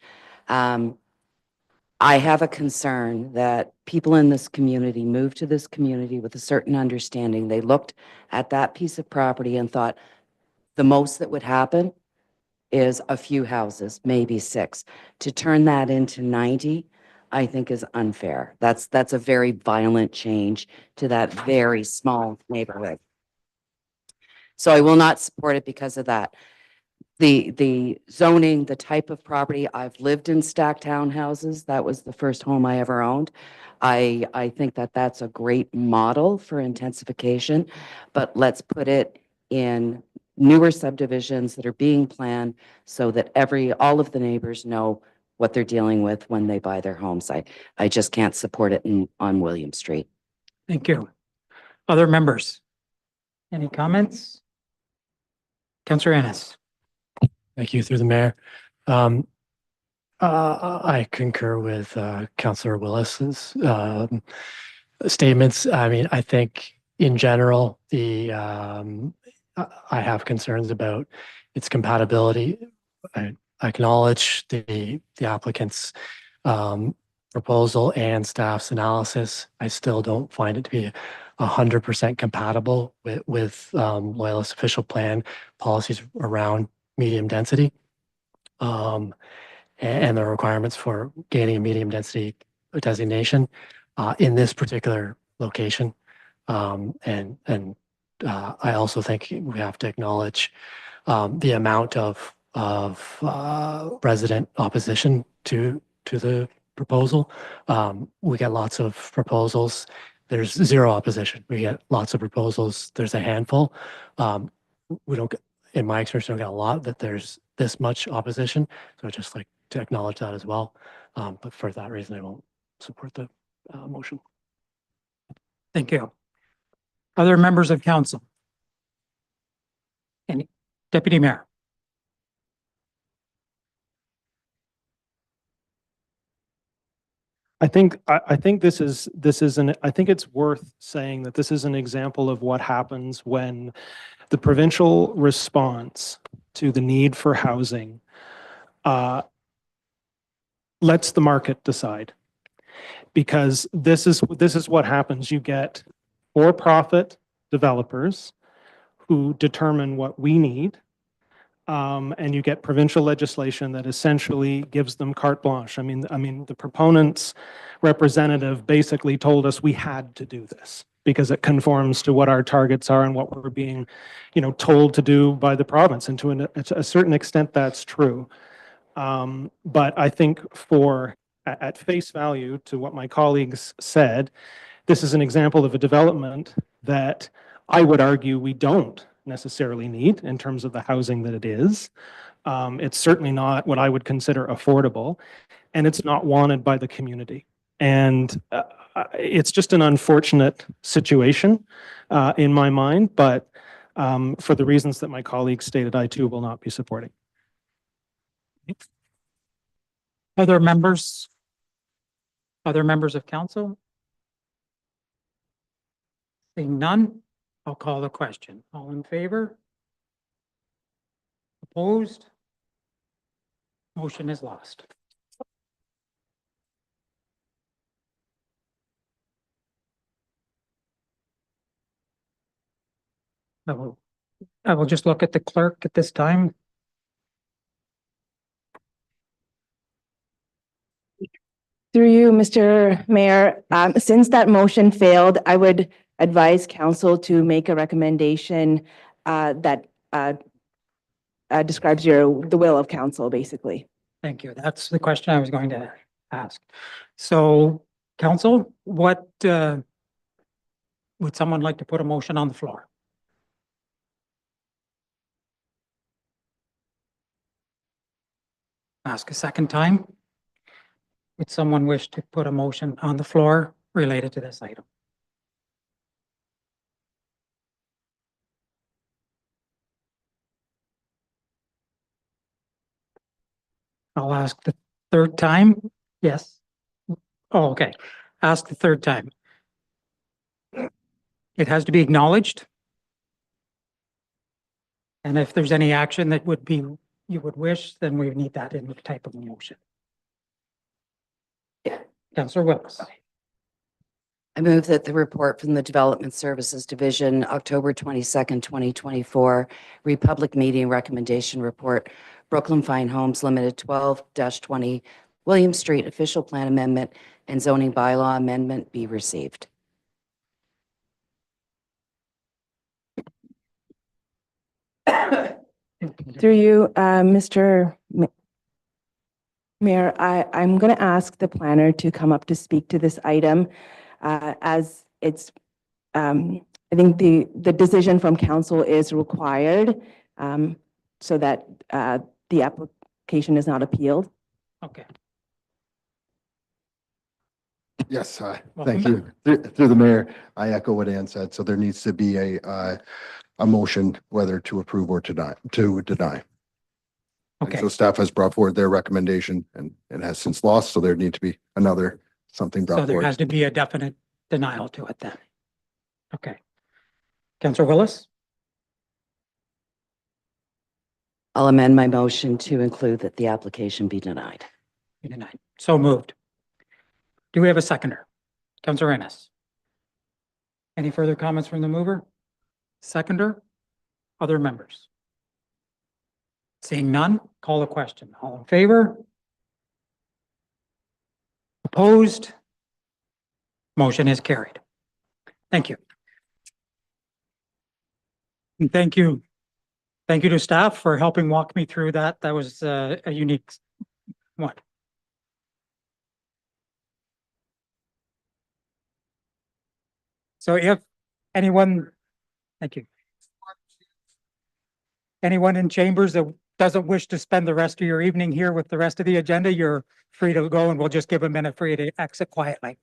I have a concern that people in this community moved to this community with a certain understanding. They looked at that piece of property and thought the most that would happen is a few houses, maybe 6. To turn that into 90, I think is unfair. That's a very violent change to that very small neighborhood. So I will not support it because of that. The zoning, the type of property, I've lived in stacked townhouses. That was the first home I ever owned. I think that that's a great model for intensification, but let's put it in newer subdivisions that are being planned so that all of the neighbors know what they're dealing with when they buy their homes. I just can't support it on William Street. Thank you. Other members? Any comments? Councillor Ennis? Thank you through the mayor. I concur with Councillor Willis's statements. I mean, I think in general, I have concerns about its compatibility. I acknowledge the applicant's proposal and staff's analysis. I still don't find it to be 100% compatible with Loyalist official plan policies around medium density and the requirements for gaining a medium density designation in this particular location. I also think we have to acknowledge the amount of resident opposition to the proposal. We get lots of proposals. There's zero opposition. We get lots of proposals. There's a handful. We don't get, in my experience, don't get a lot that there's this much opposition. So I'd just like to acknowledge that as well. But for that reason, I won't support the motion. Thank you. Other members of council? Any? Deputy Mayor? I think it's worth saying that this is an example of what happens when the provincial response to the need for housing lets the market decide. Because this is what happens. You get for-profit developers who determine what we need, and you get provincial legislation that essentially gives them carte blanche. I mean, the proponent's representative basically told us we had to do this because it conforms to what our targets are and what we're being, told to do by the province. And to a certain extent, that's true. But I think at face value to what my colleagues said, this is an example of a development that I would argue we don't necessarily need in terms of the housing that it is. It's certainly not what I would consider affordable, and it's not wanted by the community. And it's just an unfortunate situation in my mind, but for the reasons that my colleagues stated, I too will not be supporting. Other members of council? Seeing none, I'll call the question. All in favor? Opposed? Motion is lost. I will just look at the clerk at this time. Through you, Mr. Mayor, since that motion failed, I would advise council to make a recommendation that describes the will of council, basically. Thank you. That's the question I was going to ask. So, council, what would someone like to put a motion on the floor? Ask a second time. Would someone wish to put a motion on the floor related to this item? I'll ask the third time. Yes. Oh, okay. Ask the third time. It has to be acknowledged. And if there's any action that would be, you would wish, then we need that in the type of motion. Councillor Willis. I move that the report from the Development Services Division, October 22nd, 2024, Republic Meeting Recommendation Report, Brooklyn Fine Homes Limited 12-20 William Street Official Plan Amendment and Zoning Bylaw Amendment be received. Through you, Mr. Mayor, I'm going to ask the planner to come up to speak to this item as it's, I think the decision from council is required so that the application is not appealed. Okay. Yes, Welcome thank you. Through the mayor, I echo what Ann said. So there needs to be a motion whether to approve or to deny. And Okay. so staff has brought forward their recommendation and it has since lost. So there need to be something So brought there forward. has to be a definite denial to it then. Okay. Councillor Willis? I'll amend my motion to include that the application be denied. Be denied. So moved. Do we have a seconder? Councillor Ennis. Any further comments from the mover? Seconder? Other members? Seeing none, call the question. All in favor? Opposed? Motion is carried. Thank you. And thank you. Thank you to staff for helping walk me through that. That was a unique one. So if anyone, thank you. Anyone in chambers that doesn't wish to spend the rest of your evening here with the rest of the agenda, you're free to go and we'll just give a minute for you to exit quietly.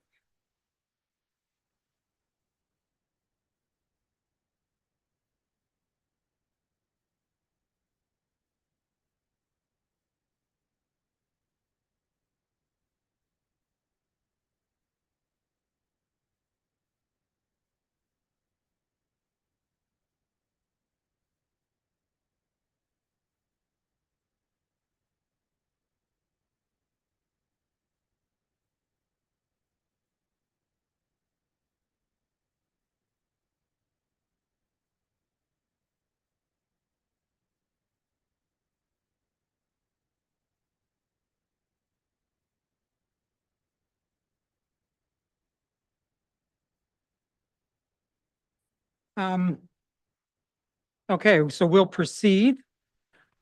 Okay, so we'll proceed.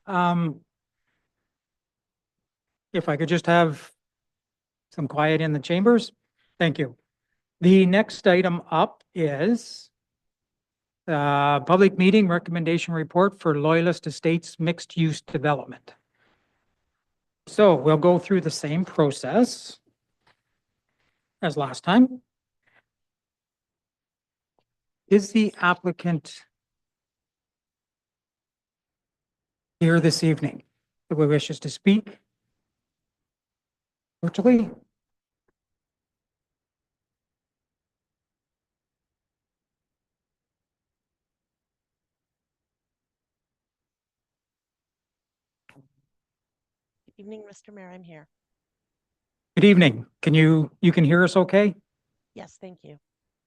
If I could just have some quiet in the chambers. Thank you. The next item up is public meeting recommendation report for Loyalist Estates mixed use development. So we'll go through the same process as last time. Is the applicant here this evening who wishes to speak virtually? Evening, Mr. Mayor, I'm here. Good evening. Can you can hear us okay? Yes, thank you.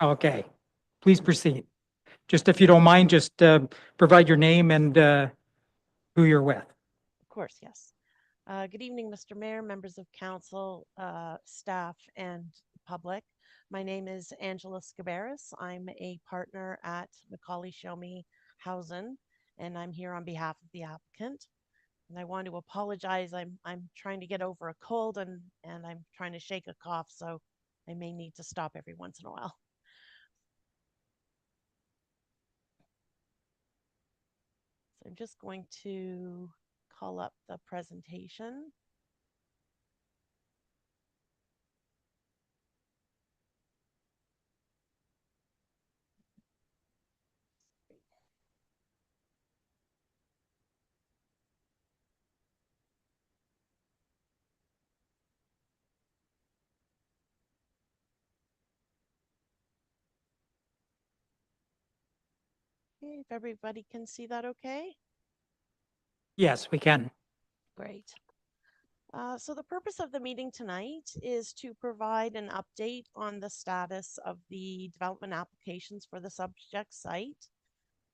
Okay, please proceed. Just if you don't mind, just provide your name and who you're with. Of course, yes. Good evening, Mr. Mayor, members of council, staff, and public. My name is Angela Scabaris. I'm a partner at Macaulay Show-Me Housing, and I'm here on behalf of the applicant. And I want to apologize. I'm trying to get over a cold and I'm trying to shake a cough, so I may need to stop every once in a while. So I'm just going to call up the presentation. Okay, if everybody can see that okay? Yes, we can. Great. So the purpose of the meeting tonight is to provide an update on the status of the development applications for the subject site.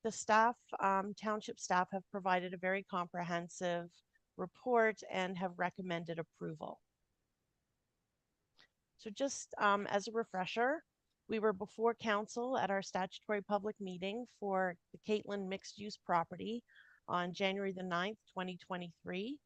The staff, township staff, have provided a very comprehensive report and have recommended approval. So just as a refresher, we were before council at our statutory public meeting for the Caitlin mixed-use property on January the 9th, 2023.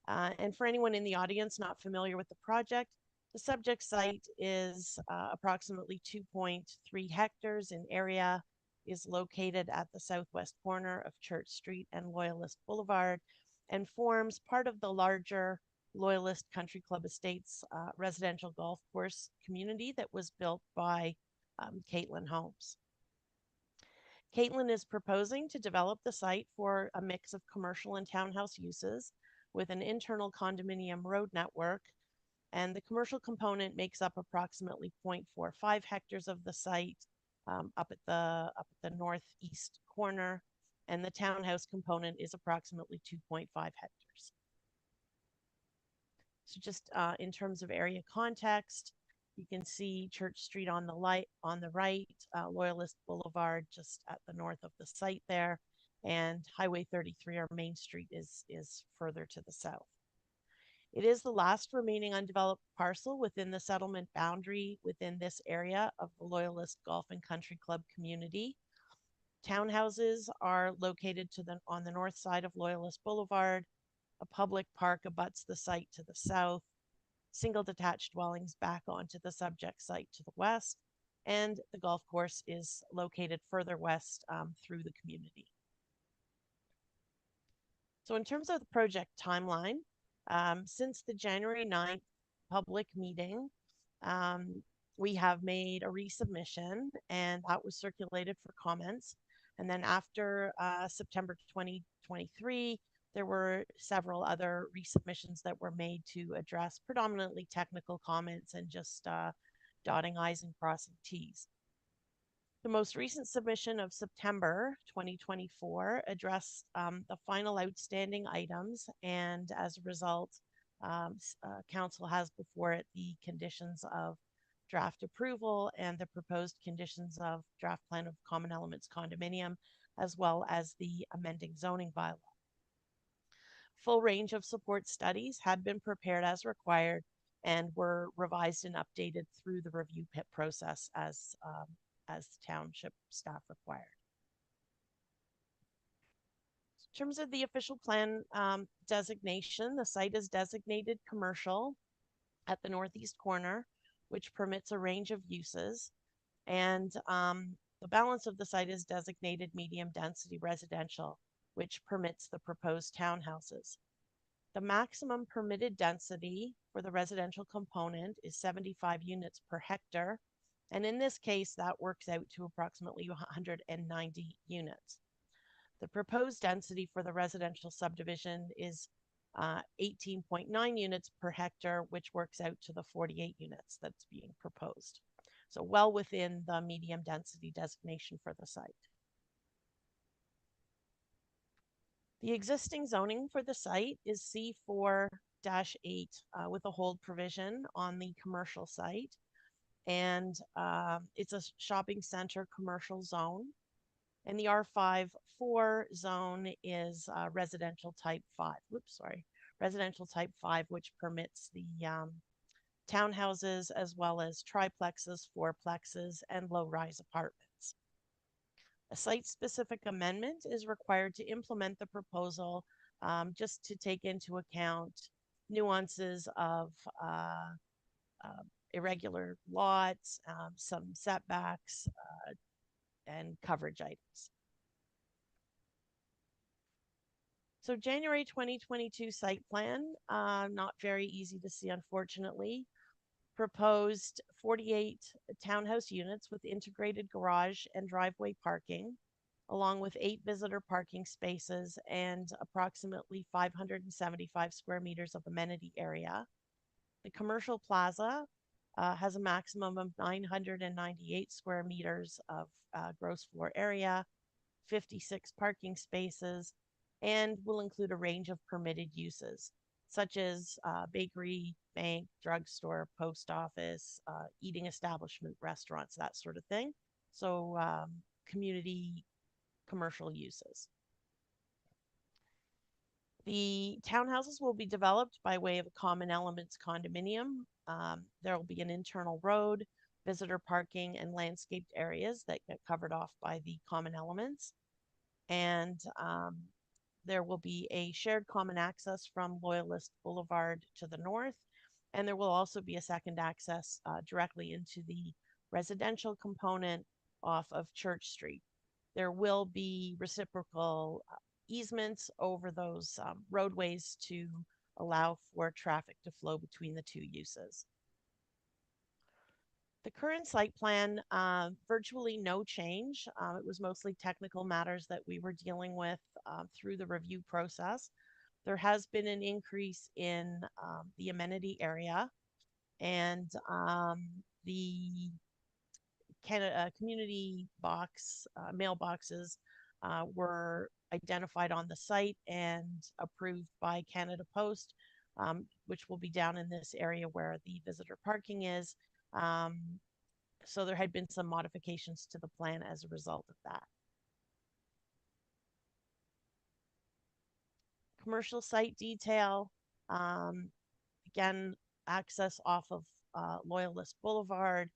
And for anyone in the audience not familiar with the project, the subject site is approximately 2.3 hectares in area, is located at the southwest corner of Church Street and Loyalist Boulevard, and forms part of the larger Loyalist Country Club Estates residential golf course community that was built by Caitlin Homes. Caitlin is proposing to develop the site for a mix of commercial and townhouse uses with an internal condominium road network, and the commercial component makes up approximately 0.45 hectares of the site up at the northeast corner, and the townhouse component is approximately 2.5 hectares. So just in terms of area context, you can see Church Street on the right, Loyalist Boulevard just at the north of the site there, and Highway 33, our main street, is further to the south. It is the last remaining undeveloped parcel within the settlement boundary within this area of the Loyalist Golf and Country Club community. Townhouses are located on the north side of Loyalist Boulevard. A public park abuts the site to the south. Single detached dwellings back onto the subject site to the west, and the golf course is located further west through the community. So in terms of the project timeline, since the January 9th public meeting, we have made a resubmission, and that was circulated for comments. And then after September 2023, there were several other resubmissions that were made to address predominantly technical comments and just dotting I's and crossing T's. The most recent submission of September 2024 addressed the final outstanding items, and as a result, council has before it the conditions of draft approval and the proposed conditions of draft plan of common elements condominium, as well as the amending zoning bylaw. Full range of support studies had been prepared as required and were revised and updated through the review PIP process as township staff required. In terms of the official plan designation, the site is designated commercial at the northeast corner, which permits a range of uses, and the balance of the site is designated medium density residential, which permits the proposed townhouses. The maximum permitted density for the residential component is 75 units per hectare, and in this case, that works out to approximately 190 units. The proposed density for the residential subdivision is 18.9 units per hectare, which works out to the 48 units that's being proposed. So well within the medium density designation for the site. The existing zoning for the site is C4-8 with a hold provision on the commercial site. And it's a shopping center commercial zone. And the R5-4 zone is residential type 5. Residential type 5, which permits the townhouses, as well as triplexes, fourplexes, and low-rise apartments. A site-specific amendment is required to implement the proposal, just to take into account nuances of irregular lots, some setbacks, and coverage items. So January 2022 site plan, not very easy to see, unfortunately. Proposed 48 townhouse units with integrated garage and driveway parking, along with 8 visitor parking spaces and approximately 575 square meters of amenity area. The commercial plaza has a maximum of 998 square meters of gross floor area, 56 parking spaces, and will include a range of permitted uses, such as bakery, bank, drugstore, post office, eating establishment, restaurants, that sort of thing. So community commercial uses. The townhouses will be developed by way of a common elements condominium. There will be an internal road, visitor parking, and landscaped areas that get covered off by the common elements. And there will be a shared common access from Loyalist Boulevard to the north. And there will also be a second access directly into the residential component off of Church Street. There will be reciprocal easements over those roadways to allow for traffic to flow between the two uses. The current site plan, virtually no change. It was mostly technical matters that we were dealing with through the review process. There has been an increase in the amenity area, and the community box, mailboxes were identified on the site and approved by Canada Post, which will be down in this area where the visitor parking is. So there had been some modifications to the plan as a result of that. Commercial site detail, again, access off of Loyalist Boulevard,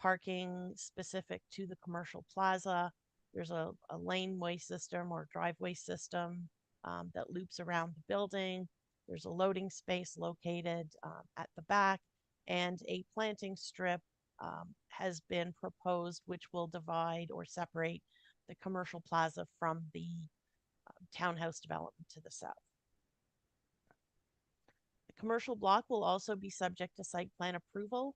parking specific to the commercial plaza. There's a laneway system or driveway system that loops around the building. There's a loading space located at the back, and a planting strip has been proposed, which will divide or separate the commercial plaza from the townhouse development to the south. The commercial block will also be subject to site plan approval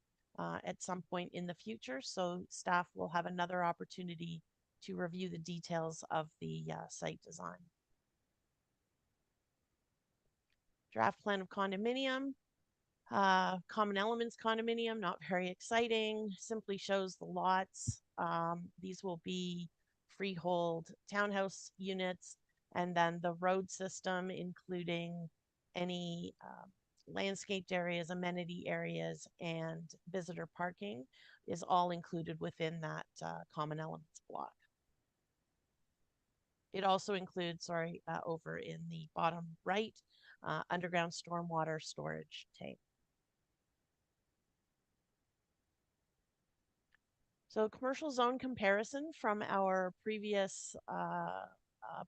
at some point in the future, so staff will have another opportunity to review the details of the site design. Draft plan of condominium. Common elements condominium, not very exciting, simply shows the lots. These will be freehold townhouse units, and then the road system, including any landscaped areas, amenity areas, and visitor parking, is all included within that common elements block. It also includes, over in the bottom right, underground stormwater storage tank. So commercial zone comparison from our previous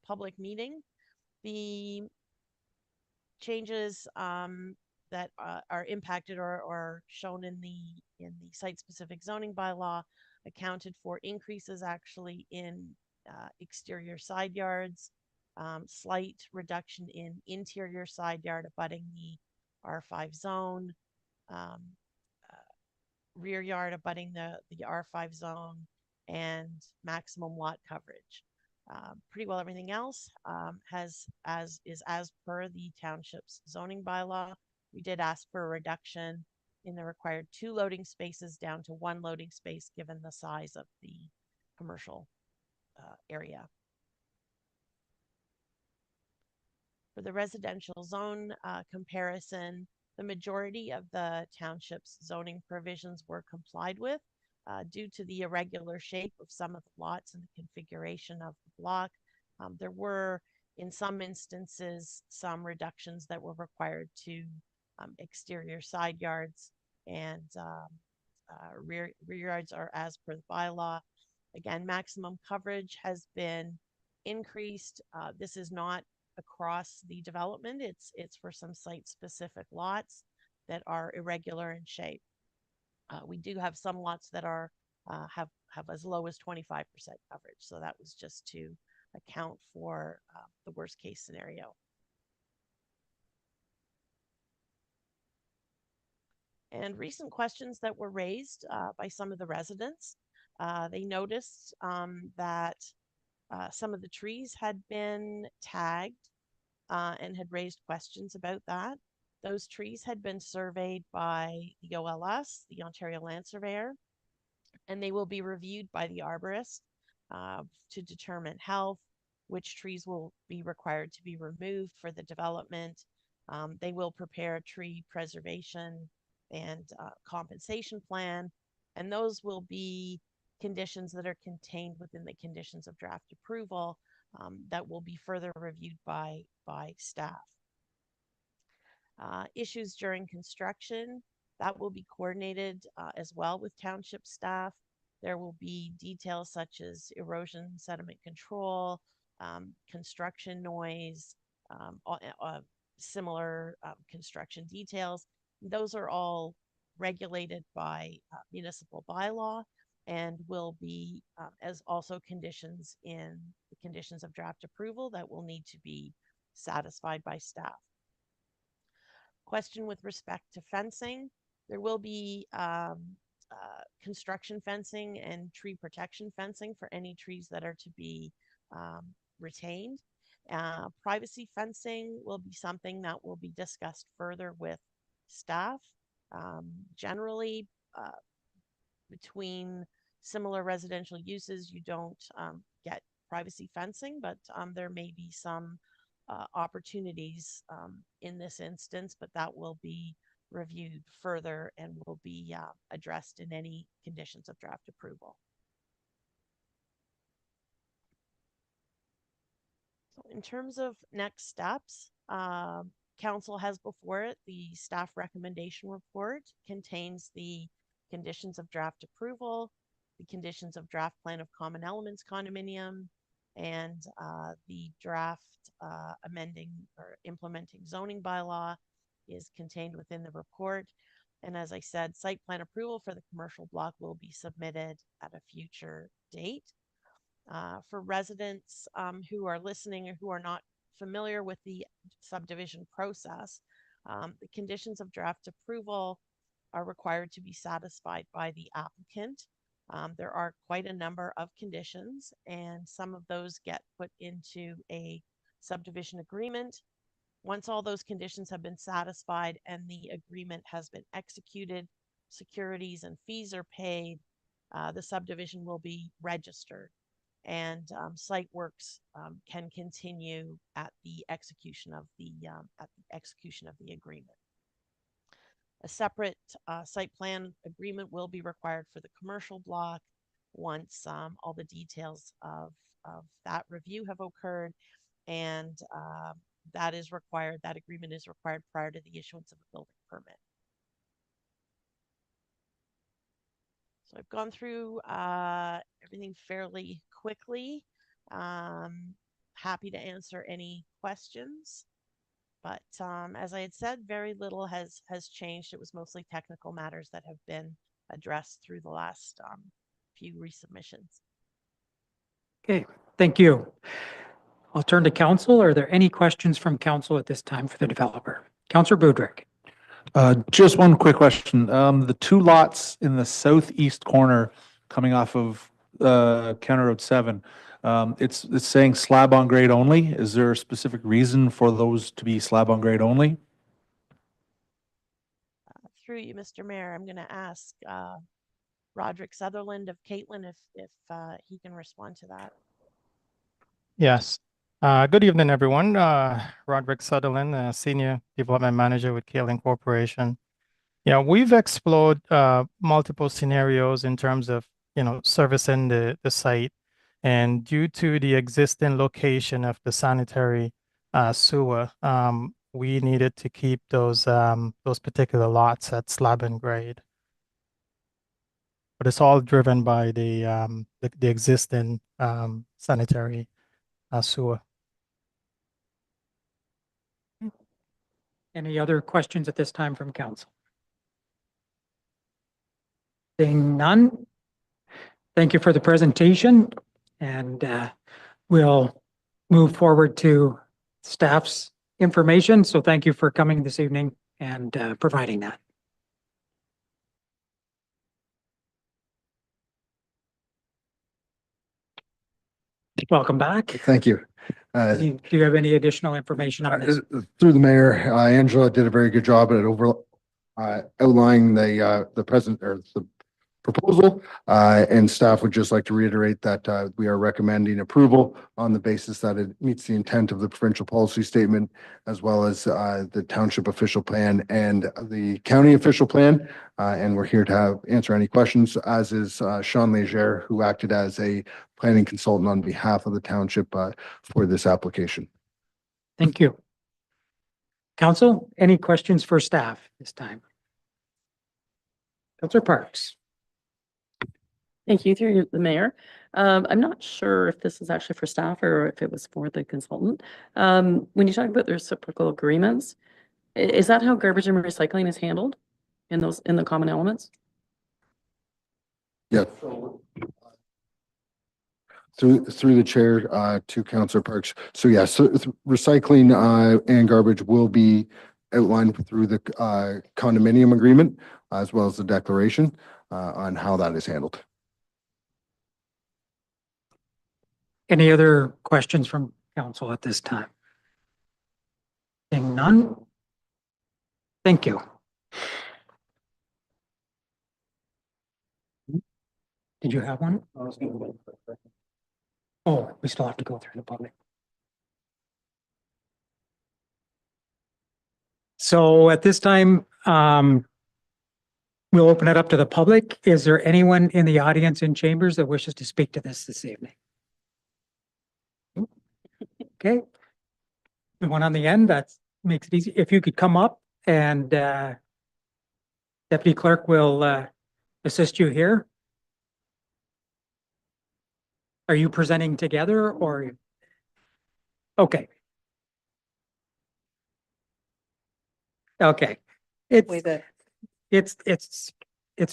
public meeting. The changes that are impacted or shown in the site-specific zoning bylaw accounted for increases actually in exterior side yards, slight reduction in interior side yard abutting the R5 zone, rear yard abutting the R5 zone, and maximum lot coverage. Pretty well everything else is as per the township's zoning bylaw. We did ask for a reduction in the required 2 loading spaces down to 1 loading space given the size of the commercial area. For the residential zone comparison, the majority of the township's zoning provisions were complied with due to the irregular shape of some of the lots and the configuration of the block. There were, in some instances, some reductions that were required to exterior side yards and rear yards are as per the bylaw. Again, maximum coverage has been increased. This is not across the development. It's for some site-specific lots that are irregular in shape. We do have some lots that are have as low as 25% coverage. So that was just to account for the worst case scenario. And recent questions that were raised by some of the residents. They noticed that some of the trees had been tagged and had raised questions about that. Those trees had been surveyed by the OLS, the Ontario Land Surveyor, and they will be reviewed by the arborist to determine health, which trees will be required to be removed for the development. They will prepare a tree preservation and compensation plan, and those will be conditions that are contained within the conditions of draft approval that will be further reviewed by staff. Issues during construction, that will be coordinated as well with township staff. There will be details such as erosion, sediment control, construction noise, similar construction details. Those are all regulated by municipal bylaw and will be as also conditions in the conditions of draft approval that will need to be satisfied by staff. Question with respect to fencing. There will be construction fencing and tree protection fencing for any trees that are to be retained. Privacy fencing will be something that will be discussed further with staff. Generally, between similar residential uses, you don't get privacy fencing, but there may be some opportunities in this instance, but that will be reviewed further and will be addressed in any conditions of draft approval. So in terms of next steps, Council has before it the staff recommendation report, contains the conditions of draft approval, the conditions of draft plan of common elements condominium, and the draft amending or implementing zoning bylaw is contained within the report. And as I said, site plan approval for the commercial block will be submitted at a future date. For residents who are listening or who are not familiar with the subdivision process, the conditions of draft approval are required to be satisfied by the applicant. There are quite a number of conditions, and some of those get put into a subdivision agreement. Once all those conditions have been satisfied and the agreement has been executed, securities and fees are paid, the subdivision will be registered, and site works can continue at the execution of the agreement. A separate site plan agreement will be required for the commercial block once all the details of that review have occurred, and that is required. That agreement is required prior to the issuance of a building permit. So I've gone through everything fairly quickly. Happy to answer any questions. But as I had said, very little has changed. It was mostly technical matters that have been addressed through the last few resubmissions. Okay, thank you. I'll turn to council. Are there any questions from council at this time for the developer? Councillor Boudreau. Just one quick question. The two lots in the southeast corner coming off of County Road 7, it's saying slab on grade only. Is there a specific reason for those to be slab on grade only? Through you, Mr. Mayor, I'm going to ask Roderick Sutherland of Caitlin if he can respond to that. Yes. Good evening, everyone. Roderick Sutherland, Senior Development Manager with Caitlin Corporation. Yeah, we've explored multiple scenarios in terms of, servicing the site. And due to the existing location of the sanitary sewer, we needed to keep those particular lots at slab and grade. But it's all driven by the existing sanitary sewer. Any other questions at this time from council? Seeing none. Thank you for the presentation, and we'll move forward to staff's information. So thank you for coming this evening and providing that. Welcome back. Thank you. Do you have any additional information on this? Through the mayor, Angela did a very good job at outlining the present or the proposal, and staff would just like to reiterate that we are recommending approval on the basis that it meets the intent of the provincial policy statement, as well as the township official plan and the county official plan. And we're here to answer any questions, as is Sean Leger, who acted as a planning consultant on behalf of the township for this application. Thank you. Council, any questions for staff this time? Councilor Parks. Thank you, through the mayor. I'm not sure if this is actually for staff or if it was for the consultant. When you talk about the reciprocal agreements, is that how garbage and recycling is handled in the common elements? Yeah. Through the chair to Councilor Parks. So yes, so recycling and garbage will be outlined through the condominium agreement, as well as the declaration on how that is handled. Any other questions from council at this time? Seeing none. Thank you. Did you have one? Oh, we still have to go through the public. So at this time, we'll open it up to the public. Is there anyone in the audience in chambers that wishes to speak to this evening? Okay. The one on the end, that makes it easy. If you could come up, and Deputy Clerk will assist you here. Are you presenting together or? Okay. Okay. It's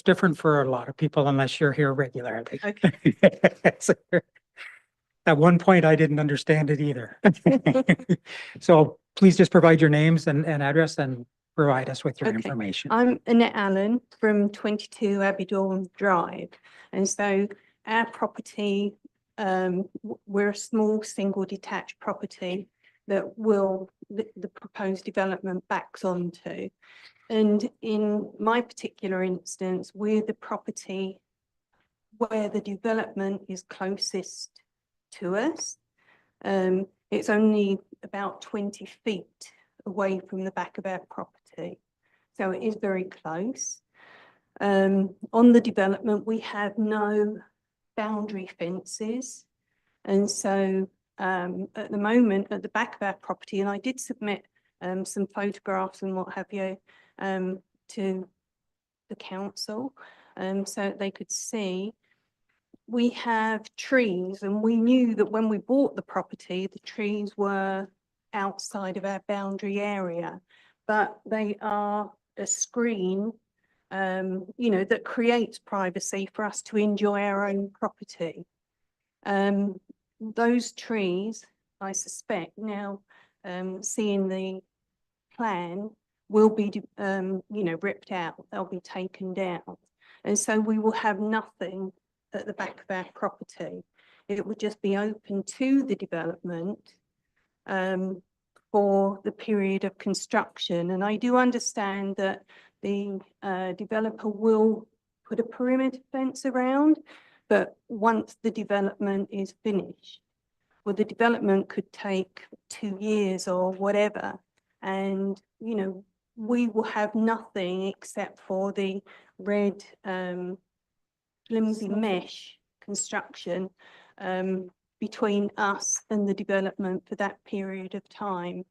different for a lot of people unless you're here regularly. Okay. At one point, I didn't understand it either. So please just provide your names and address and provide us with your Okay. information. I'm Annette Allen from 22 Abbeydorn Drive. And so our property, we're a small single detached property that the proposed development backs onto. And in my particular instance, we're the property where the development is closest to us. It's only about 20 feet away from the back of our property. So it is very close. On the development, we have no boundary fences. And so at the moment, at the back of our property, and I did submit some photographs and what have you to the council so they could see, we have trees, and we knew that when we bought the property, the trees were outside of our boundary area, but they are a screen, that creates privacy for us to enjoy our own property. Those trees, I suspect now, seeing the plan, will be, ripped out. They'll be taken down. And so we will have nothing at the back of our property. It would just be open to the development for the period of construction. And I do understand that the developer will put a perimeter fence around, but once the development is finished, well, the development could take 2 years or whatever. And, we will have nothing except for the red flimsy mesh construction between us and the development for that period of time.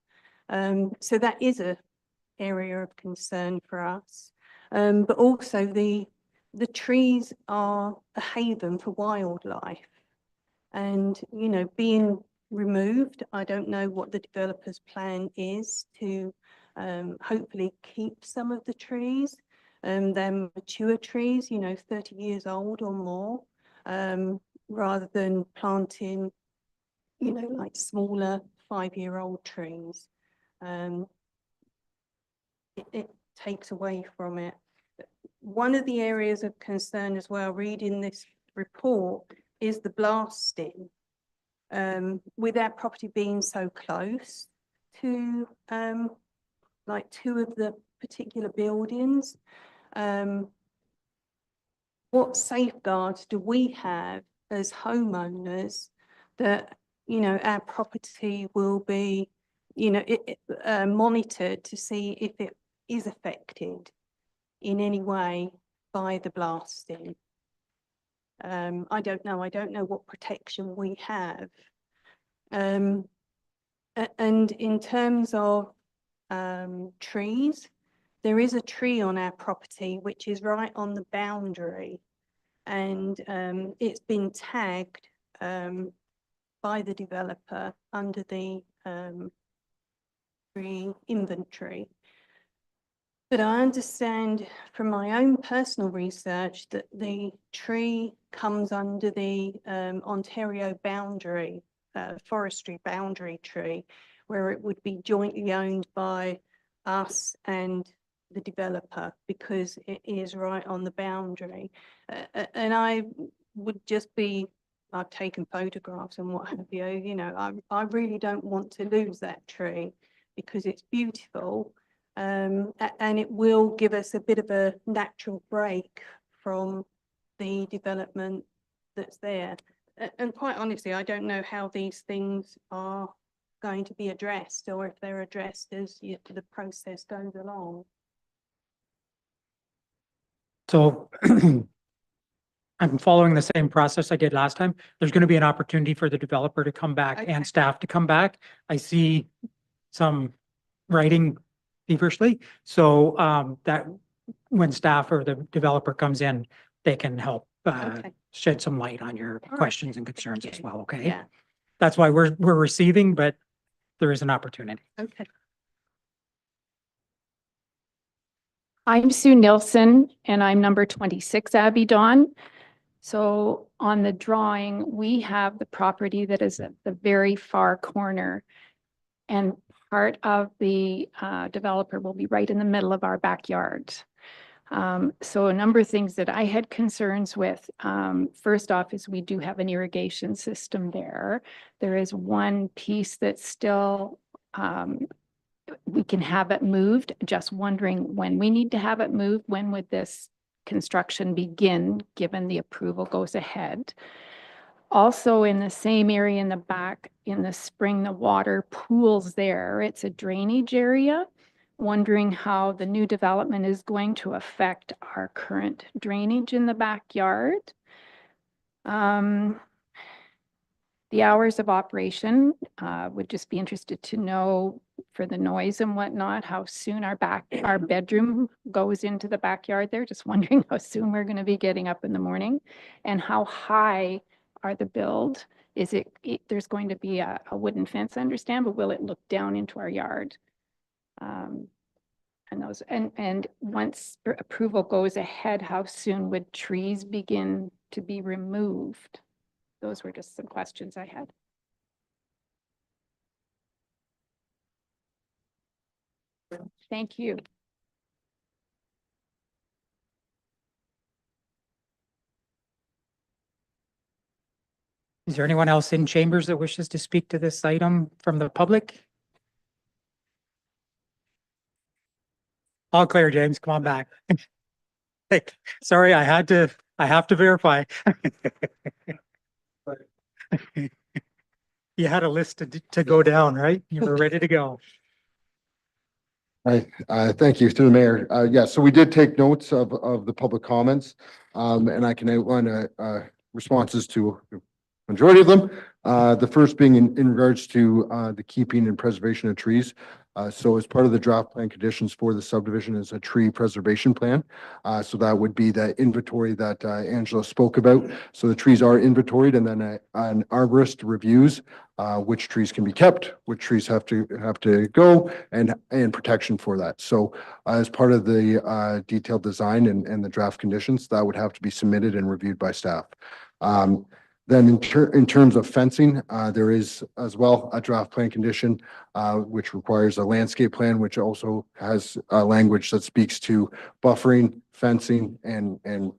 So that is a area of concern for us. But also the trees are a haven for wildlife. And, you know, being removed, I don't know what the developer's plan is to hopefully keep some of the trees. They're mature trees, you know, 30 years old or more, rather than planting, you know, like smaller 5-year-old trees. It takes away from it. One of the areas of concern as well, reading this report, is the blasting. With our property being so close to like 2 of the particular buildings, what safeguards do we have as homeowners that, you know, our property will be, you know, monitored to see if it is affected in any way by the blasting? I don't know what protection we have. And in terms of trees, there is a tree on our property which is right on the boundary, and it's been tagged by the developer under the tree inventory. But I understand from my own personal research that the tree comes under the Ontario boundary, forestry boundary tree, where it would be jointly owned by us and the developer because it is right on the boundary. And I would just be, I've taken photographs and what have you, you know, I really don't want to lose that tree because it's beautiful. And it will give us a bit of a natural break from the development that's there. And quite honestly, I don't know how these things are going to be addressed, or if they're addressed as the process goes along. So I'm following the same process I did last time. There's going to be an opportunity for the developer to come back and staff to come back. I see some writing feverishly, so that when staff or the developer comes in, they can help shed some light on your questions and concerns as well. Okay. Yeah. That's why we're receiving, but there is an opportunity. Okay. I'm Sue Nilsson, and I'm number 26 Abbey Dawn. So on the drawing, we have the property that is at the very far corner, and part of the developer will be right in the middle of our backyard. So a number of things that I had concerns with. First off is we do have an irrigation system there. There is one piece that's still, we can have it moved. Just wondering when we need to have it moved, when would this construction begin, given the approval goes ahead? Also in the same area in the back, in the spring, the water pools there. It's a drainage area. Wondering how the new development is going to affect our current drainage in the backyard. The hours of operation, would just be interested to know for the noise and whatnot, how soon our bedroom goes into the backyard there. Just wondering how soon we're going to be getting up in the morning, and how high are the build? Is it there's going to be a wooden fence, I understand, but will it look down into our yard? And once approval goes ahead, how soon would trees begin to be removed? Those were just some questions I had. Thank you. Is there anyone else in chambers that wishes to speak to this item from the public? All clear, James. Come on back. Hey, sorry, I have to verify. You had a list to go down, right? You were ready to go. Right, thank you through the mayor. Yeah, so we did take notes of the public comments, and I can outline responses to majority of them. The first being in regards to the keeping and preservation of trees. So as part of the draft plan conditions for the subdivision is a tree preservation plan. So that would be the inventory that Angela spoke about. So the trees are inventoried, and then an arborist reviews which trees can be kept, which trees have to go, and protection for that. So as part of the detailed design and the draft conditions, that would have to be submitted and reviewed by staff. Then in terms of fencing, there is as well a draft plan condition, which requires a landscape plan, which also has language that speaks to buffering, fencing, and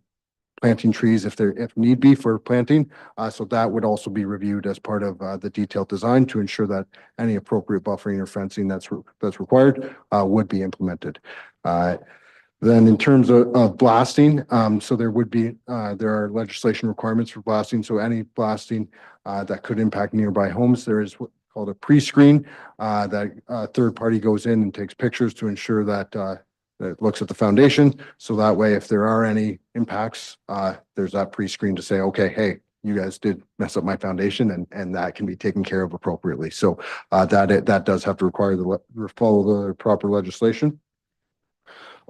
planting trees if need be for planting. So that would also be reviewed as part of the detailed design to ensure that any appropriate buffering or fencing that's required would be implemented. Then in terms of blasting, so there are legislation requirements for blasting. So any blasting that could impact nearby homes, there is what's called a pre-screen that a third party goes in and takes pictures to ensure that it looks at the foundation. So that way, if there are any impacts, there's that pre-screen to say, okay, hey, you guys did mess up my foundation, and that can be taken care of appropriately. So that does have to follow the proper legislation.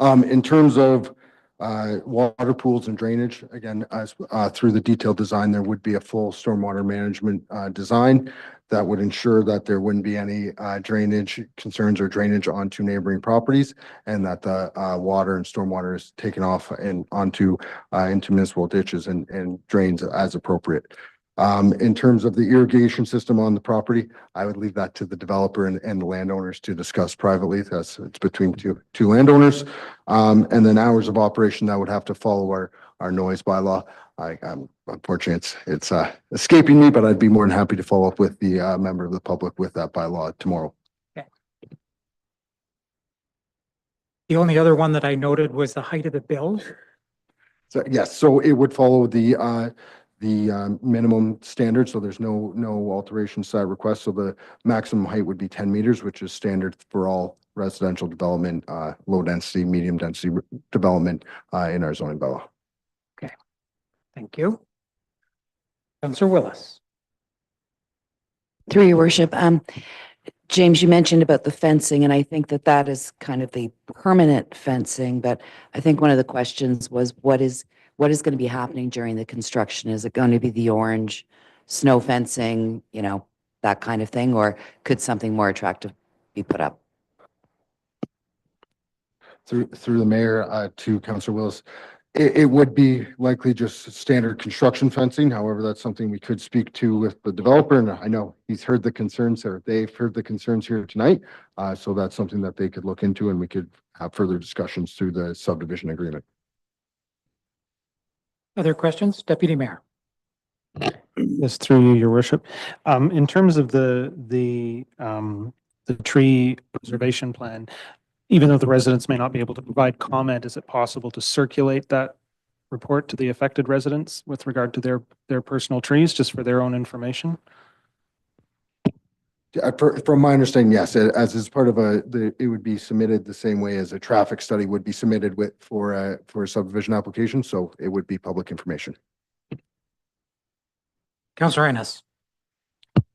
In terms of water pools and drainage, again, as through the detailed design, there would be a full stormwater management design that would ensure that there wouldn't be any drainage concerns or drainage onto neighboring properties, and that the water and stormwater is taken off and onto into municipal ditches and drains as appropriate. In terms of the irrigation system on the property, I would leave that to the developer and the landowners to discuss privately. It's between two landowners. And then hours of operation, that would have to follow our noise bylaw. Unfortunately, it's escaping me, but I'd be more than happy to follow up with the member of the public with that bylaw tomorrow. Okay. The only other one that I noted was the height of the bills. So yes, so it would follow the minimum standard. So there's no alterations to that request. So the maximum height would be 10 meters, which is standard for all residential development, low density, medium density development in our zoning bylaw. Okay, thank you. Councillor Willis. Through your worship, James, you mentioned about the fencing, and I think that is kind of the permanent fencing, but I think one of the questions was what is going to be happening during the construction? Is it going to be the orange snow fencing, that kind of thing, or could something more attractive be put up? Through the mayor to Councillor Willis, it would be likely just standard construction fencing. However, that's something we could speak to with the developer, and I know he's heard the concerns, or they've heard the concerns here tonight. So that's something that they could look into, and we could have further discussions through the subdivision agreement. Other questions? Deputy Mayor. Yes, through you, your worship. In terms of the tree preservation plan, even though the residents may not be able to provide comment, is it possible to circulate that report to the affected residents with regard to their personal trees, just for their own information? From my understanding, yes, as is part of it would be submitted the same way as a traffic study would be submitted for a subdivision application. So it would be public information. Councillor Ennis.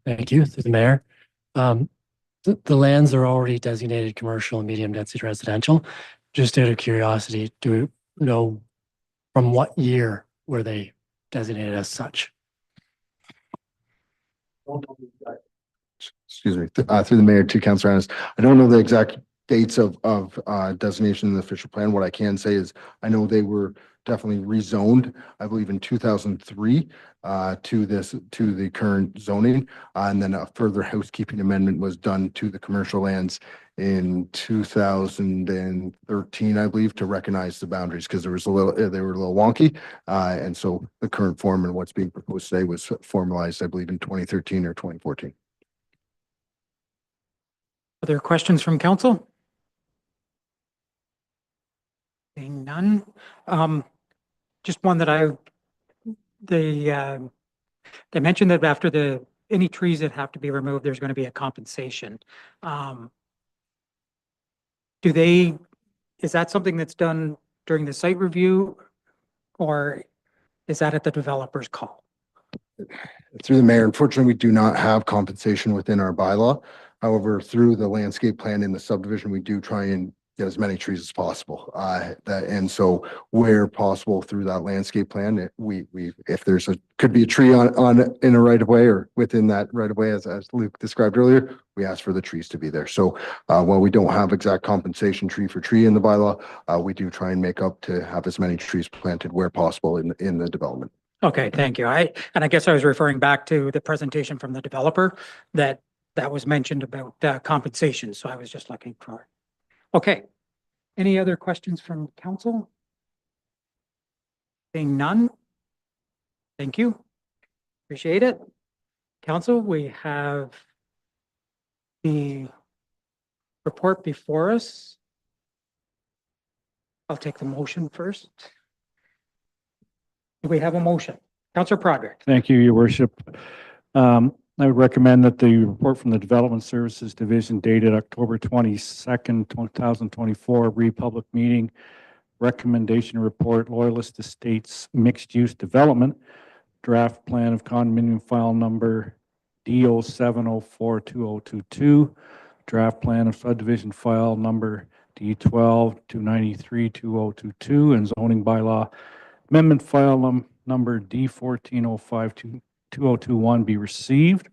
Thank you, through the mayor. The lands are already designated commercial and medium density residential. Just out of curiosity, do we know from what year were they designated as such? Excuse me, through the mayor to Councillor Ennis. I don't know the exact dates of designation in the official plan. What I can say is I know they were definitely rezoned, I believe in 2003 to the current zoning, and then a further housekeeping amendment was done to the commercial lands in 2013, I believe, to recognize the boundaries, because they were a little wonky, and so the current form and what's being proposed today was formalized, I believe, in 2013 or 2014. Other questions from council? Seeing none. Just one that they mentioned that after any trees that have to be removed, there's going to be a compensation. Is that something that's done during the site review, or is that at the developer's call? Through the mayor, unfortunately, we do not have compensation within our bylaw. However, through the landscape plan in the subdivision, we do try and get as many trees as possible. And so where possible through that landscape plan, if there's could be a tree in a right of way or within that right of way, as Luke described earlier, we ask for the trees to be there. So while we don't have exact compensation tree for tree in the bylaw, we do try and make up to have as many trees planted where possible in the development. Okay, thank you. I guess I was referring back to the presentation from the developer that was mentioned about compensation. So I was just looking for. Okay. Any other questions from council? Seeing none. Thank you. Appreciate it. Council, we have the report before us. I'll take the motion first. Do we have a motion? Councillor Broderick. Thank you, Your Worship. I would recommend that the report from the Development Services Division dated October 22nd, 2024, Republic meeting, recommendation report, Loyalist Estates mixed-use development, draft plan of condominium file number D07042022, draft plan of subdivision file number D12-293-2022, and zoning bylaw amendment file number D1405-2021 be received,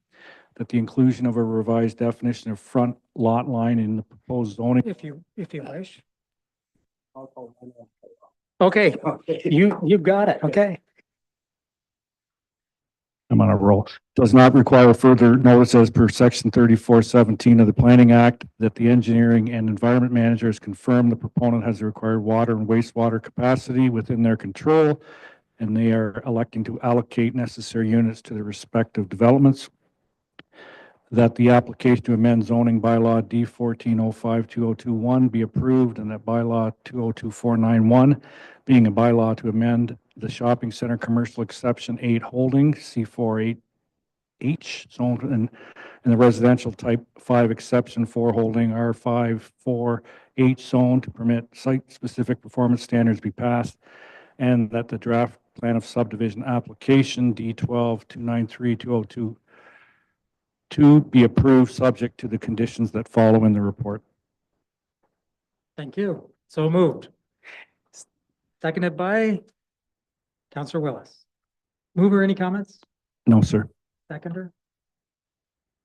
that the inclusion of a revised definition of front lot line in the proposed zoning. If you wish. Okay, you got it. Okay. I'm on a roll. Does not require further notice as per section 3417 of the Planning Act, that the engineering and environment manager has confirmed the proponent has the required water and wastewater capacity within their control, and they are electing to allocate necessary units to the respective developments. That the application to amend zoning bylaw D1405-2021 be approved, and that bylaw 202491 being a bylaw to amend the shopping center commercial exception 8 holding C48H zone and the residential type 5 exception 4 holding R54H zone to permit site specific performance standards be passed, and that the draft plan of subdivision application D12-293-2022 be approved subject to the conditions that follow in the report. Thank you. So moved. Seconded by Councillor Willis. Mover, any comments? No, sir. Seconder?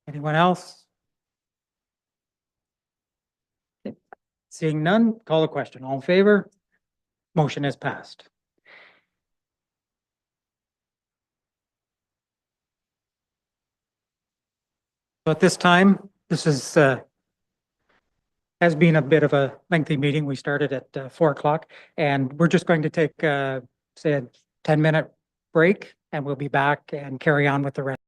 Anyone else? Okay. Seeing none, call a question. All in favor? Motion is passed. So at this time, this is has been a bit of a lengthy meeting. We started at 4 o'clock, and we're just going to take say a 10-minute break, and we'll be back and carry on with the rest.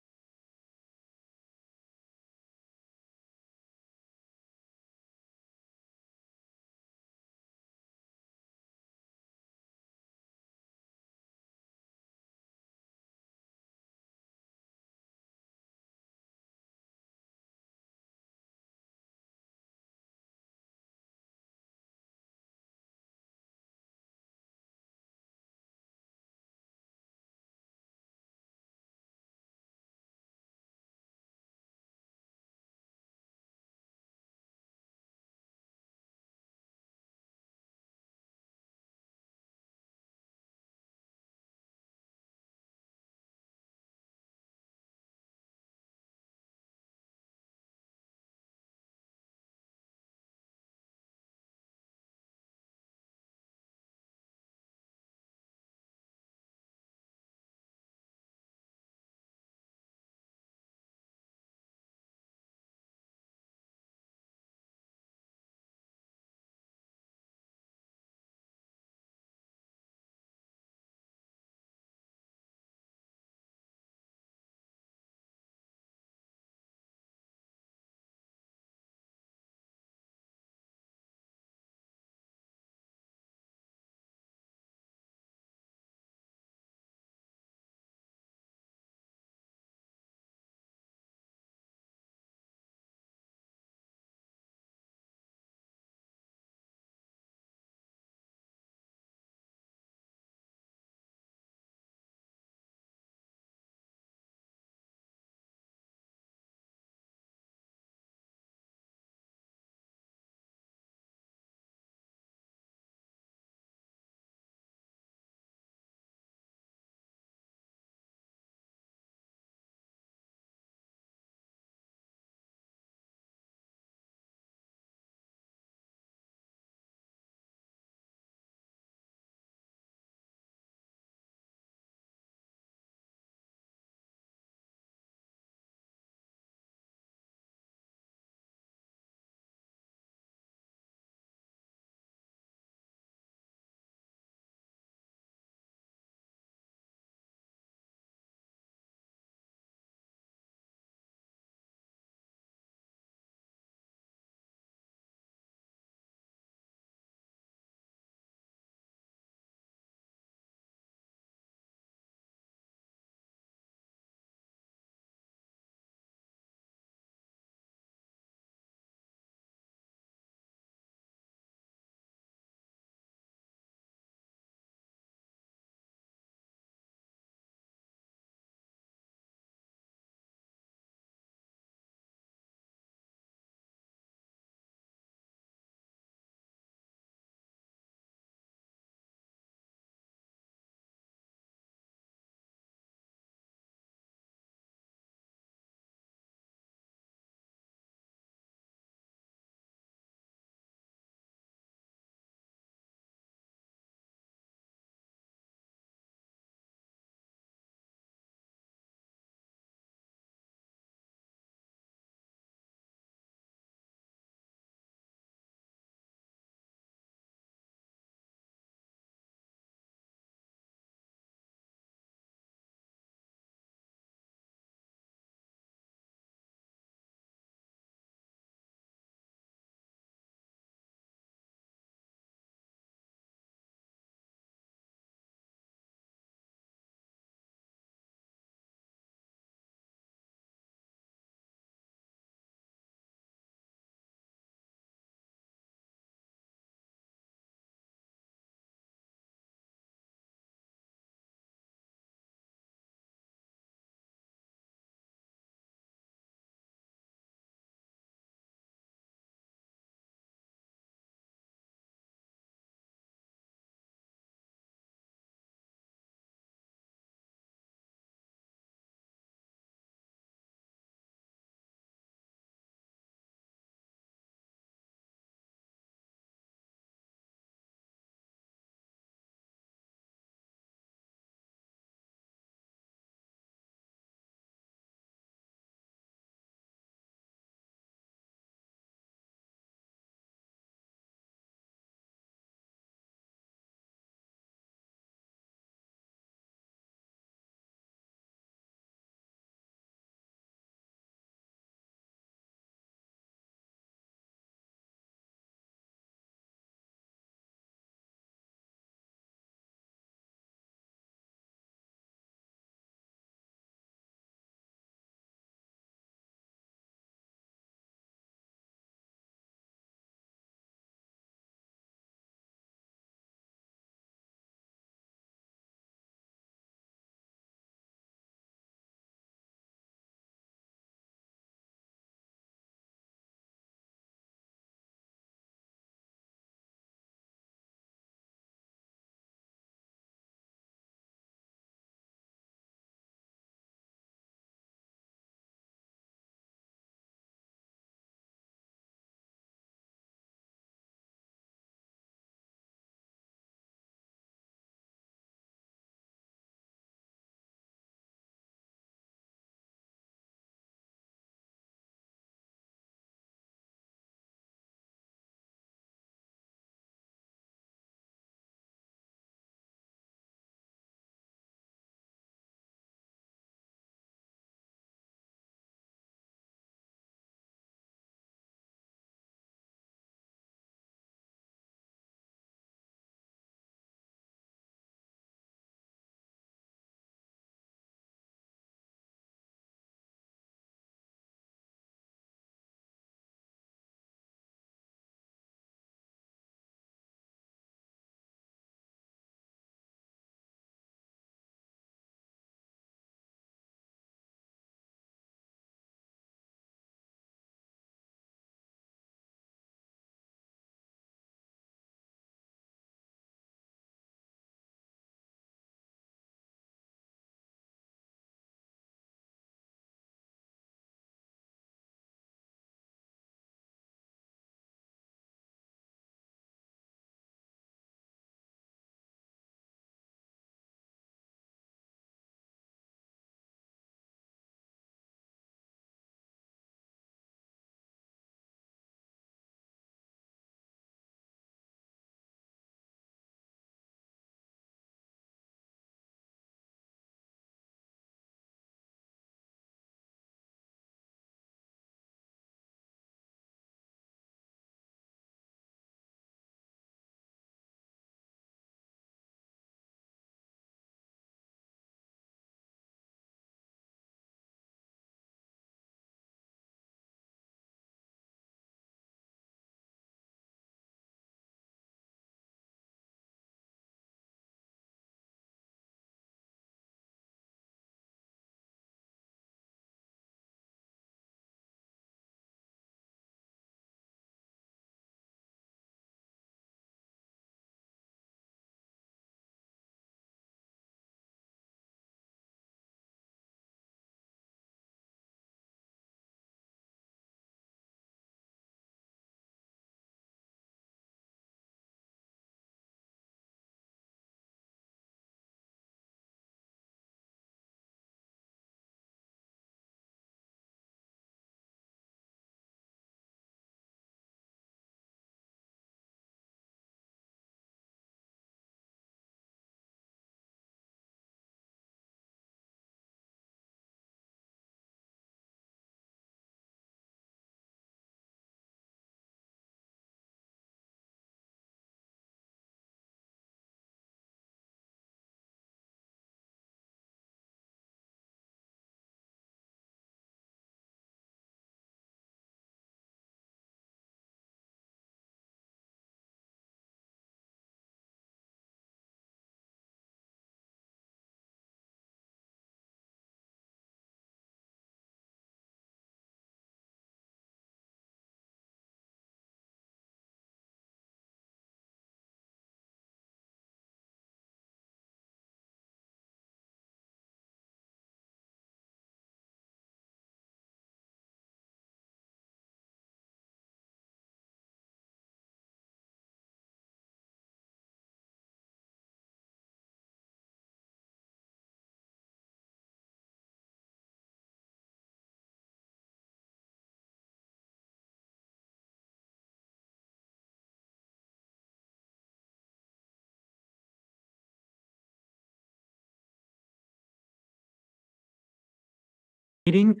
meeting.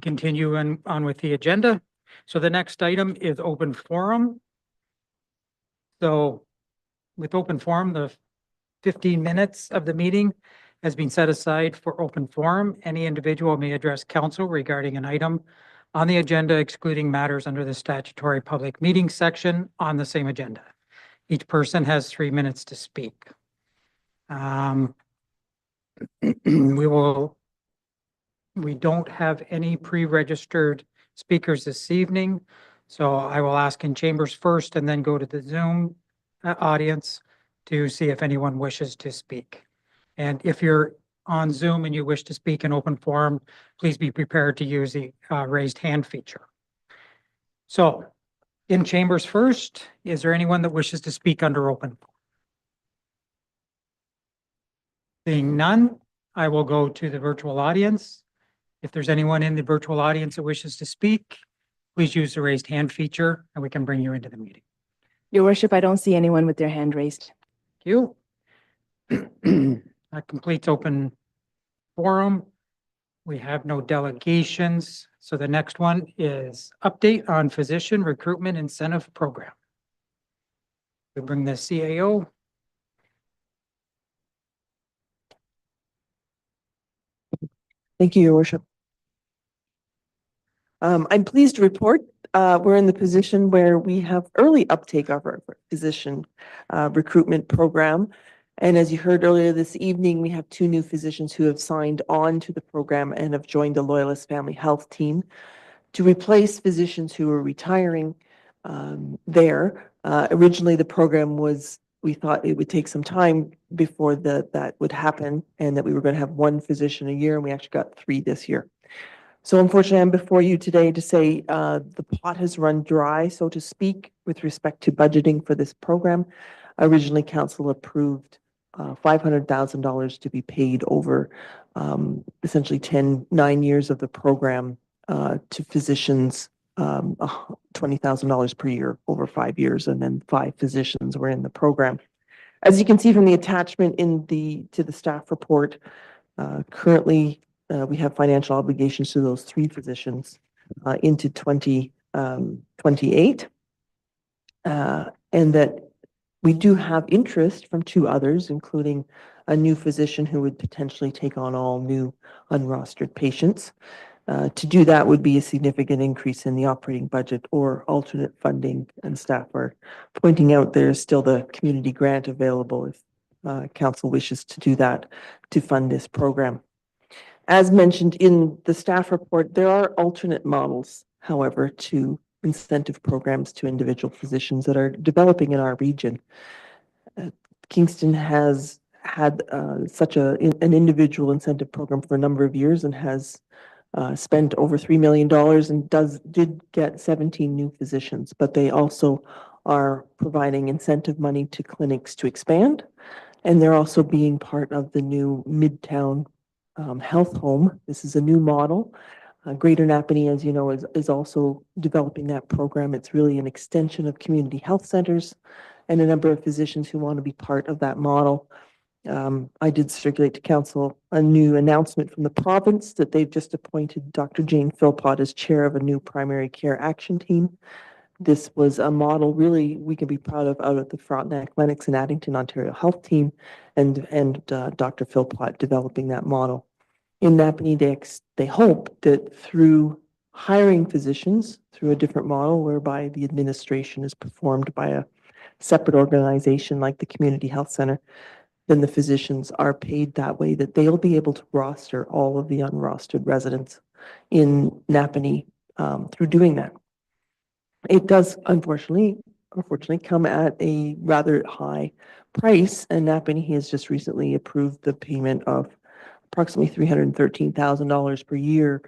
Continue on with the agenda. So the next item is open forum. So with open forum, the 15 minutes of the meeting has been set aside for open forum. Any individual may address council regarding an item on the agenda, excluding matters under the statutory public meeting section on the same agenda. Each person has 3 minutes to speak. We don't have any pre-registered speakers this evening, so I will ask in chambers first and then go to the Zoom audience to see if anyone wishes to speak. And if you're on Zoom and you wish to speak in open forum, please be prepared to use the raised hand feature. So in chambers first, is there anyone that wishes to speak under open? Seeing none, I will go to the virtual audience. If there's anyone in the virtual audience that wishes to speak, please use the raised hand feature and we can bring you into the meeting. Your worship, I don't see anyone with their hand raised. Thank you. That completes open forum. We have no delegations. So the next one is update on physician recruitment incentive program. We bring the CAO. Thank you, Your Worship. I'm pleased to report we're in the position where we have early uptake of our physician recruitment program. And as you heard earlier this evening, we have 2 new physicians who have signed on to the program and have joined the Loyalist Family Health team to replace physicians who are retiring there. Originally, the program was, we thought it would take some time before that would happen and that we were going to have 1 physician a year, and we actually got 3 this year. So unfortunately, I'm before you today to say the pot has run dry, so to speak, with respect to budgeting for this program. Originally, council approved $500,000 to be paid over essentially 9 years of the program to physicians, $20,000 per year over 5 years, and then 5 physicians were in the program. As you can see from the attachment to the staff report, currently we have financial obligations to those 3 physicians into 2028, and that we do have interest from 2 others, including a new physician who would potentially take on all new unrostered patients. To do that would be a significant increase in the operating budget or alternate funding, and staff are pointing out there's still the community grant available if council wishes to do that to fund this program. As mentioned in the staff report, there are alternate models, however, to incentive programs to individual physicians that are developing in our region. Kingston has had such an individual incentive program for a number of years and has spent over $3 million and did get 17 new physicians, but they also are providing incentive money to clinics to expand. And they're also being part of the new Midtown Health Home. This is a new model. Greater Napanee, as you know, is also developing that program. It's really an extension of community health centers and a number of physicians who want to be part of that model. I did circulate to council a new announcement from the province that they've just appointed Dr. Jane Philpott as chair of a new primary care action team. This was a model really we can be proud of out of the Frontenac, Lennox, and Addington, Ontario Health Team, and Dr. Philpott developing that model. In Napanee, they hope that through hiring physicians through a different model whereby the administration is performed by a separate organization like the Community Health Center, then the physicians are paid that way, that they'll be able to roster all of the unrostered residents in Napanee through doing that. It does, unfortunately come at a rather high price, and Napanee has just recently approved the payment of approximately $313,000 per year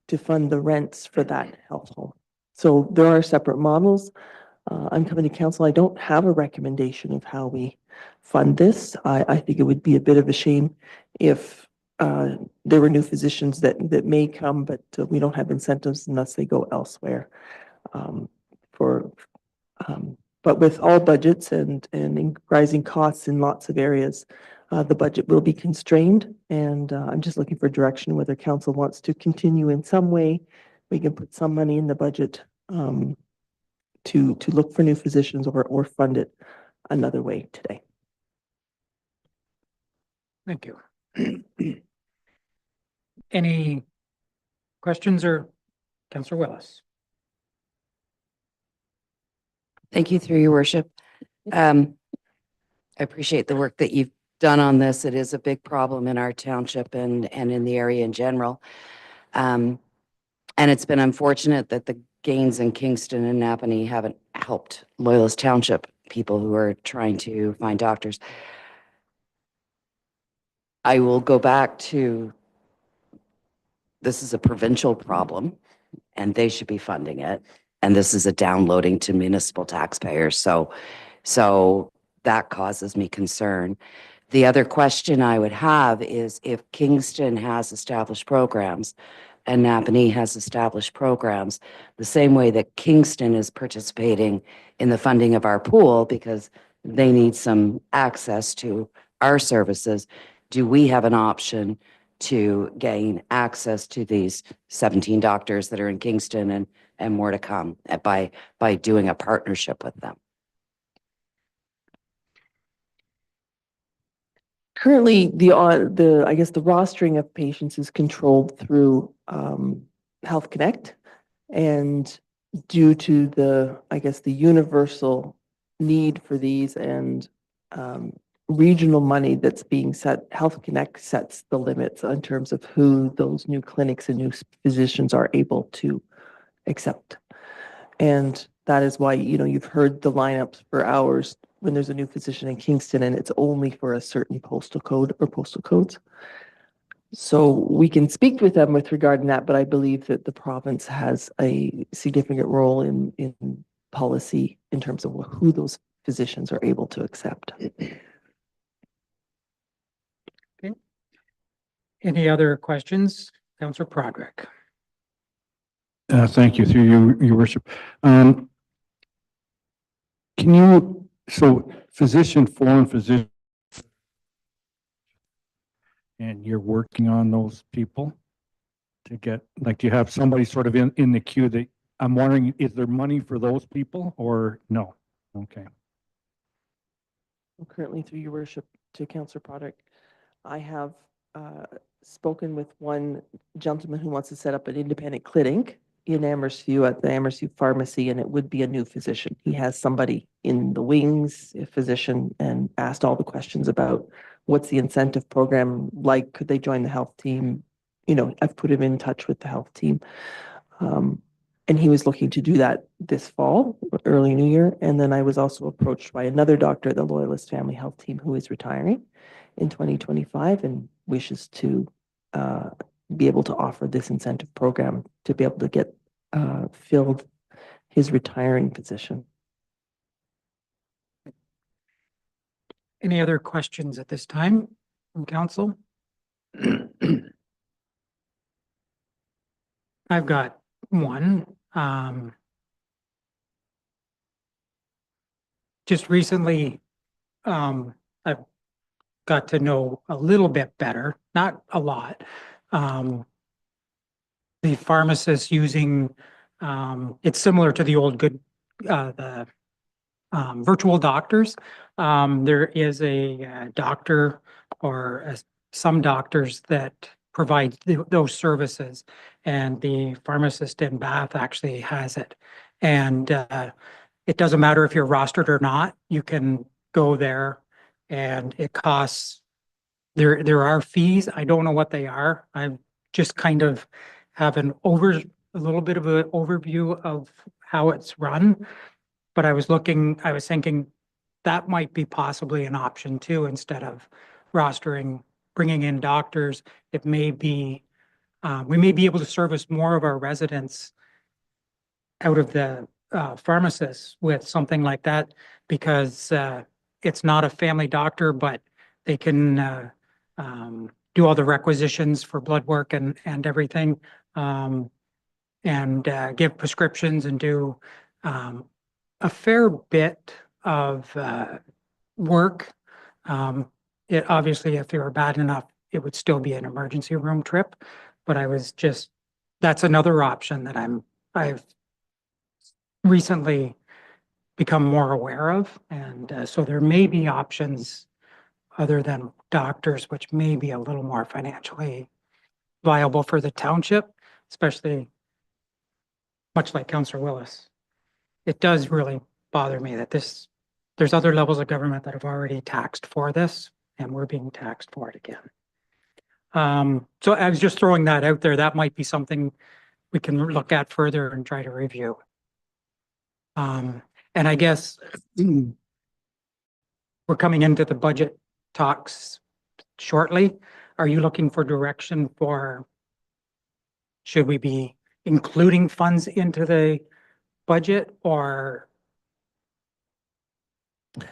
to fund the rents for that health home. So there are separate models. I'm coming to council. I don't have a recommendation of how we fund this. I think it would be a bit of a shame if there were new physicians that may come, but we don't have incentives unless they go elsewhere. But with all budgets and rising costs in lots of areas, The budget will be constrained, and I'm just looking for direction whether council wants to continue in some way. We can put some money in the budget to look for new physicians or fund it another way today. Thank you. Any questions or Councillor Willis? Thank you, through your worship. I appreciate the work that you've done on this. It is a big problem in our township and in the area in general. And it's been unfortunate that the gains in Kingston and Napanee haven't helped Loyalist Township people who are trying to find doctors. I will go back to, this is a provincial problem and they should be funding it. And this is a downloading to municipal taxpayers. So that causes me concern. The other question I would have is if Kingston has established programs and Napanee has established programs, the same way that Kingston is participating in the funding of our pool because they need some access to our services, do we have an option to gain access to these 17 doctors that are in Kingston and more to come by doing a partnership with them? Currently, I guess the rostering of patients is controlled through Health Connect, and due to the universal need for these and regional money that's being set, Health Connect sets the limits in terms of who those new clinics and new physicians are able to accept. And that is why, you've heard the lineups for hours when there's a new physician in Kingston and it's only for a certain postal code or postal codes. So we can speak with them with regard to that, but I believe that the province has a significant role in policy in terms of who those physicians are able to accept. Okay. Any other questions? Councillor Prodrick. Thank you, through your worship. So foreign physician, and you're working on those people to get, like, you have somebody sort of in the queue that I'm wondering, is there money for those people or no? Okay. Currently, through your worship, to Councillor Prodrick, I have spoken with one gentleman who wants to set up an independent clinic in Amherstview at the Amherstview Pharmacy, and it would be a new physician. He has somebody in the wings, a physician, and asked all the questions about what's the incentive program like? Could they join the health team? I've put him in touch with the health team. And he was looking to do that this fall, early New Year. And then I was also approached by another doctor at the Loyalist Family Health Team who is retiring in 2025 and wishes to be able to offer this incentive program to be able to get filled his retiring position. Any other questions at this time from council? I've got one. Just recently, I've got to know a little bit better, not a lot. The pharmacist using, it's similar to the old the virtual doctors. There is a doctor or some doctors that provide those services, and the pharmacist in Bath actually has it. And it doesn't matter if you're rostered or not, you can go there and it costs, there are fees. I don't know what they are. I just kind of have a little bit of an overview of how it's run. But I was thinking that might be possibly an option too, instead of rostering, bringing in doctors. It may be, we may be able to service more of our residents out of the pharmacists with something like that, because it's not a family doctor, but they can do all the requisitions for blood work and everything, and give prescriptions and do a fair bit of work. it obviously, if they were bad enough, it would still be an emergency room trip. But I was just, that's another option that I've recently become more aware of. And so there may be options other than doctors, which may be a little more financially viable for the township, especially much like Councillor Willis. It does really bother me that there's other levels of government that have already taxed for this, and we're being taxed for it again. So I was just throwing that out there. That might be something we can look at further and try to review. And I guess we're coming into the budget talks shortly. Are you looking for direction for, should we be including funds into the budget, or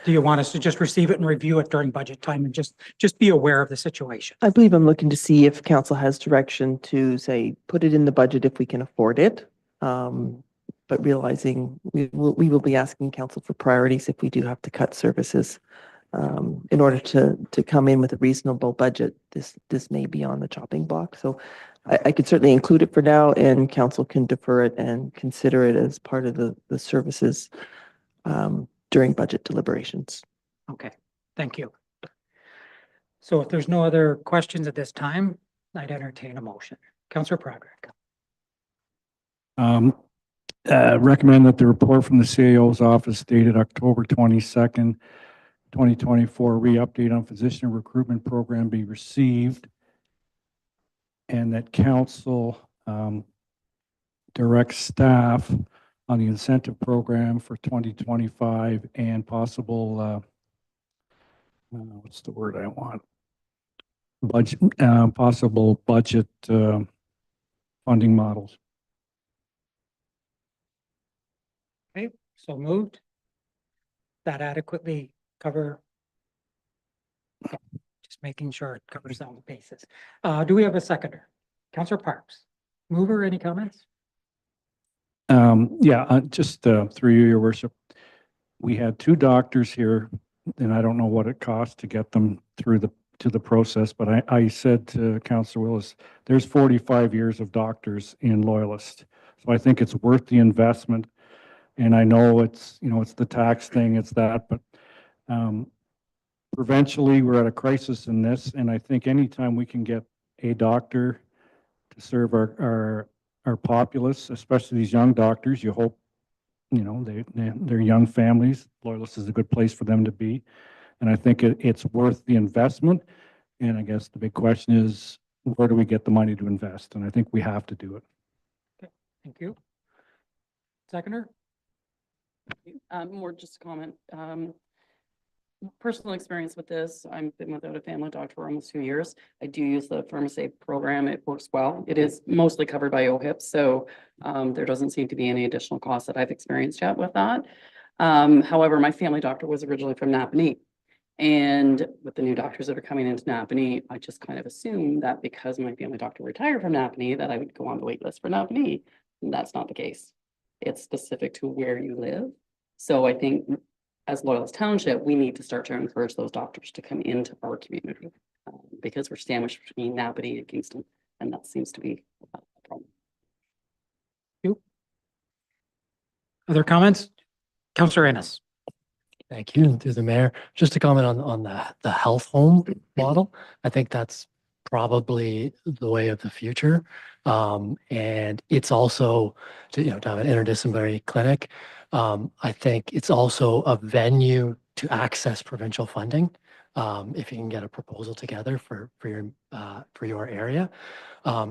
do you want us to just receive it and review it during budget time and just be aware of the situation? I believe I'm looking to see if council has direction to say, put it in the budget if we can afford it. But realizing we will be asking council for priorities if we do have to cut services. In order to come in with a reasonable budget, this may be on the chopping block. So I could certainly include it for now, and council can defer it and consider it as part of the services during budget deliberations. Okay, thank you. So if there's no other questions at this time, I'd entertain a motion. Councillor Broderick. Recommend that the report from the CAO's office dated October 22nd, 2024, re-update on physician recruitment program be received, and that council direct staff on the incentive program for 2025 and possible, what's the word I want? Budget, possible budget funding models. Okay, so moved. That adequately cover? Okay, just making sure it covers all the bases. Do we have a seconder? Councillor Parks. Mover, any comments? Yeah, just through you, your worship. We had two doctors here, and I don't know what it cost to get them through to the process, but I said to Councillor Willis, there's 45 years of doctors in Loyalist. So I think it's worth the investment. And I know it's, it's the tax thing, it's that, but provincially, we're at a crisis in this. And I think anytime we can get a doctor to serve our populace, especially these young doctors, you hope, they're young families. Loyalist is a good place for them to be. And I think it's worth the investment. And I guess the big question is, where do we get the money to invest? And I think we have to do it. Okay, thank you. Seconder? More just a comment. Personal experience with this, I've been without a family doctor for almost 2 years. I do use the pharmacy program. It works well. It is mostly covered by OHIP, so there doesn't seem to be any additional cost that I've experienced yet with that. However, my family doctor was originally from Napanee. And with the new doctors that are coming into Napanee, I just kind of assumed that because my family doctor retired from Napanee, that I would go on the wait list for Napanee. And that's not the case. It's specific to where you live. So I think as Loyalist Township, we need to start to encourage those doctors to come into our community because we're sandwiched between Napanee and Kingston, and that seems to be a problem. Other comments? Councillor Ennis. Thank you. Through the mayor, just to comment on the health home model. I think that's probably the way of the future. And it's also to have an interdisciplinary clinic. I think it's also a venue to access provincial funding. If you can get a proposal together for your area.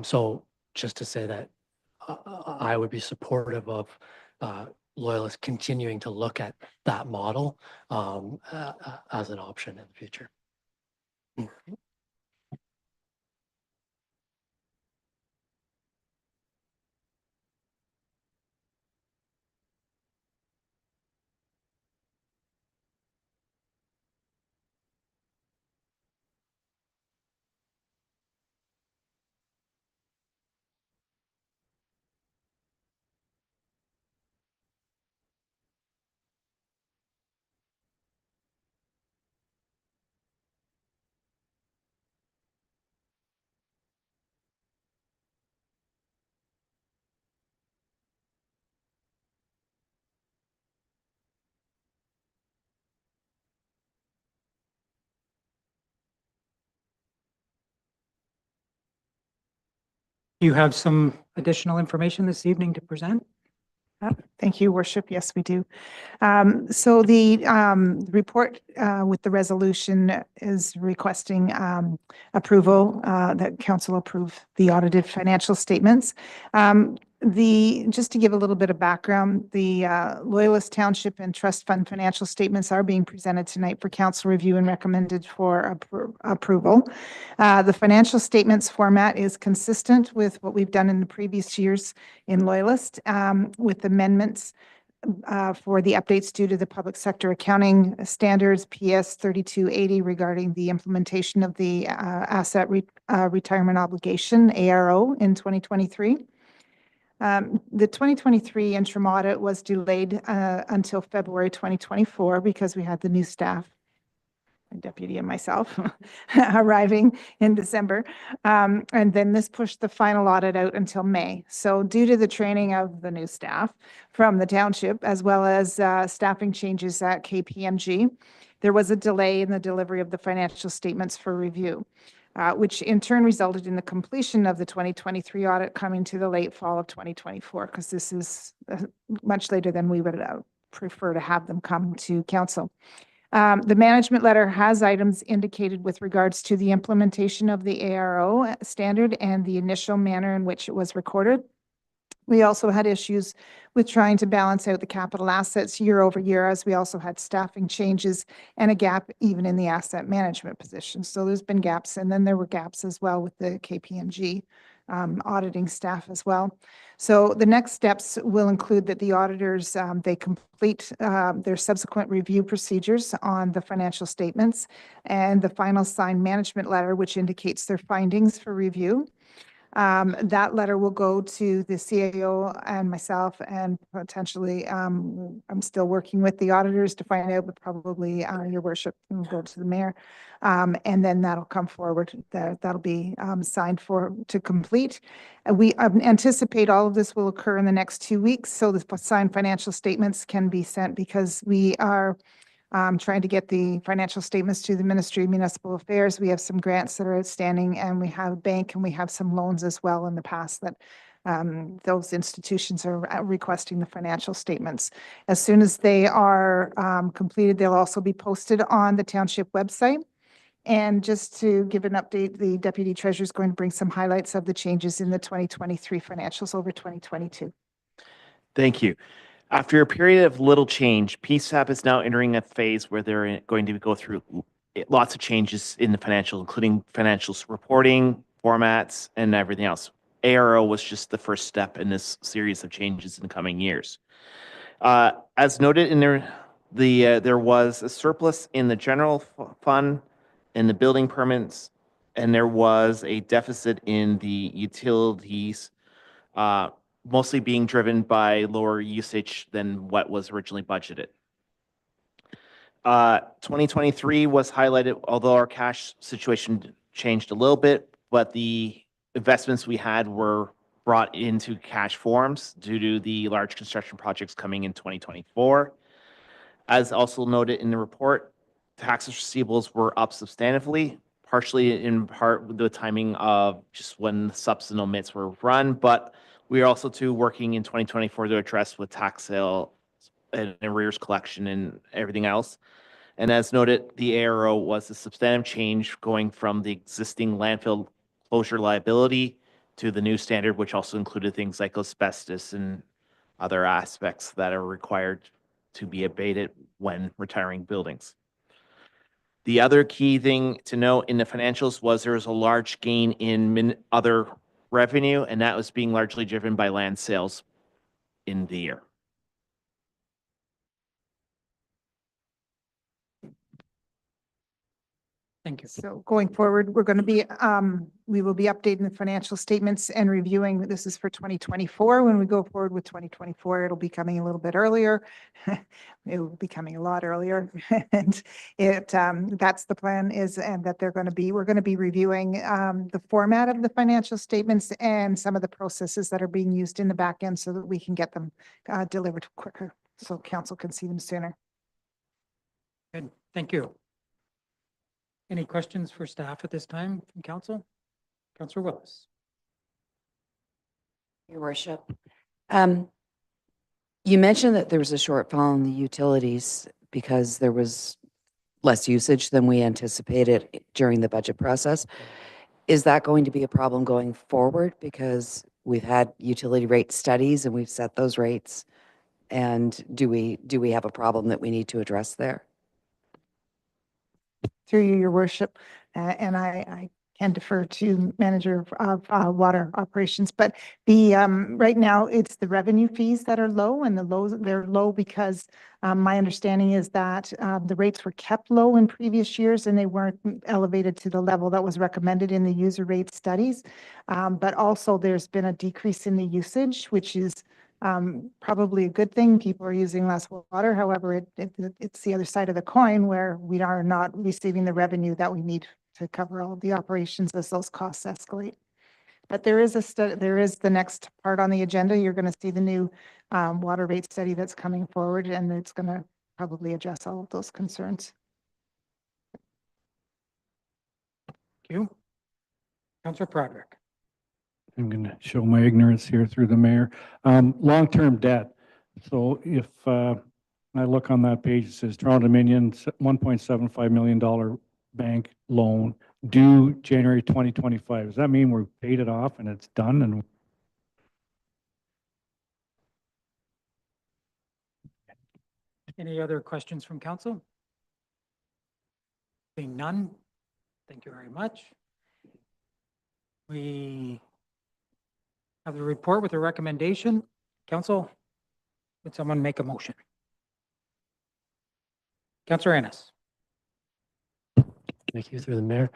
So just to say that I would be supportive of Loyalists continuing to look at that model as an option in the future. You have some additional information this evening to present? Thank you, Worship. Yes, we do. So the report with the resolution is requesting approval that council approve the audited financial statements. Just to give a little bit of background, the Loyalist Township and Trust Fund financial statements are being presented tonight for council review and recommended for approval. The financial statements format is consistent with what we've done in the previous years in Loyalist, with amendments for the updates due to the public sector accounting standards, PS 3280, regarding the implementation of the asset retirement obligation, ARO, in 2023. The 2023 interim audit was delayed until February 2024 because we had the new staff, my deputy and myself, arriving in December. And then this pushed the final audit out until May. So due to the training of the new staff from the township, as well as staffing changes at KPMG, there was a delay in the delivery of the financial statements for review, which in turn resulted in the completion of the 2023 audit coming to the late fall of 2024, because this is much later than we would prefer to have them come to council. The management letter has items indicated with regards to the implementation of the ARO standard and the initial manner in which it was recorded. We also had issues with trying to balance out the capital assets year over year, as we also had staffing changes and a gap even in the asset management position. So there's been gaps, and then there were gaps as well with the KPMG auditing staff as well. So the next steps will include that the auditors, they complete their subsequent review procedures on the financial statements and the final signed management letter, which indicates their findings for review. That letter will go to the CAO and myself, and potentially I'm still working with the auditors to find out, but probably your worship will go to the mayor. And then that'll come forward. That'll be signed to complete. We anticipate all of this will occur in the next 2 weeks, so the signed financial statements can be sent, because we are trying to get the financial statements to the Ministry of Municipal Affairs. We have some grants that are outstanding, and we have a bank, and we have some loans as well in the past that those institutions are requesting the financial statements. As soon as they are completed, they'll also be posted on the township website. And just to give an update, the Deputy Treasurer is going to bring some highlights of the changes in the 2023 financials over 2022. Thank you. After a period of little change, PSAP is now entering a phase where they're going to go through lots of changes in the financial, including financials reporting, formats, and everything else. ARO was just the first step in this series of changes in the coming years. As noted in there was a surplus in the general fund, in the building permits, and there was a deficit in the utilities, mostly being driven by lower usage than what was originally budgeted. 2023 was highlighted, although our cash situation changed a little bit, but the investments we had were brought into cash forms due to the large construction projects coming in 2024. As also noted in the report, taxes receivables were up substantively, partially in part with the timing of just when the subs and omits were run, but we are also working in 2024 to address with tax sale and arrears collection and everything else. And as noted, the ARO was a substantive change going from the existing landfill closure liability to the new standard, which also included things like asbestos and other aspects that are required to be abated when retiring buildings. The other key thing to note in the financials was there was a large gain in other revenue, and that was being largely driven by land sales in the year. Thank you. So going forward, we're going to be, we will be updating the financial statements and reviewing. This is for 2024. When we go forward with 2024, it'll be coming a little bit earlier. It will be coming a lot earlier. And that's the plan is, and that we're going to be reviewing the format of the financial statements and some of the processes that are being used in the back end so that we can get them delivered quicker, so council can see them sooner. Good, thank you. Any questions for staff at this time from council? Councillor Willis. Your worship. You mentioned that there was a shortfall in the utilities because there was less usage than we anticipated during the budget process. Is that going to be a problem going forward? Because we've had utility rate studies and we've set those rates. And do we have a problem that we need to address there? Through you, your worship, and I can defer to manager of water operations, but the right now it's the revenue fees that are low, and they're low because my understanding is that the rates were kept low in previous years and they weren't elevated to the level that was recommended in the user rate studies. But also there's been a decrease in the usage, which is probably a good thing. People are using less water. However, it's the other side of the coin where we are not receiving the revenue that we need to cover all of the operations as those costs escalate. But there is the next part on the agenda. You're going to see the new water rate study that's coming forward, and it's going to probably address all of those concerns. Thank you. Councillor Broderick. I'm going to show my ignorance here through the mayor. Long-term debt. So if I look on that page, it says Condominium, $1.75 million bank loan due January 2025. Does that mean we're paid it off and it's done? And Any other questions from council? Seeing none, thank you very much. We have the report with a recommendation. Council, would someone make a motion? Councillor Ennis. Thank you through the mayor.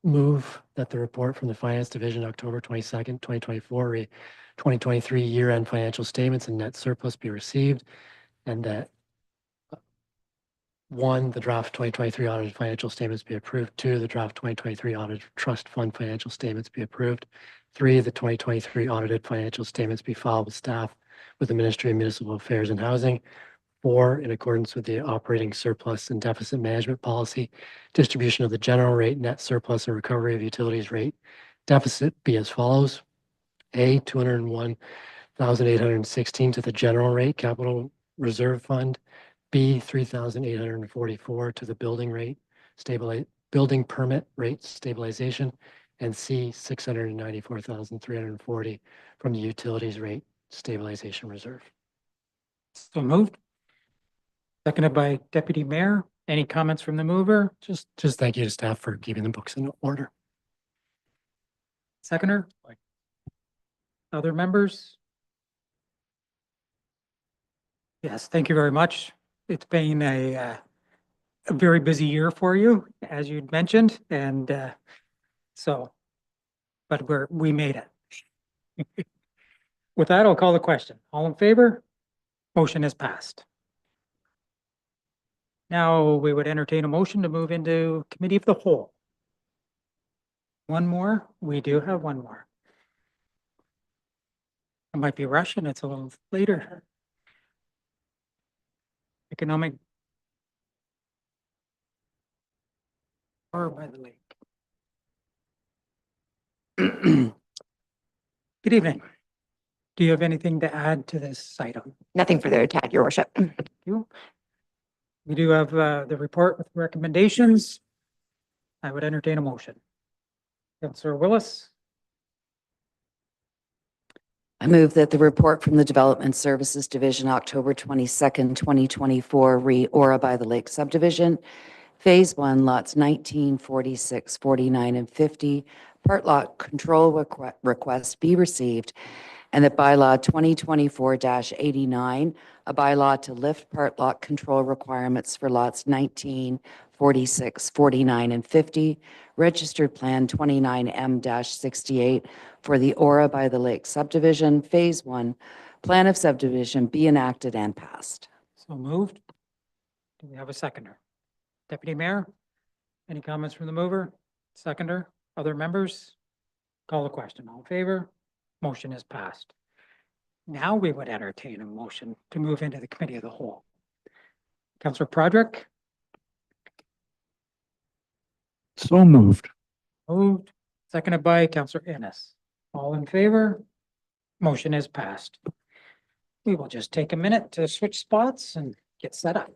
Move that the report from the Finance Division, October 22nd, 2024, 2023 year-end financial statements and net surplus be received, and that 1, the draft 2023 audited financial statements be approved. 2, the draft 2023 audited trust fund financial statements be approved. 3, the 2023 audited financial statements be filed with staff with the Ministry of Municipal Affairs and Housing. 4, in accordance with the operating surplus and deficit management policy, distribution of the general rate, net surplus, and recovery of utilities rate deficit be as follows. A, 201,816 to the general rate capital reserve fund. B, 3,844 to the building permit rate stabilization. And C, 694,340 from the utilities rate stabilization reserve. So moved. Seconded by Deputy Mayor. Any comments from the mover? Just thank you to staff for keeping the books in order. Seconder? Other members? Yes, thank you very much. It's been a very busy year for you, as you'd mentioned, and but we made it. With that, I'll call the question. All in favor? Motion is passed. Now we would entertain a motion to move into Committee of the Whole. One more? We do have one more. I might be rushing. It's a little later. Economic or by the lake. Good evening. Do you have anything to add to this item? Nothing further to add, Your Worship. Thank you. We do have the report with recommendations. I would entertain a motion. Councillor Willis. I move that the report from the Development Services Division, October 22nd, 2024, Ora by the Lake Subdivision, Phase 1, lots 19, 46, 49, and 50, part lot control request be received, and that bylaw 2024-89, a bylaw to lift part lot control requirements for lots 19, 46, 49, and 50, registered plan 29M-68 for the Ora by the Lake subdivision, Phase 1, plan of subdivision be enacted and passed. So moved. Do we have a seconder? Deputy Mayor, any comments from the mover? Seconder, other members? Call the question. All in favor? Motion is passed. Now we would entertain a motion to move into the Committee of the Whole. Councillor Broderick? so moved. Moved. Seconded by Councillor Ennis. All in favor? Motion is passed. We will just take a minute to switch spots and get set up.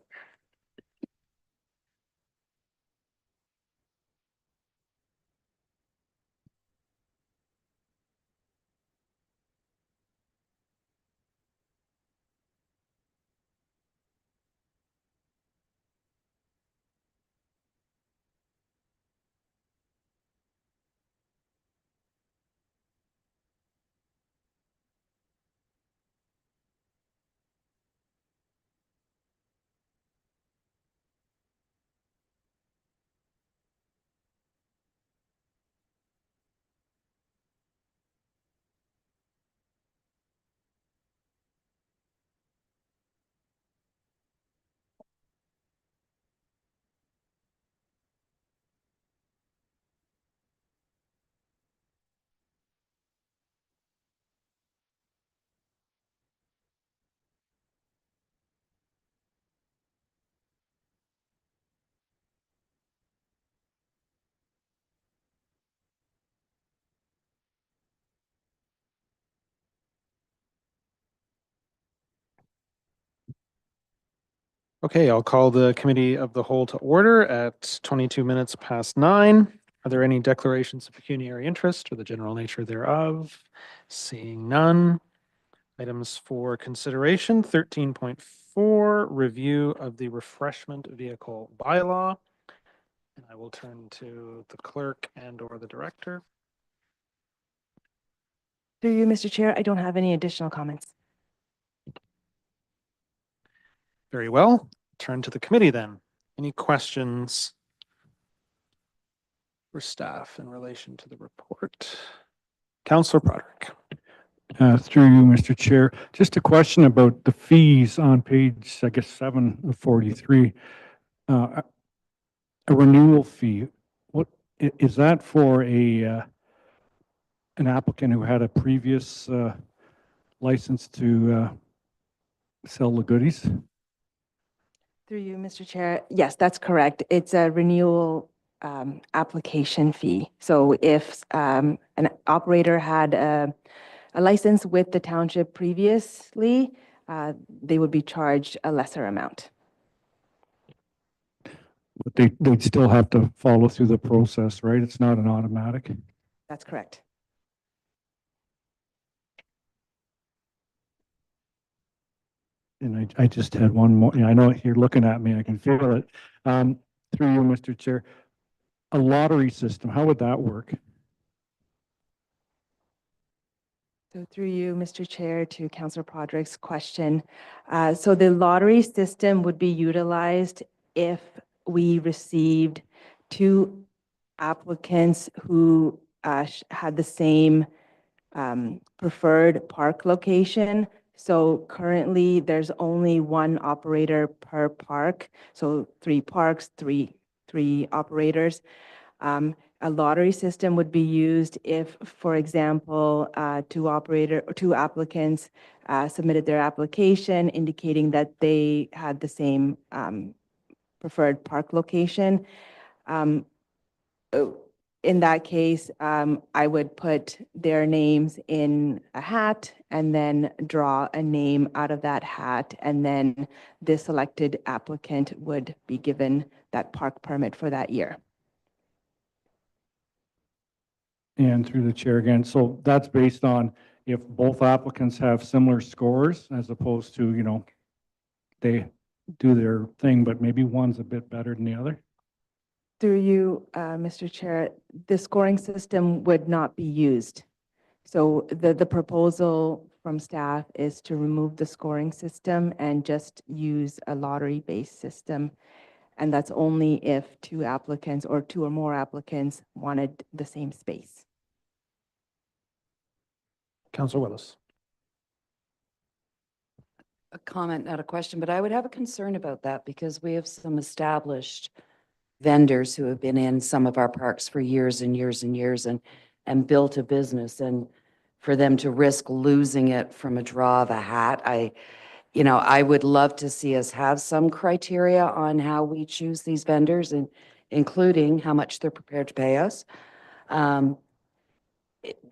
Okay, I'll call the committee of the whole to order at 22 minutes past 9. Are there any declarations of pecuniary interest or the general nature thereof? Seeing none. Items for consideration, 13.4, review of the refreshment vehicle bylaw. And I will turn to the clerk and or the director. Through you, Mr. Chair, I don't have any additional comments. Very well. Turn to the committee then. Any questions for staff in relation to the report? Councillor Broderick. Through you, Mr. Chair, just a question about the fees on page, I guess, 7 of 43. A renewal fee, what is that for an applicant who had a previous license to sell the goodies? Through you, Mr. Chair, yes, that's correct. It's a renewal application fee. So if an operator had a license with the township previously, they would be charged a lesser amount. But they'd still have to follow through the process, right? It's not an automatic. That's correct. And I just had one more. I know you're looking at me. I can feel it. Through you, Mr. Chair, a lottery system. How would that work? So through you, Mr. Chair, to Councillor Broderick's question. So the lottery system would be utilized if we received 2 applicants who had the same preferred park location. So currently, there's only 1 operator per park. So 3 parks, three operators. A lottery system would be used if, for example, 2 applicants submitted their application indicating that they had the same preferred park location. In that case, I would put their names in a hat and then draw a name out of that hat, and then the selected applicant would be given that park permit for that year. And through the chair again, so that's based on if both applicants have similar scores as opposed to, they do their thing, but maybe one's a bit better than the other? Through you, Mr. Chair, the scoring system would not be used. So the proposal from staff is to remove the scoring system and just use a lottery-based system. And that's only if 2 applicants or 2 or more applicants wanted the same space. Councillor Willis. A comment, not a question, but I would have a concern about that because we have some established vendors who have been in some of our parks for years and years and years and built a business, and for them to risk losing it from a draw of a hat, I would love to see us have some criteria on how we choose these vendors, and including how much they're prepared to pay us.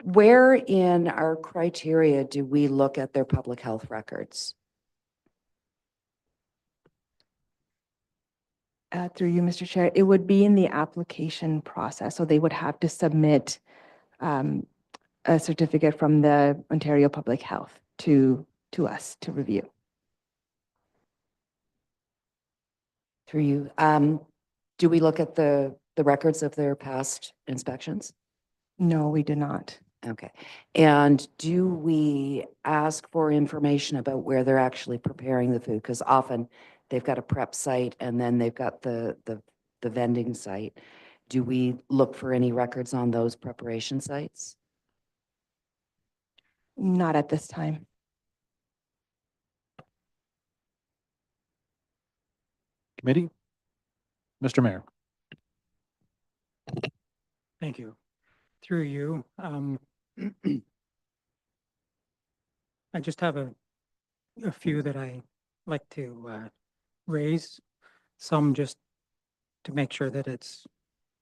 Where in our criteria do we look at their public health records? Through you, Mr. Chair, it would be in the application process. So they would have to submit a certificate from the Ontario Public Health to us to review. Through you, do we look at the records of their past inspections? No, we do not. Okay. And do we ask for information about where they're actually preparing the food? Because often they've got a prep site and then they've got the vending site. Do we look for any records on those preparation sites? Not at this time. Committee? Mr. Mayor. Thank you. Through you, I just have a few that I like to raise, some just to make sure that it's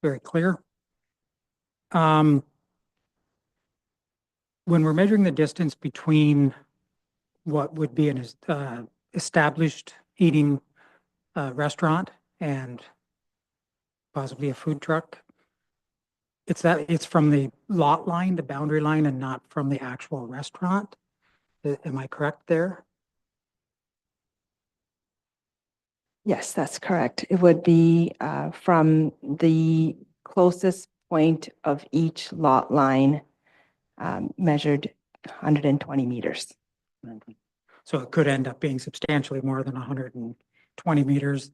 very clear. When we're measuring the distance between what would be an established eating restaurant and possibly a food truck, it's from the lot line, the boundary line, and not from the actual restaurant. Am I correct there? Yes, that's correct. It would be from the closest point of each lot line measured 120 meters. So it could end up being substantially more than 120 meters,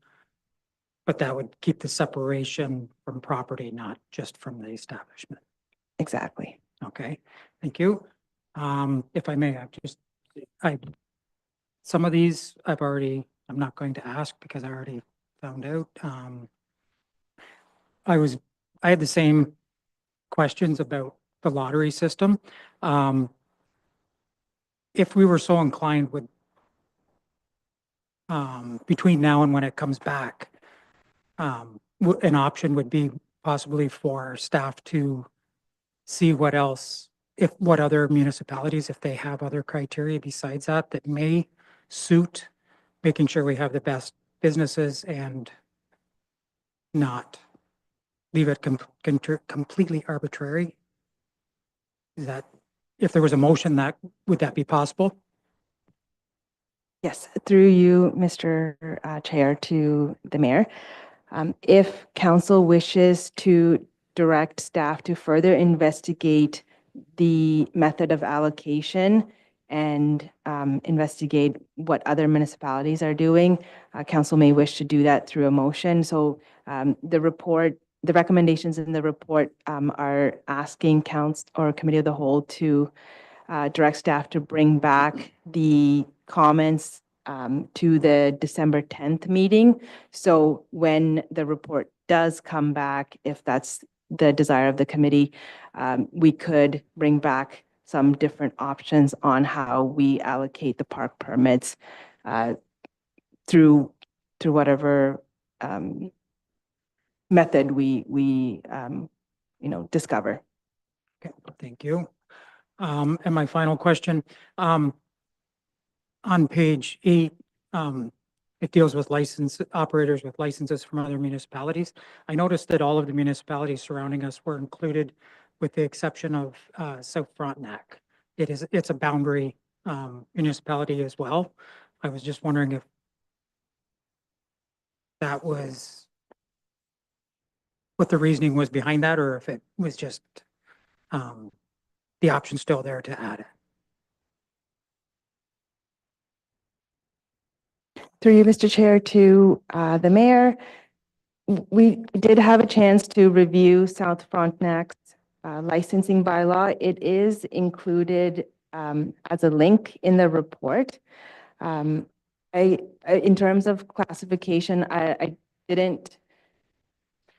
but that would keep the separation from property, not just from the establishment. Exactly. Okay, thank you. If I may, some of these I'm not going to ask because I already found out. I had the same questions about the lottery system. If we were so inclined with between now and when it comes back, an option would be possibly for staff to see what other municipalities, if they have other criteria besides that may suit making sure we have the best businesses and not leave it completely arbitrary. Is that, if there was a motion, would that be possible? Yes, through you, Mr. Chair, to the mayor. If council wishes to direct staff to further investigate the method of allocation and investigate what other municipalities are doing, council may wish to do that through a motion. So the recommendations in the report are asking council or committee of the whole to direct staff to bring back the comments to the December 10th meeting. So when the report does come back, if that's the desire of the committee, we could bring back some different options on how we allocate the park permits through whatever method we discover. Okay, thank you. And my final question, on page 8, it deals with operators with licenses from other municipalities. I noticed that all of the municipalities surrounding us were included with the exception of South Frontenac. It's a boundary municipality as well. I was just wondering if that was what the reasoning was behind that, or if it was just the option still there to add it. Through you, Mr. Chair, to the mayor, we did have a chance to review South Frontenac's licensing bylaw. It is included as a link in the report. In terms of classification, I didn't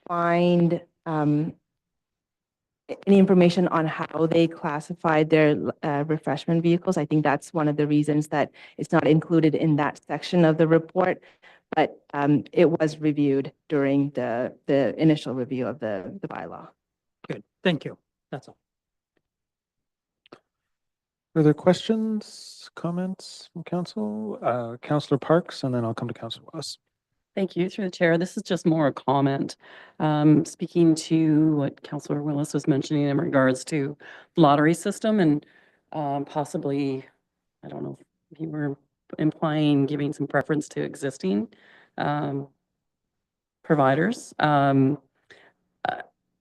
find any information on how they classified their refreshment vehicles. I think that's one of the reasons that it's not included in that section of the report, but it was reviewed during the initial review of the bylaw. Good, thank you. That's all. Further questions, comments from council? Councillor Parks, and then I'll come to Councillor Willis. Thank you, through the chair. This is just more a comment. Speaking to what Councillor Willis was mentioning in regards to lottery system and possibly, I don't know if you were implying giving some preference to existing providers.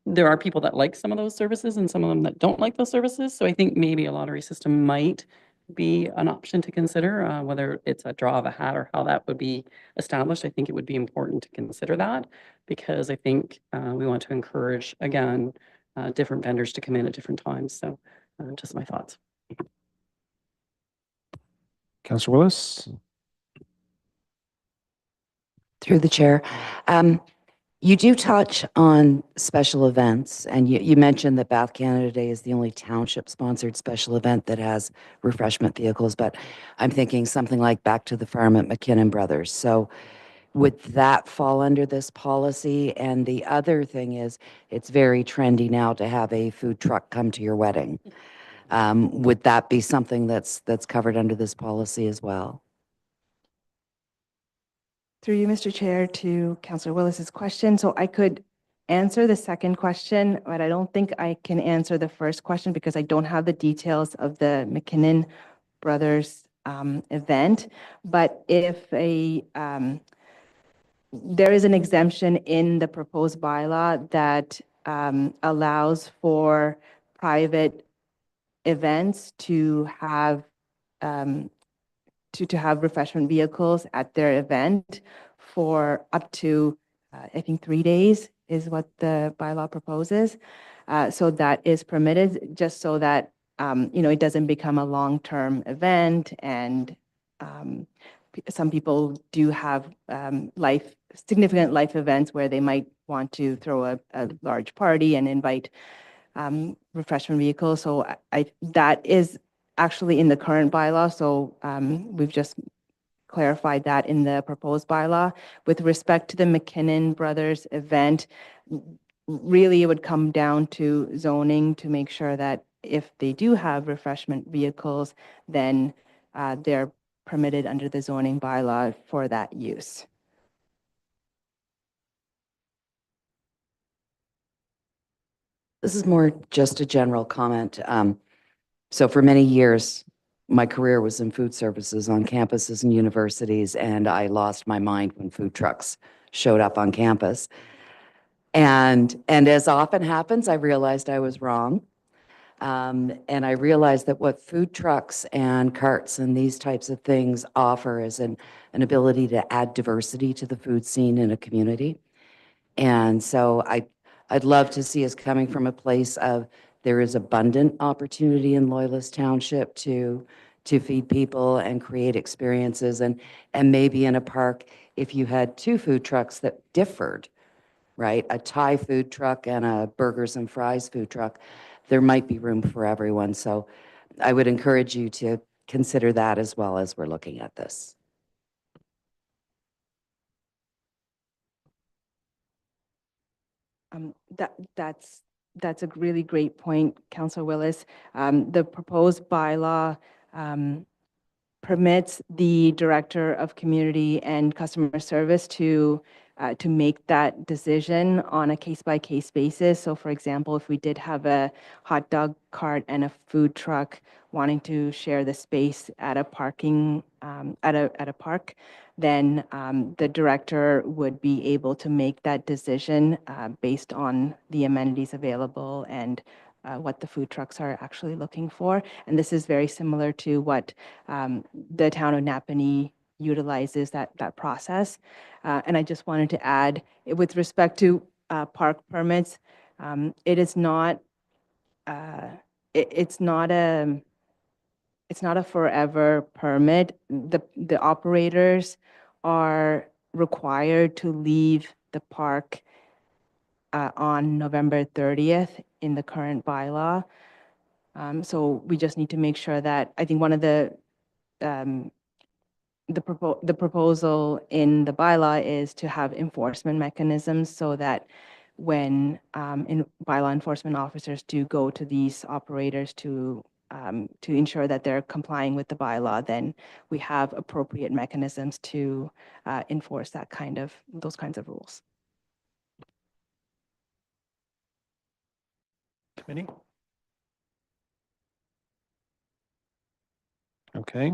There are people that like some of those services and some of them that don't like those services. So I think maybe a lottery system might be an option to consider, whether it's a draw of a hat or how that would be established. I think it would be important to consider that because I think we want to encourage, again, different vendors to come in at different times. So just my thoughts. Councillor Willis. Through the chair. You do touch on special events, and you mentioned that Bath Canada Day is the only township-sponsored special event that has refreshment vehicles, but I'm thinking something like Back to the Farm at McKinnon Brothers. So would that fall under this policy? And the other thing is, it's very trendy now to have a food truck come to your wedding. Would that be something that's covered under this policy as well? Through you, Mr. Chair, to Councillor Willis's question. So I could answer the second question, but I don't think I can answer the first question because I don't have the details of the McKinnon Brothers event. But if there is an exemption in the proposed bylaw that allows for private events to have to have refreshment vehicles at their event for up to, I think 3 days is what the bylaw proposes. So that is permitted just so that, it doesn't become a long-term event. And some people do have significant life events where they might want to throw a large party and invite refreshment vehicles. So that is actually in the current bylaw, so we've just clarified that in the proposed bylaw. With respect to the McKinnon Brothers event, really it would come down to zoning to make sure that if they do have refreshment vehicles, then they're permitted under the zoning bylaw for that use. This is more just a general comment. So for many years, my career was in food services on campuses and universities, and I lost my mind when food trucks showed up on campus. And as often happens, I realized I was wrong. And I realized that what food trucks and carts and these types of things offer is an ability to add diversity to the food scene in a community. And so I'd love to see us coming from a place of there is abundant opportunity in Loyalist Township to feed people and create experiences. And maybe in a park, if you had 2 food trucks that differed, right? A Thai food truck and a burgers and fries food truck, there might be room for everyone. So I would encourage you to consider that as well as we're looking at this. That's a really great point, Councillor Willis. The proposed bylaw permits the Director of Community and Customer Service to make that decision on a case-by-case basis. So for example, if we did have a hot dog cart and a food truck wanting to share the space at a parking, at a park, then the director would be able to make that decision based on the amenities available and what the food trucks are actually looking for. And this is very similar to what the town of Napanee utilizes that process. And I just wanted to add, with respect to park permits, it's not a forever permit. The operators are required to leave the park on November 30th in the current bylaw. So we just need to make sure that, I think one of the proposal in the bylaw is to have enforcement mechanisms so that when bylaw enforcement officers do go to these operators to to ensure that they're complying with the bylaw, then we have appropriate mechanisms to enforce those kinds of rules. Committee? Okay.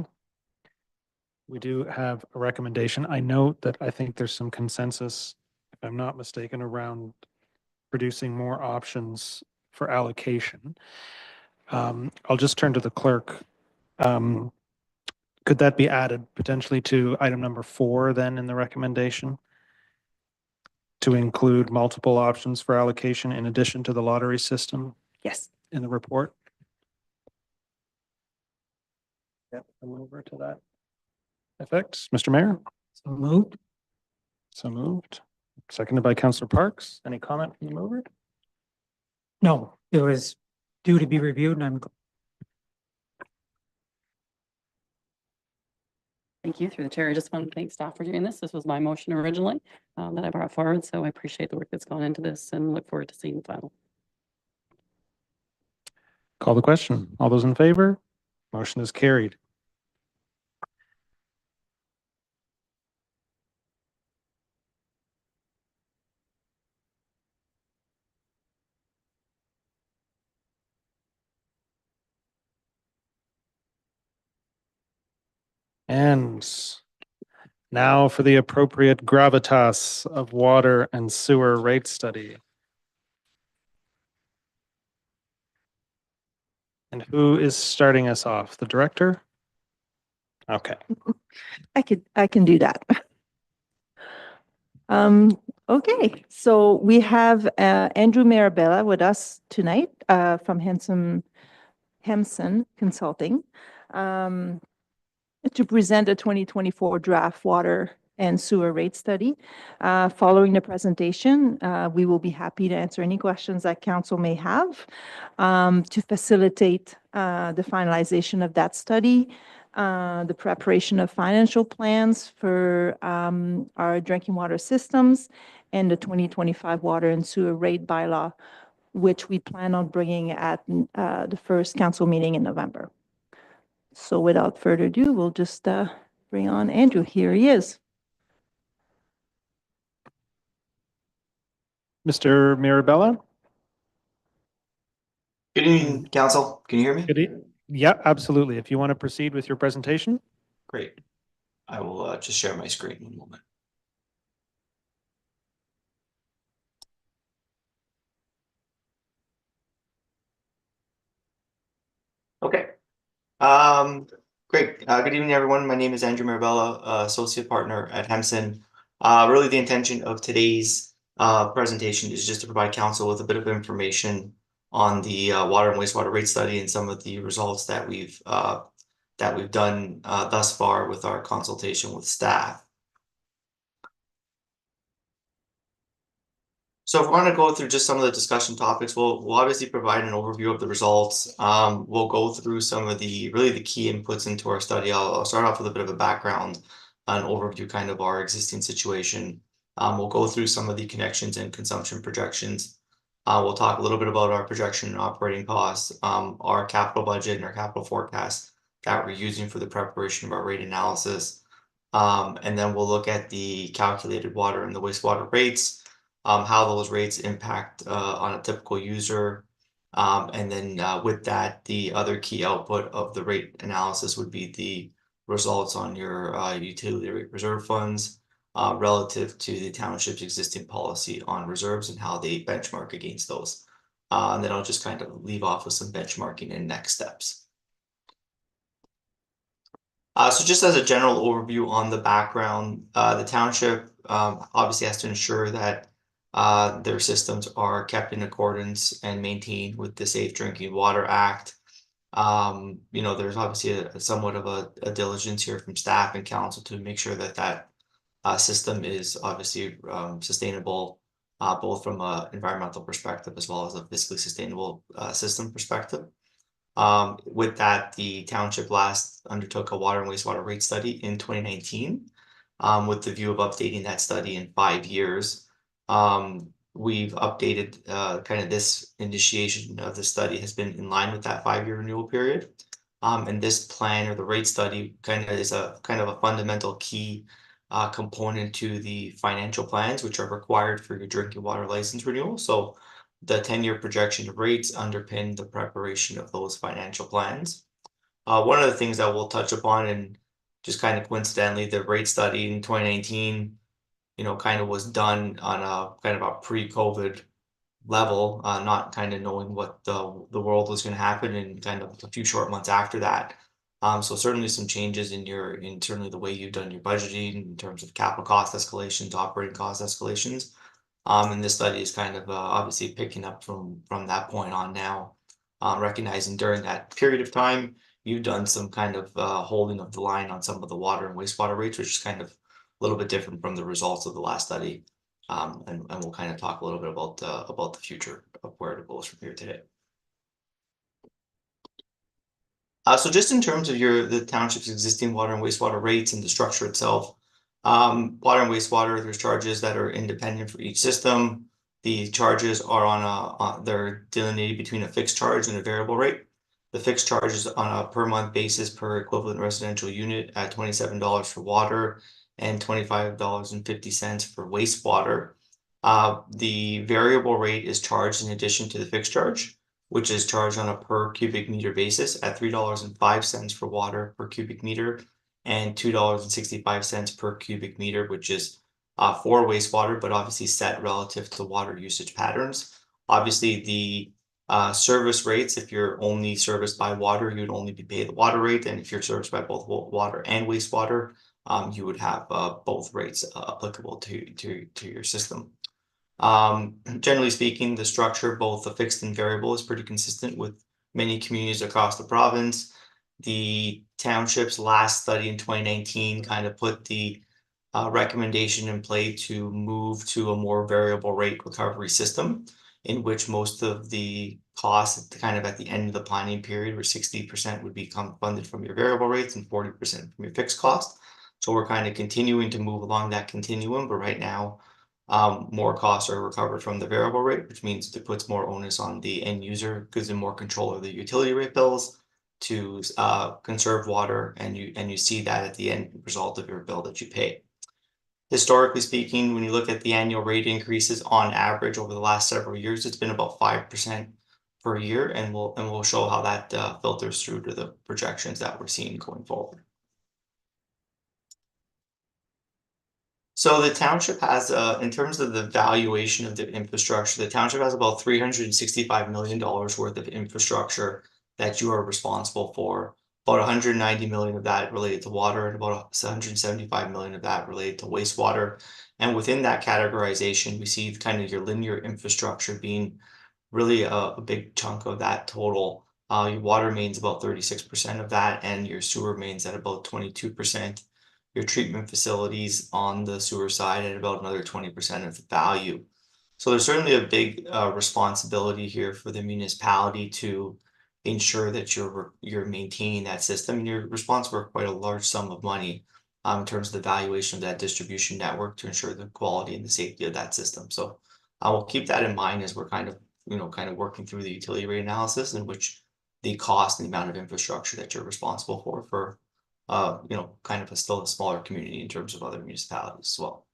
We do have a recommendation. I note that I think there's some consensus, if I'm not mistaken, around producing more options for allocation. I'll just turn to the clerk. Could that be added potentially to item number 4 then in the recommendation? To include multiple options for allocation in addition to the lottery system Yes. in the report? Yep, come over to that effect. Mr. Mayor? So moved. So moved. Seconded by Councillor Parks. Any comment from the mover? No, it was due to be reviewed and I'm Thank you. Through the chair, I just want to thank staff for doing this. This was my motion originally that I brought forward, so I appreciate the work that's gone into this and look forward to seeing the final. Call the question. All those in favor? Motion is carried. And now for the appropriate gravitas of water and sewer rate study. And who is starting us off? The director? Okay. I can do that. Okay, so we have Andrew Marabella with us tonight from Hemson Consulting to present a 2024 draft water and sewer rate study. Following the presentation, we will be happy to answer any questions that council may have to facilitate the finalization of that study, the preparation of financial plans for our drinking water systems, and the 2025 water and sewer rate bylaw, which we plan on bringing at the first council meeting in November. So without further ado, we'll just bring on Andrew. Here he is. Mr. Mirabella? Good evening, council. Can you hear me? Yeah, absolutely. If you want to proceed with your presentation. Great. I will just share my screen in a moment. Okay. Great. Good evening, everyone. My name is Andrew Mirabella, associate partner at Hemson. Really, the intention of today's presentation is just to provide council with a bit of information on the water and wastewater rate study and some of the results that we've done thus far with our consultation with staff. So if we want to go through just some of the discussion topics, we'll obviously provide an overview of the results. We'll go through some of the key inputs into our study. I'll start off with a bit of a background, an overview kind of our existing situation. We'll go through some of the connections and consumption projections. We'll talk a little bit about our projection and operating costs, our capital budget and our capital forecast that we're using for the preparation of our rate analysis. And then we'll look at the calculated water and the wastewater rates, how those rates impact on a typical user. And then with that, the other key output of the rate analysis would be the results on your utility rate reserve funds relative to the township's existing policy on reserves and how they benchmark against those. And then I'll just kind of leave off with some benchmarking and next steps. So just as a general overview on the background, the township obviously has to ensure that their systems are kept in accordance and maintained with the Safe Drinking Water Act. There's obviously a somewhat of a diligence here from staff and council to make sure that that system is obviously sustainable, both from an environmental perspective as well as a fiscally sustainable system perspective. With that, the township last undertook a water and wastewater rate study in 2019 with the view of updating that study in 5 years. we've updated kind of this initiation of the study has been in line with that 5-year renewal period. And this plan or the rate study kind of is a fundamental key component to the financial plans, which are required for your drinking water license renewal. So the 10-year projection of rates underpin the preparation of those financial plans. One of the things that we'll touch upon, and just kind of coincidentally, the rate study in 2019, kind of was done on a kind of a pre-COVID level, not kind of knowing what the world was going to happen in kind of a few short months after that. So certainly some changes in certainly the way you've done your budgeting in terms of capital cost escalations, operating cost escalations. And this study is kind of obviously picking up from that point on now, recognizing during that period of time, you've done some kind of holding of the line on some of the water and wastewater rates, which is kind of a little bit different from the results of the last study. And we'll kind of talk a little bit about the future of where it goes from here today. So just in terms of the township's existing water and wastewater rates and the structure itself, water and wastewater, there's charges that are independent for each system. The charges are they're delineated between a fixed charge and a variable rate. The fixed charge is on a per month basis per equivalent residential unit at $27 for water and $25.50 for wastewater. The variable rate is charged in addition to the fixed charge, which is charged on a per cubic meter basis at $3.05 for water per cubic meter and $2.65 per cubic meter, which is for wastewater, but obviously set relative to water usage patterns. Obviously, the service rates, if you're only serviced by water, you'd only be paid the water rate, and if you're serviced by both water and wastewater, you would have both rates applicable to your system. Generally speaking, the structure, both the fixed and variable, is pretty consistent with many communities across the province. The township's last study in 2019 kind of put the recommendation in play to move to a more variable rate recovery system, in which most of the costs kind of at the end of the planning period, where 60% would become funded from your variable rates and 40% from your fixed cost. So we're kind of continuing to move along that continuum, but right now, more costs are recovered from the variable rate, which means it puts more onus on the end user, gives them more control of the utility rate bills to conserve water, and you see that at the end result of your bill that you pay. Historically speaking, when you look at the annual rate increases on average over the last several years, it's been about 5% per year, and we'll show how that filters through to the projections that we're seeing going forward. So the township has, in terms of the valuation of the infrastructure, the township has about $365 million worth of infrastructure that you are responsible for. About 190 million of that related to water and about 175 million of that related to wastewater. And within that categorization, we see kind of your linear infrastructure being really a big chunk of that total. Your water main's about 36% of that, and your sewer main's at about 22%. Your treatment facilities on the sewer side at about another 20% of the value. So there's certainly a big responsibility here for the municipality to ensure that you're maintaining that system, and you're responsible for quite a large sum of money in terms of the valuation of that distribution network to ensure the quality and the safety of that system. So I will keep that in mind as we're kind of working through the utility rate analysis, in which the cost and the amount of infrastructure that you're responsible for kind of still a smaller community in terms of other municipalities as well.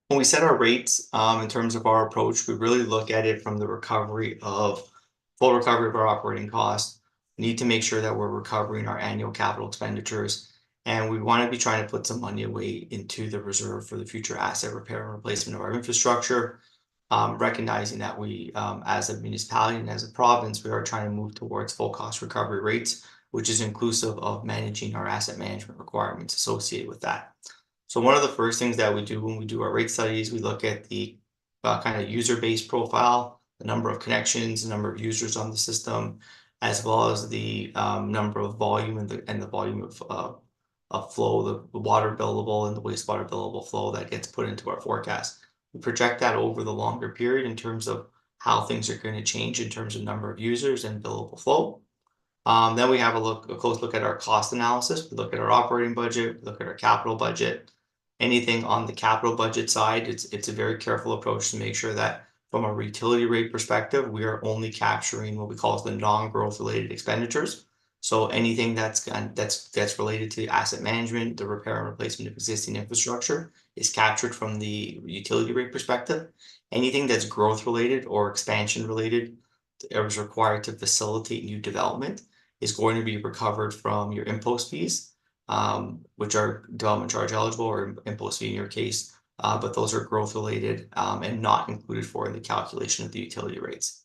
When we set our rates, in terms of our approach, we really look at it from the full recovery of our operating costs. We need to make sure that we're recovering our annual capital expenditures, and we want to be trying to put some money away into the reserve for the future asset repair and replacement of our infrastructure. Recognizing that we, as a municipality and as a province, we are trying to move towards full cost recovery rates, which is inclusive of managing our asset management requirements associated with that. So one of the first things that we do when we do our rate studies, we look at the kind of user-based profile, the number of connections, the number of users on the system, as well as the number of volume and the volume of flow, the water billable and the wastewater billable flow that gets put into our forecast. We project that over the longer period in terms of how things are going to change in terms of number of users and billable flow. Then we have a close look at our cost analysis. We look at our operating budget, we look at our capital budget. Anything on the capital budget side, it's a very careful approach to make sure that from a utility rate perspective, we are only capturing what we call the non-growth related expenditures. So anything that's related to asset management, the repair and replacement of existing infrastructure is captured from the utility rate perspective. Anything that's growth related or expansion related is required to facilitate new development is going to be recovered from your impost fees, which are development charge eligible or impost fee in your case, but those are growth related and not included for in the calculation of the utility rates.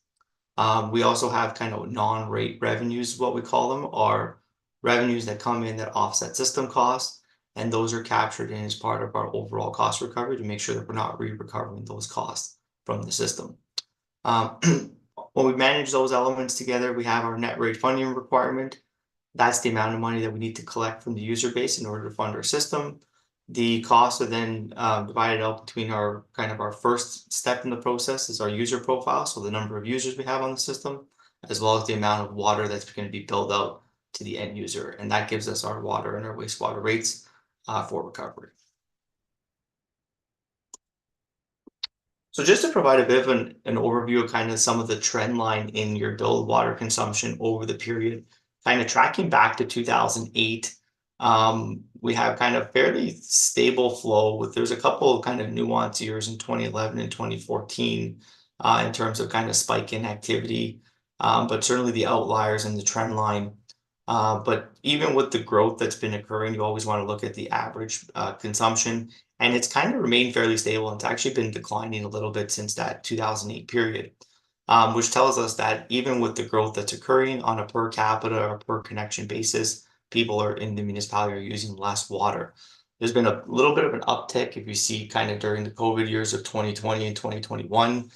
We also have kind of non-rate revenues, what we call them, are revenues that come in that offset system costs, and those are captured in as part of our overall cost recovery to make sure that we're not re-recovering those costs from the system. When we manage those elements together, we have our net rate funding requirement. That's the amount of money that we need to collect from the user base in order to fund our system. The costs are then divided out between our first step in the process is our user profile, so the number of users we have on the system, as well as the amount of water that's going to be billed out to the end user, and that gives us our water and our wastewater rates for recovery. So just to provide a bit of an overview of kind of some of the trend line in your billed water consumption over the period, kind of tracking back to 2008, we have kind of fairly stable flow there's a couple of kind of nuanced years in 2011 and 2014 in terms of kind of spike in activity, but certainly the outliers in the trend line. But even with the growth that's been occurring, you always want to look at the average consumption, and it's kind of remained fairly stable. And it's actually been declining a little bit since that 2008 period, which tells us that even with the growth that's occurring on a per capita or per connection basis, people are in the municipality are using less water. There's been a little bit of an uptick if you see kind of during the COVID years of 2020 and 2021,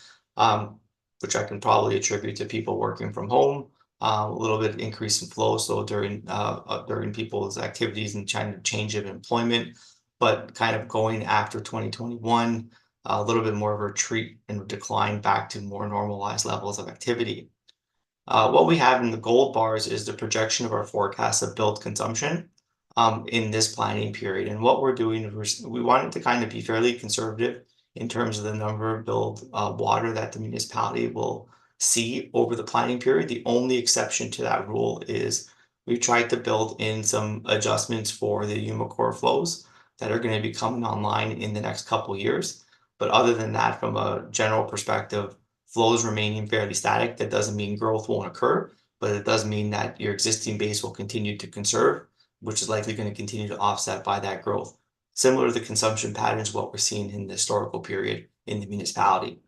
which I can probably attribute to people working from home. A little bit of increase in flow, so during people's activities and trying to change of employment, but kind of going after 2021, a little bit more of a retreat and decline back to more normalized levels of activity. What we have in the gold bars is the projection of our forecast of billed consumption in this planning period. And what we're doing is we wanted to kind of be fairly conservative in terms of the number of billed water that the municipality will see over the planning period. The only exception to that rule is we've tried to build in some adjustments for the Umicore flows that are going to be coming online in the next couple of years. But other than that, from a general perspective, flows remaining fairly static. That doesn't mean growth won't occur, but it does mean that your existing base will continue to conserve, which is likely going to continue to offset by that growth. Similar to the consumption patterns, what we're seeing in the historical period in the municipality.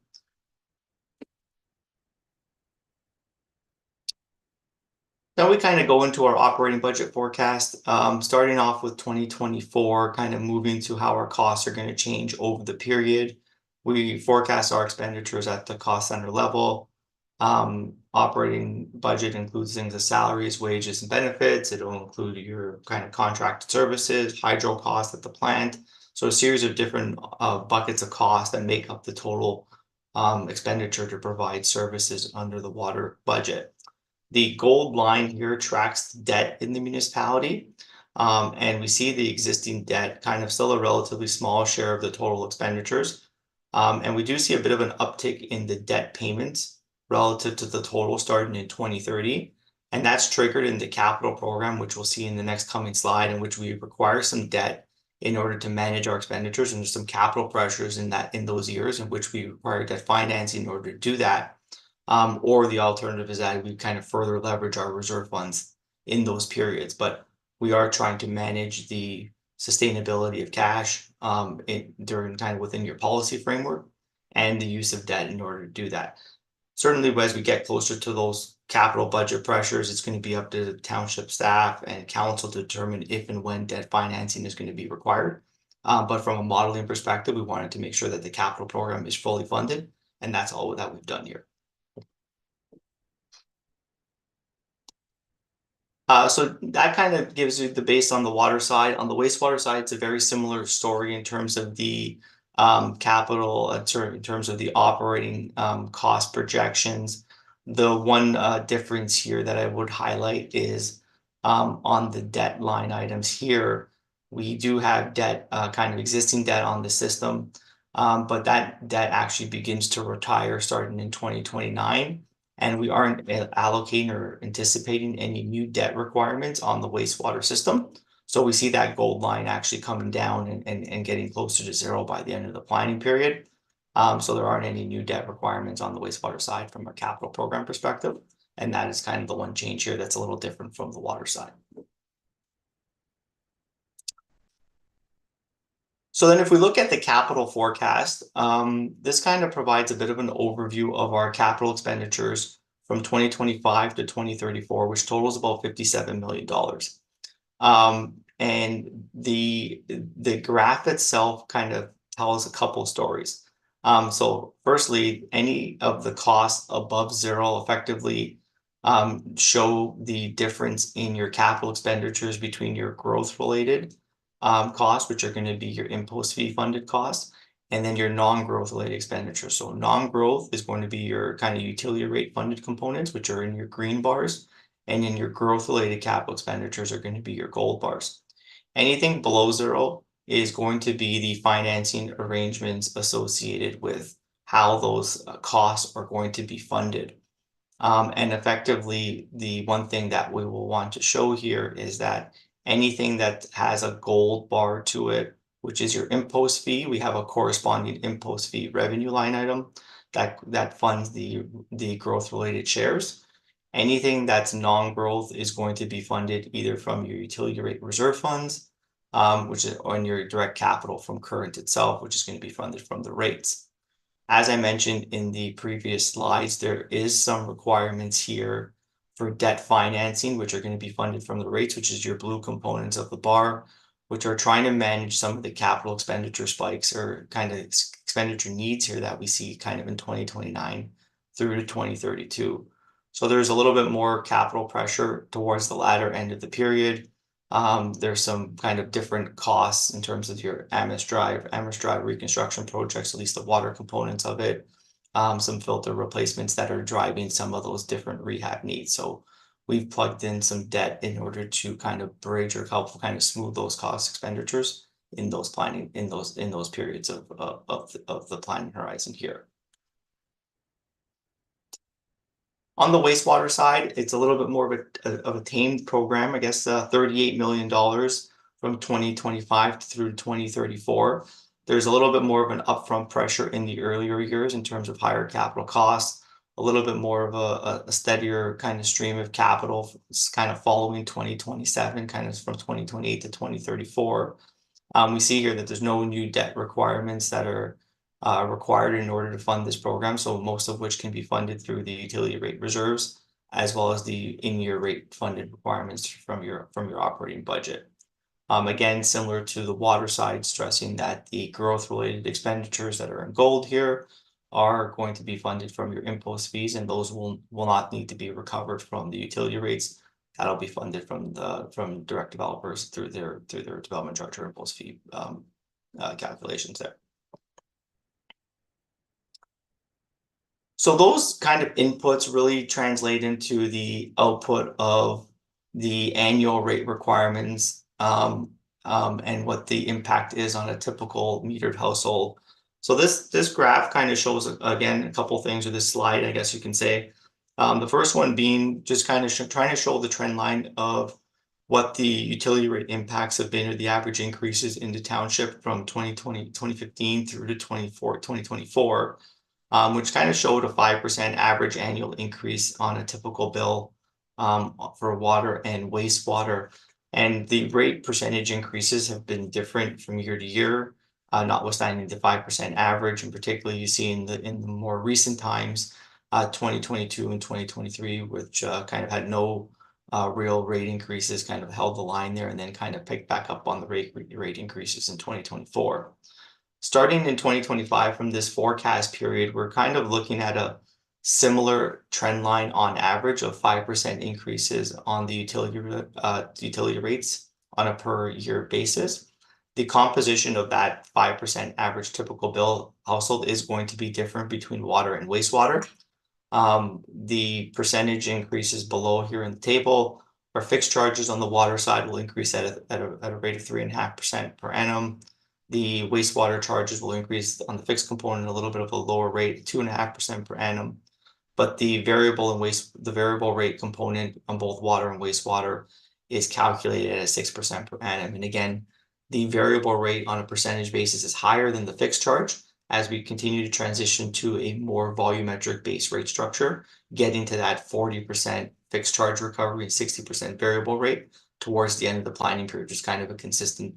Now we kind of go into our operating budget forecast, starting off with 2024, kind of moving to how our costs are going to change over the period. We forecast our expenditures at the cost center level. Operating budget includes things as salaries, wages, and benefits. It will include your kind of contracted services, hydro costs at the plant. So a series of different buckets of cost that make up the total expenditure to provide services under the water budget. The gold line here tracks debt in the municipality, and we see the existing debt kind of still a relatively small share of the total expenditures. And we do see a bit of an uptick in the debt payments relative to the total starting in 2030. And that's triggered in the capital program, which we'll see in the next coming slide, in which we require some debt in order to manage our expenditures. And there's some capital pressures in those years in which we require debt financing in order to do that. Or the alternative is that we kind of further leverage our reserve funds in those periods. But we are trying to manage the sustainability of cash during kind of within your policy framework and the use of debt in order to do that. Certainly, as we get closer to those capital budget pressures, it's going to be up to the township staff and council to determine if and when debt financing is going to be required. But from a modeling perspective, we wanted to make sure that the capital program is fully funded, and that's all that we've done here. So that kind of gives you the base on the water side. On the wastewater side, it's a very similar story in terms of the capital, in terms of the operating cost projections. The one difference here that I would highlight is on the debt line items here. We do have debt, kind of existing debt on the system, but that debt actually begins to retire starting in 2029. And we aren't allocating or anticipating any new debt requirements on the wastewater system. So we see that gold line actually coming down and getting closer to zero by the end of the planning period. So there aren't any new debt requirements on the wastewater side from a capital program perspective. And that is kind of the one change here that's a little different from the water side. So then if we look at the capital forecast, this kind of provides a bit of an overview of our capital expenditures from 2025 to 2034, which totals about $57 million. And the graph itself kind of tells a couple of stories. So firstly, any of the costs above zero effectively show the difference in your capital expenditures between your growth related costs, which are going to be your impost fee funded costs, and then your non-growth related expenditures. So non-growth is going to be your kind of utility rate funded components, which are in your green bars, and then your growth related capital expenditures are going to be your gold bars. Anything below zero is going to be the financing arrangements associated with how those costs are going to be funded. And effectively, the one thing that we will want to show here is that anything that has a gold bar to it, which is your impost fee, we have a corresponding impost fee revenue line item that funds the growth related shares. Anything that's non-growth is going to be funded either from your utility rate reserve funds, which is on your direct capital from current itself, which is going to be funded from the rates. As I mentioned in the previous slides, there is some requirements here for debt financing, which are going to be funded from the rates, which is your blue components of the bar, which are trying to manage some of the capital expenditure spikes or kind of expenditure needs here that we see kind of in 2029 through to 2032. So there's a little bit more capital pressure towards the latter end of the period. There's some kind of different costs in terms of your Amherst Drive reconstruction projects, at least the water components of it. Some filter replacements that are driving some of those different rehab needs. So we've plugged in some debt in order to kind of bridge or help kind of smooth those cost expenditures in those planning, in those periods of the planning horizon here. On the wastewater side, it's a little bit more of a tamed program, I guess, $38 million from 2025 through 2034. There's a little bit more of an upfront pressure in the earlier years in terms of higher capital costs, a little bit more of a steadier kind of stream of capital kind of following 2027, kind of from 2028 to 2034. We see here that there's no new debt requirements that are required in order to fund this program. So most of which can be funded through the utility rate reserves, as well as the in-year rate funded requirements from your operating budget. Again, similar to the water side, stressing that the growth related expenditures that are in gold here are going to be funded from your impost fees, and those will not need to be recovered from the utility rates. That'll be funded from direct developers through their development charge or impost fee calculations there. So those kind of inputs really translate into the output of the annual rate requirements and what the impact is on a typical metered household. So this graph kind of shows, again, a couple things, or this slide, I guess you can say. The first one being just kind of trying to show the trend line of what the utility rate impacts have been, or the average increases in the township from 2015 through to 2024. Which kind of showed a 5% average annual increase on a typical bill for water and wastewater. And the rate percentage increases have been different from year to year, notwithstanding the 5% average. And particularly you see in the more recent times, 2022 and 2023, which kind of had no real rate increases, kind of held the line there and then kind of picked back up on the rate increases in 2024. Starting in 2025 from this forecast period, we're kind of looking at a similar trend line on average of 5% increases on the utility rates on a per year basis. The composition of that 5% average typical bill household is going to be different between water and wastewater. The percentage increases below here in the table Our fixed charges on the water side will increase at a rate of 3.5% per annum. The wastewater charges will increase on the fixed component a little bit of a lower rate, 2.5% per annum. But the variable rate component on both water and wastewater is calculated at 6% per annum. And again, the variable rate on a percentage basis is higher than the fixed charge as we continue to transition to a more volumetric base rate structure, getting to that 40% fixed charge recovery and 60% variable rate towards the end of the planning period, which is kind of a consistent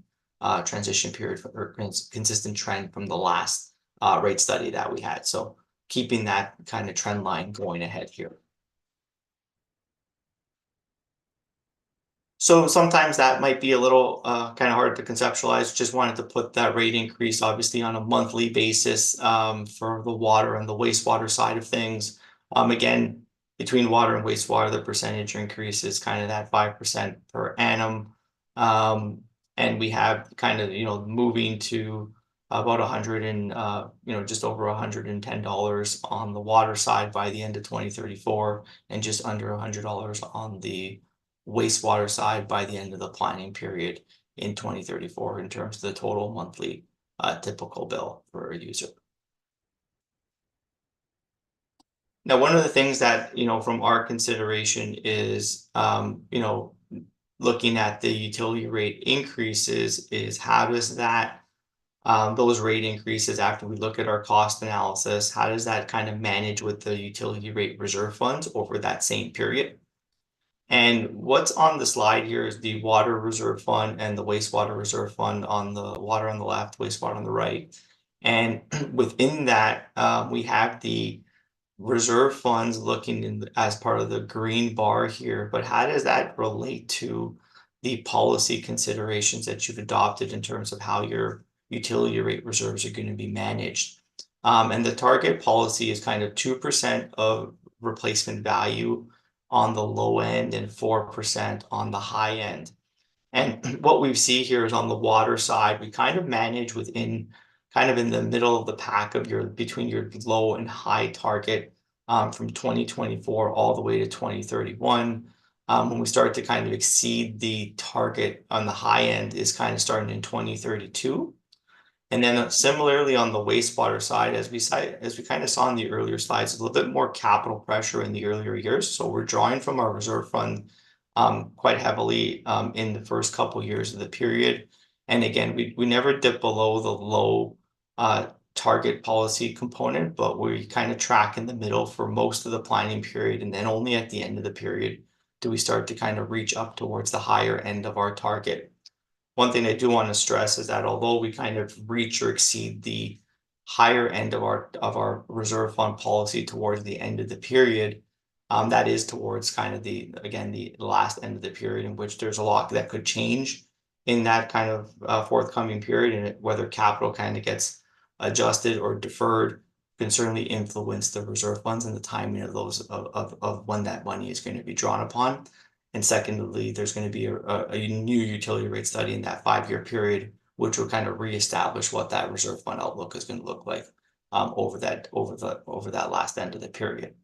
transition period or consistent trend from the last rate study that we had. So keeping that kind of trend line going ahead here. So sometimes that might be a little kind of hard to conceptualize. Just wanted to put that rate increase obviously on a monthly basis for the water and the wastewater side of things. Again, between water and wastewater, the percentage increase is kind of that 5% per annum. And we have kind of, moving to about 100 and, just over $110 on the water side by the end of 2034 and just under $100 on the wastewater side by the end of the planning period in 2034 in terms of the total monthly typical bill for a user. Now, one of the things that, from our consideration is, looking at the utility rate increases is how does that, those rate increases after we look at our cost analysis, how does that kind of manage with the utility rate reserve funds over that same period? And what's on the slide here is the water reserve fund and the wastewater reserve fund on the water on the left, wastewater on the right. And within that, we have the reserve funds looking as part of the green bar here. But how does that relate to the policy considerations that you've adopted in terms of how your utility rate reserves are going to be managed? And the target policy is kind of 2% of replacement value on the low end and 4% on the high end. And what we see here is on the water side, we kind of manage within kind of in the middle of the pack of between your low and high target from 2024 all the way to 2031. When we start to kind of exceed the target on the high end is kind of starting in 2032. And then similarly on the wastewater side, as we kind of saw in the earlier slides, a little bit more capital pressure in the earlier years. So we're drawing from our reserve fund quite heavily in the first couple years of the period. And again, we never dip below the low target policy component, but we kind of track in the middle for most of the planning period. And then only at the end of the period do we start to kind of reach up towards the higher end of our target. One thing I do want to stress is that although we kind of reach or exceed the higher end of our reserve fund policy towards the end of the period, that is towards kind of the last end of the period in which there's a lot that could change in that kind of forthcoming period, and whether capital kind of gets adjusted or deferred can certainly influence the reserve funds and the timing of those of when that money is going to be drawn upon. And secondly, there's going to be a new utility rate study in that 5-year period, which will kind of reestablish what that reserve fund outlook is going to look like over that last end of the period.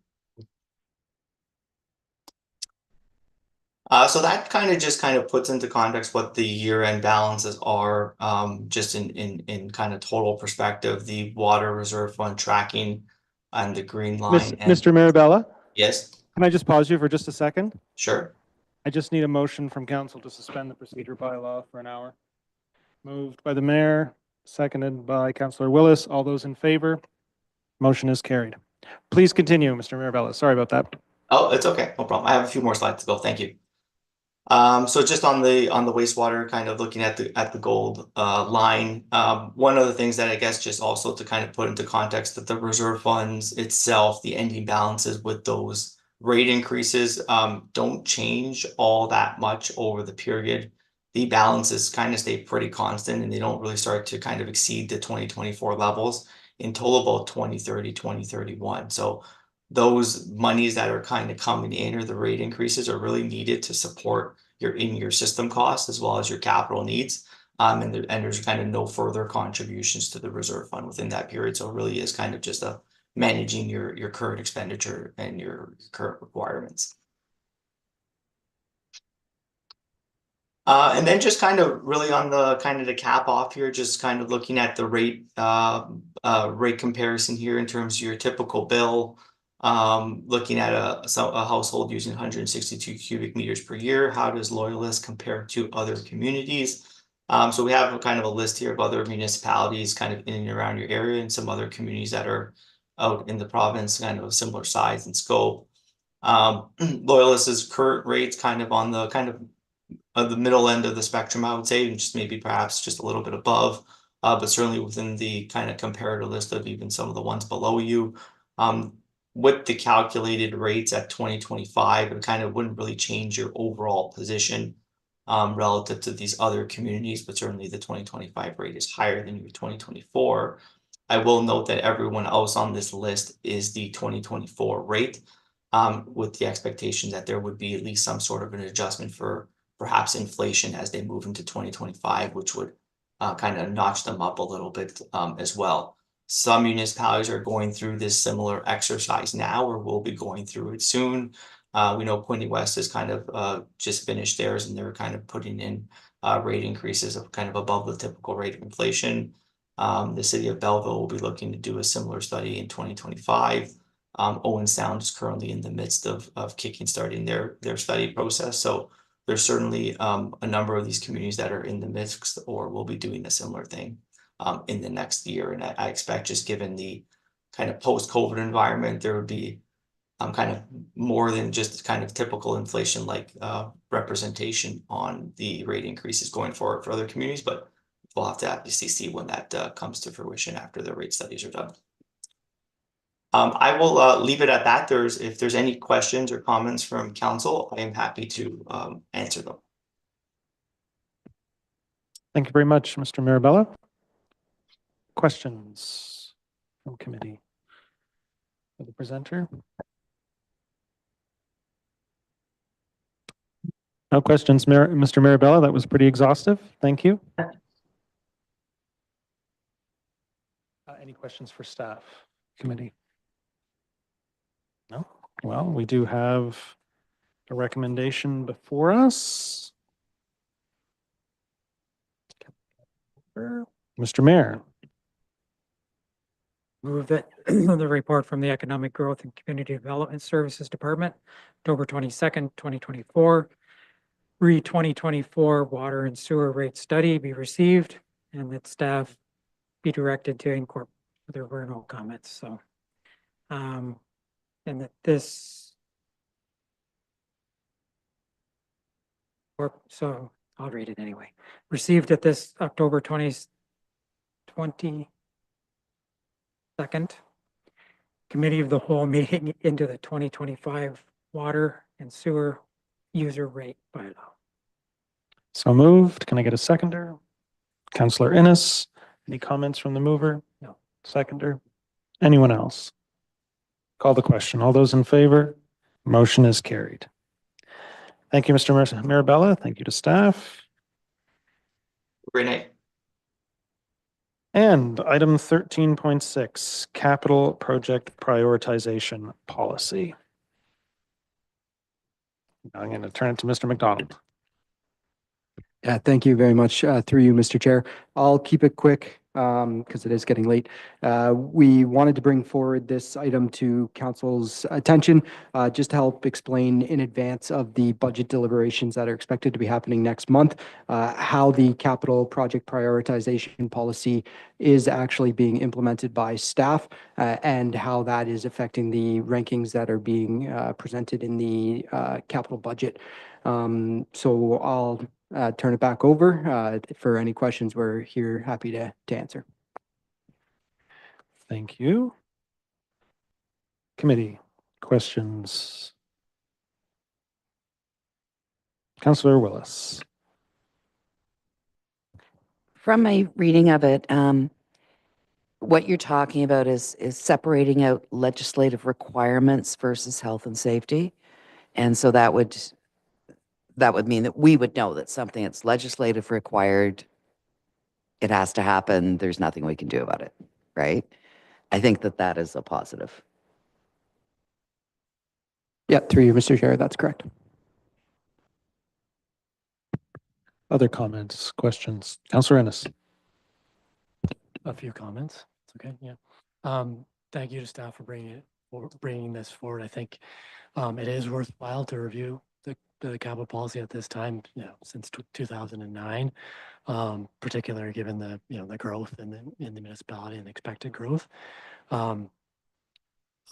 So that kind of puts into context what the year-end balances are, just in kind of total perspective, the water reserve fund tracking and the green line. Mr. Marabella? Yes. Can I just pause you for just a second? Sure. I just need a motion from council to suspend the procedure bylaw for an hour. Moved by the mayor, seconded by Councillor Willis. All those in favor? Motion is carried. Please continue, Mr. Marabella. Sorry about that. Oh, it's okay. No problem. I have a few more slides to go. Thank you. So just on the wastewater, kind of looking at the gold line, one of the things that I guess just also to kind of put into context that the reserve funds itself, the ending balances with those rate increases don't change all that much over the period. The balances kind of stay pretty constant and they don't really start to kind of exceed the 2024 levels until about 2030, 2031. So those monies that are kind of coming in or the rate increases are really needed to support your system costs as well as your capital needs. And there's kind of no further contributions to the reserve fund within that period. So it really is kind of just managing your current expenditure and your current requirements. And then just kind of really on the kind of the cap off here, just kind of looking at the rate comparison here in terms of your typical bill. Looking at a household using 162 cubic meters per year, how does Loyalist compare to other communities? So we have a kind of a list here of other municipalities kind of in and around your area and some other communities that are out in the province, kind of a similar size and scope. Loyalist's current rates kind of on the kind of the middle end of the spectrum, I would say, and just maybe perhaps just a little bit above, but certainly within the kind of comparator list of even some of the ones below you. With the calculated rates at 2025, it kind of wouldn't really change your overall position relative to these other communities, but certainly the 2025 rate is higher than your 2024. I will note that everyone else on this list is the 2024 rate, with the expectation that there would be at least some sort of an adjustment for perhaps inflation as they move into 2025, which would kind of notch them up a little bit as well. Some municipalities are going through this similar exercise now, or will be going through it soon. We know Quinte West has kind of just finished theirs, and they're kind of putting in rate increases of kind of above the typical rate of inflation. The city of Belleville will be looking to do a similar study in 2025. Owen Sound is currently in the midst of starting their study process. So there's certainly a number of these communities that are in the mix or will be doing a similar thing in the next year. And I expect, just given the kind of post-COVID environment, there would be kind of more than just kind of typical inflation like representation on the rate increases going forward for other communities, but we'll have to obviously see when that comes to fruition after the rate studies are done. I will leave it at that. If there's any questions or comments from council, I am happy to answer them. Thank you very much, Mr. Mirabella. Questions from committee for the presenter? No questions, Mr. Mirabella. That was pretty exhaustive. Thank you. Any questions for staff, committee? No? Well, we do have a recommendation before us. Mr. Mayor. Move that the report from the Economic Growth and Community Development Services Department, October 22nd, 2024, re-2024 water and sewer rate study be received, and that staff be directed to incorporate. There were no comments, so and that this, so I'll read it anyway. Received at this October 22nd Committee of the Whole meeting into the 2025 water and sewer user rate bylaw. So moved. Can I get a seconder? Councillor Innes, any comments from the mover? No. Seconder? Anyone else? Call the question. All those in favor? Motion is carried. Thank you, Mr. Mirabella. Thank you to staff. Great night. And item 13.6, capital project prioritization policy. I'm going to turn it to Mr. McDonald. Yeah, thank you very much through you, Mr. Chair. I'll keep it quick because it is getting late. We wanted to bring forward this item to council's attention just to help explain in advance of the budget deliberations that are expected to be happening next month, how the capital project prioritization policy is actually being implemented by staff and how that is affecting the rankings that are being presented in the capital budget. So I'll turn it back over for any questions. We're here happy to answer. Thank you. Committee, questions? Councillor Willis. From my reading of it, what you're talking about is separating out legislative requirements versus health and safety. And so that would mean that we would know that something that's legislative required, it has to happen. There's nothing we can do about it, right? I think that is a positive. Yeah, through you, Mr. Chair, that's correct. Other comments, questions? Councillor Ennis. A few comments. It's okay. Yeah. Thank you to staff for bringing this forward. I think it is worthwhile to review the capital policy at this time, since 2009, particularly given the growth in the municipality and expected growth. So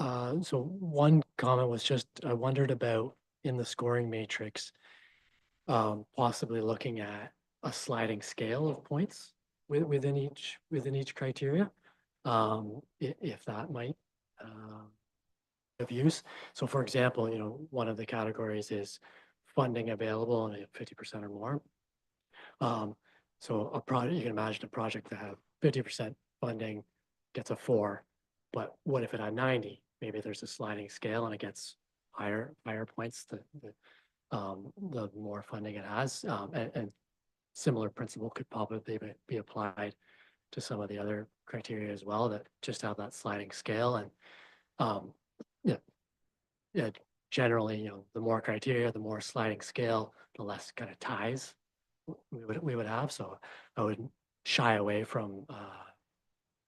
one comment was just, I wondered about in the scoring matrix, possibly looking at a sliding scale of points within each criteria, if that might of use. So for example, one of the categories is funding available and 50% or more. So a project, you can imagine a project that have 50% funding gets a 4, but what if it had 90? Maybe there's a sliding scale and it gets higher points the more funding it has, and similar principle could probably be applied to some of the other criteria as well that just have that sliding scale. And yeah, generally, the more criteria, the more sliding scale, the less kind of ties we would have. So I would shy away from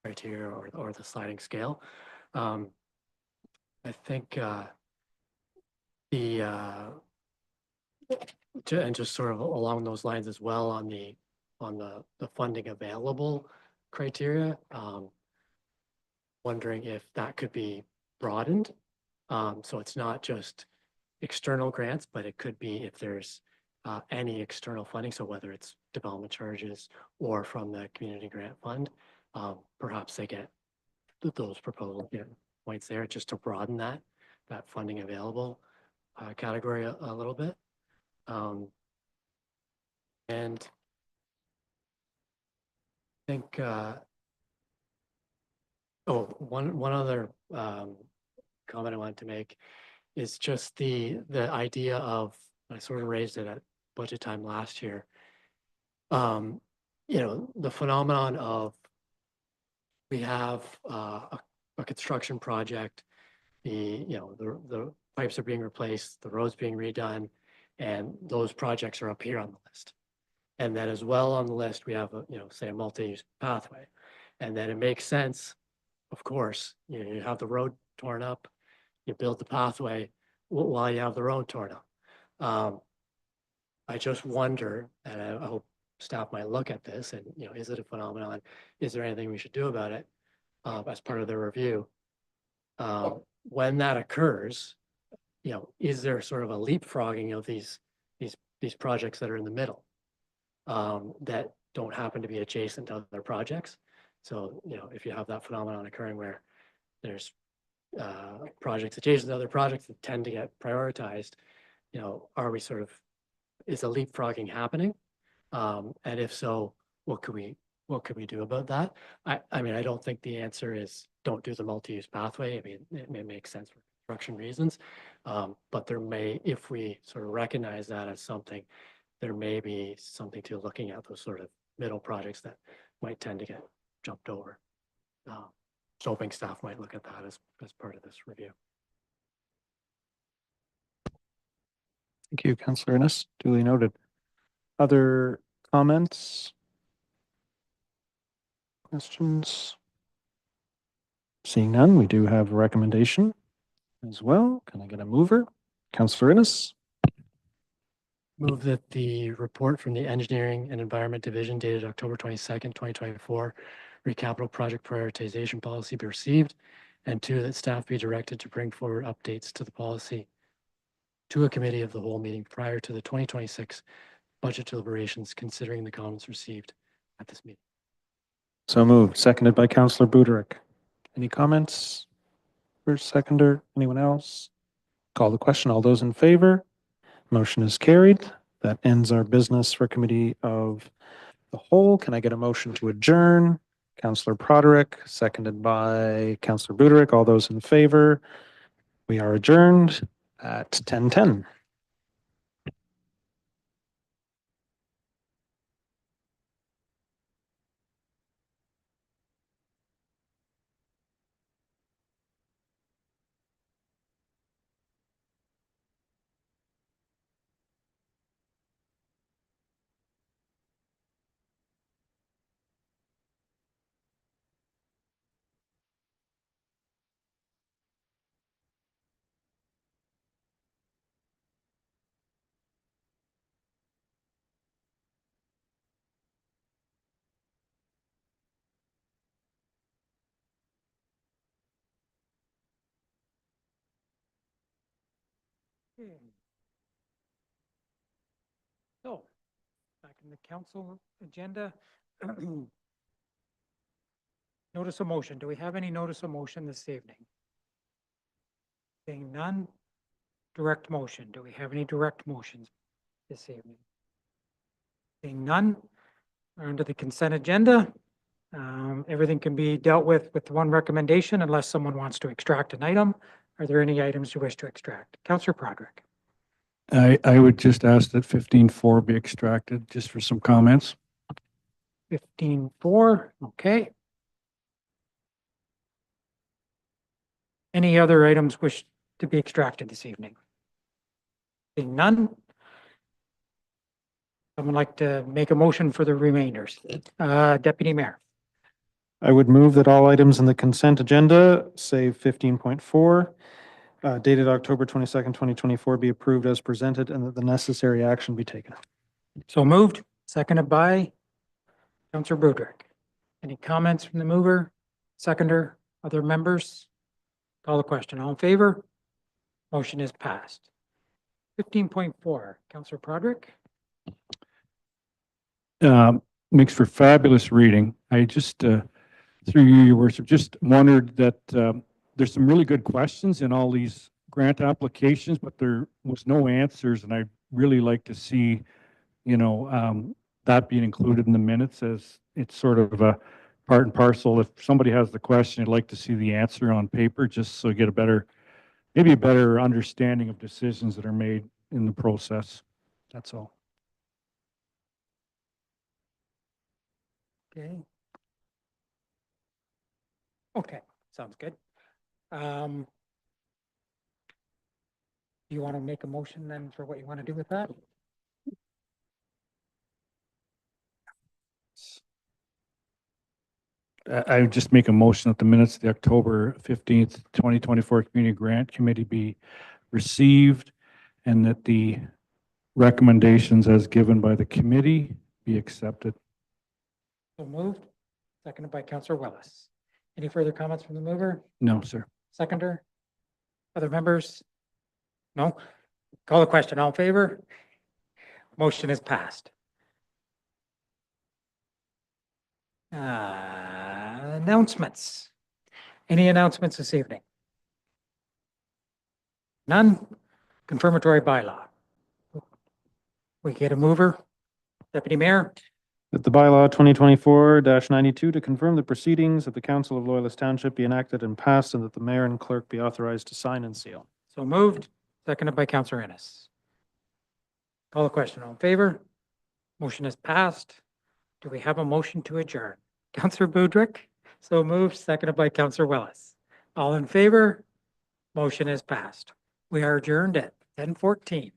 criteria or the sliding scale. I think and just sort of along those lines as well on the funding available criteria, wondering if that could be broadened. So it's not just external grants, but it could be if there's any external funding. So whether it's development charges or from the community grant fund, perhaps they get those proposals get points there just to broaden that funding available category a little bit. And I think, one other comment I wanted to make is just the idea of, I sort of raised it at budget time last year, the phenomenon of we have a construction project, the pipes are being replaced, the roads being redone, and those projects are up here on the list. And then as well on the list, we have say a multi-use pathway. And then it makes sense, of course, you have the road torn up, you build the pathway while you have the road torn up. I just wonder, and I hope staff might look at this and, is it a phenomenon? Is there anything we should do about it as part of the review? When that occurs, is there sort of a leapfrogging of these projects that are in the middle that don't happen to be adjacent to other projects? So, if you have that phenomenon occurring where there's projects adjacent to other projects that tend to get prioritized, are we sort of, is a leapfrogging happening? And if so, what could we do about that? I mean, I don't think the answer is don't do the multi-use pathway. I mean, it may make sense for construction reasons, but there may, if we sort of recognize that as something, there may be something to looking at those sort of middle projects that might tend to get jumped over. So hoping staff might look at that as part of this review. Thank you, Councillor Ennis. Duly noted. Other comments? Questions? Seeing none, we do have a recommendation as well. Can I get a mover? Councillor Ennis. Move that the report from the Engineering and Environment Division dated October 22nd, 2024, recapital project prioritization policy be received, and 2, that staff be directed to bring forward updates to the policy to a committee of the whole meeting prior to the 2026 budget deliberations, considering the comments received at this meeting. So moved. Seconded by Councillor Buderick. Any comments? First, seconder, anyone else? Call the question. All those in favor? Motion is carried. That ends our business for committee of the whole. Can I get a motion to adjourn? Councillor Broderick, seconded by Councillor Buderick. All those in favor? We are adjourned at 10:10. Okay. So, back in the council agenda. Notice of motion. Do we have any notice of motion this evening? Seeing none. Direct motion. Do we have any direct motions this evening? Seeing none. We're under the consent agenda. Everything can be dealt with one recommendation unless someone wants to extract an item. Are there any items you wish to extract? Councillor Broderick. I would just ask that 15.4 be extracted just for some comments. 15.4, okay. Any other items wish to be extracted this evening? Seeing none. Someone like to make a motion for the remainders? Deputy Mayor. I would move that all items in the consent agenda, save 15.4, dated October 22nd, 2024, be approved as presented and that the necessary action be taken. So moved, seconded by Councillor Broderick. Any comments from the mover, seconder, other members? Call the question. All in favor? Motion is passed. 15.4, Councillor Broderick. Makes for fabulous reading. I just, through you, your worship, just wondered that there's some really good questions in all these grant applications, but there was no answers. And I'd really like to see, that being included in the minutes as it's sort of a part and parcel. If somebody has the question, I'd like to see the answer on paper, just so you get maybe a better understanding of decisions that are made in the process. That's all. Okay. Okay, sounds good. Do you want to make a motion then for what you want to do with that? I would just make a motion that the minutes of the October 15th, 2024 Community Grant Committee be received and that the recommendations as given by the committee be accepted. So moved, seconded by Councillor Willis. Any further comments from the mover? No, sir. Seconder? Other members? No? Call the question. All in favor? Motion is passed. Announcements. Any announcements this evening? None? Confirmatory bylaw. We get a mover. Deputy Mayor? That the bylaw 2024-92 to confirm the proceedings of the Council of Loyalist Township be enacted and passed and that the mayor and clerk be authorized to sign and seal. So moved, seconded by Councillor Ennis. Call the question. All in favor? Motion is passed. Do we have a motion to adjourn? Councillor Broderick? So moved, seconded by Councillor Willis. All in favor? Motion is passed. We are adjourned at 10:14.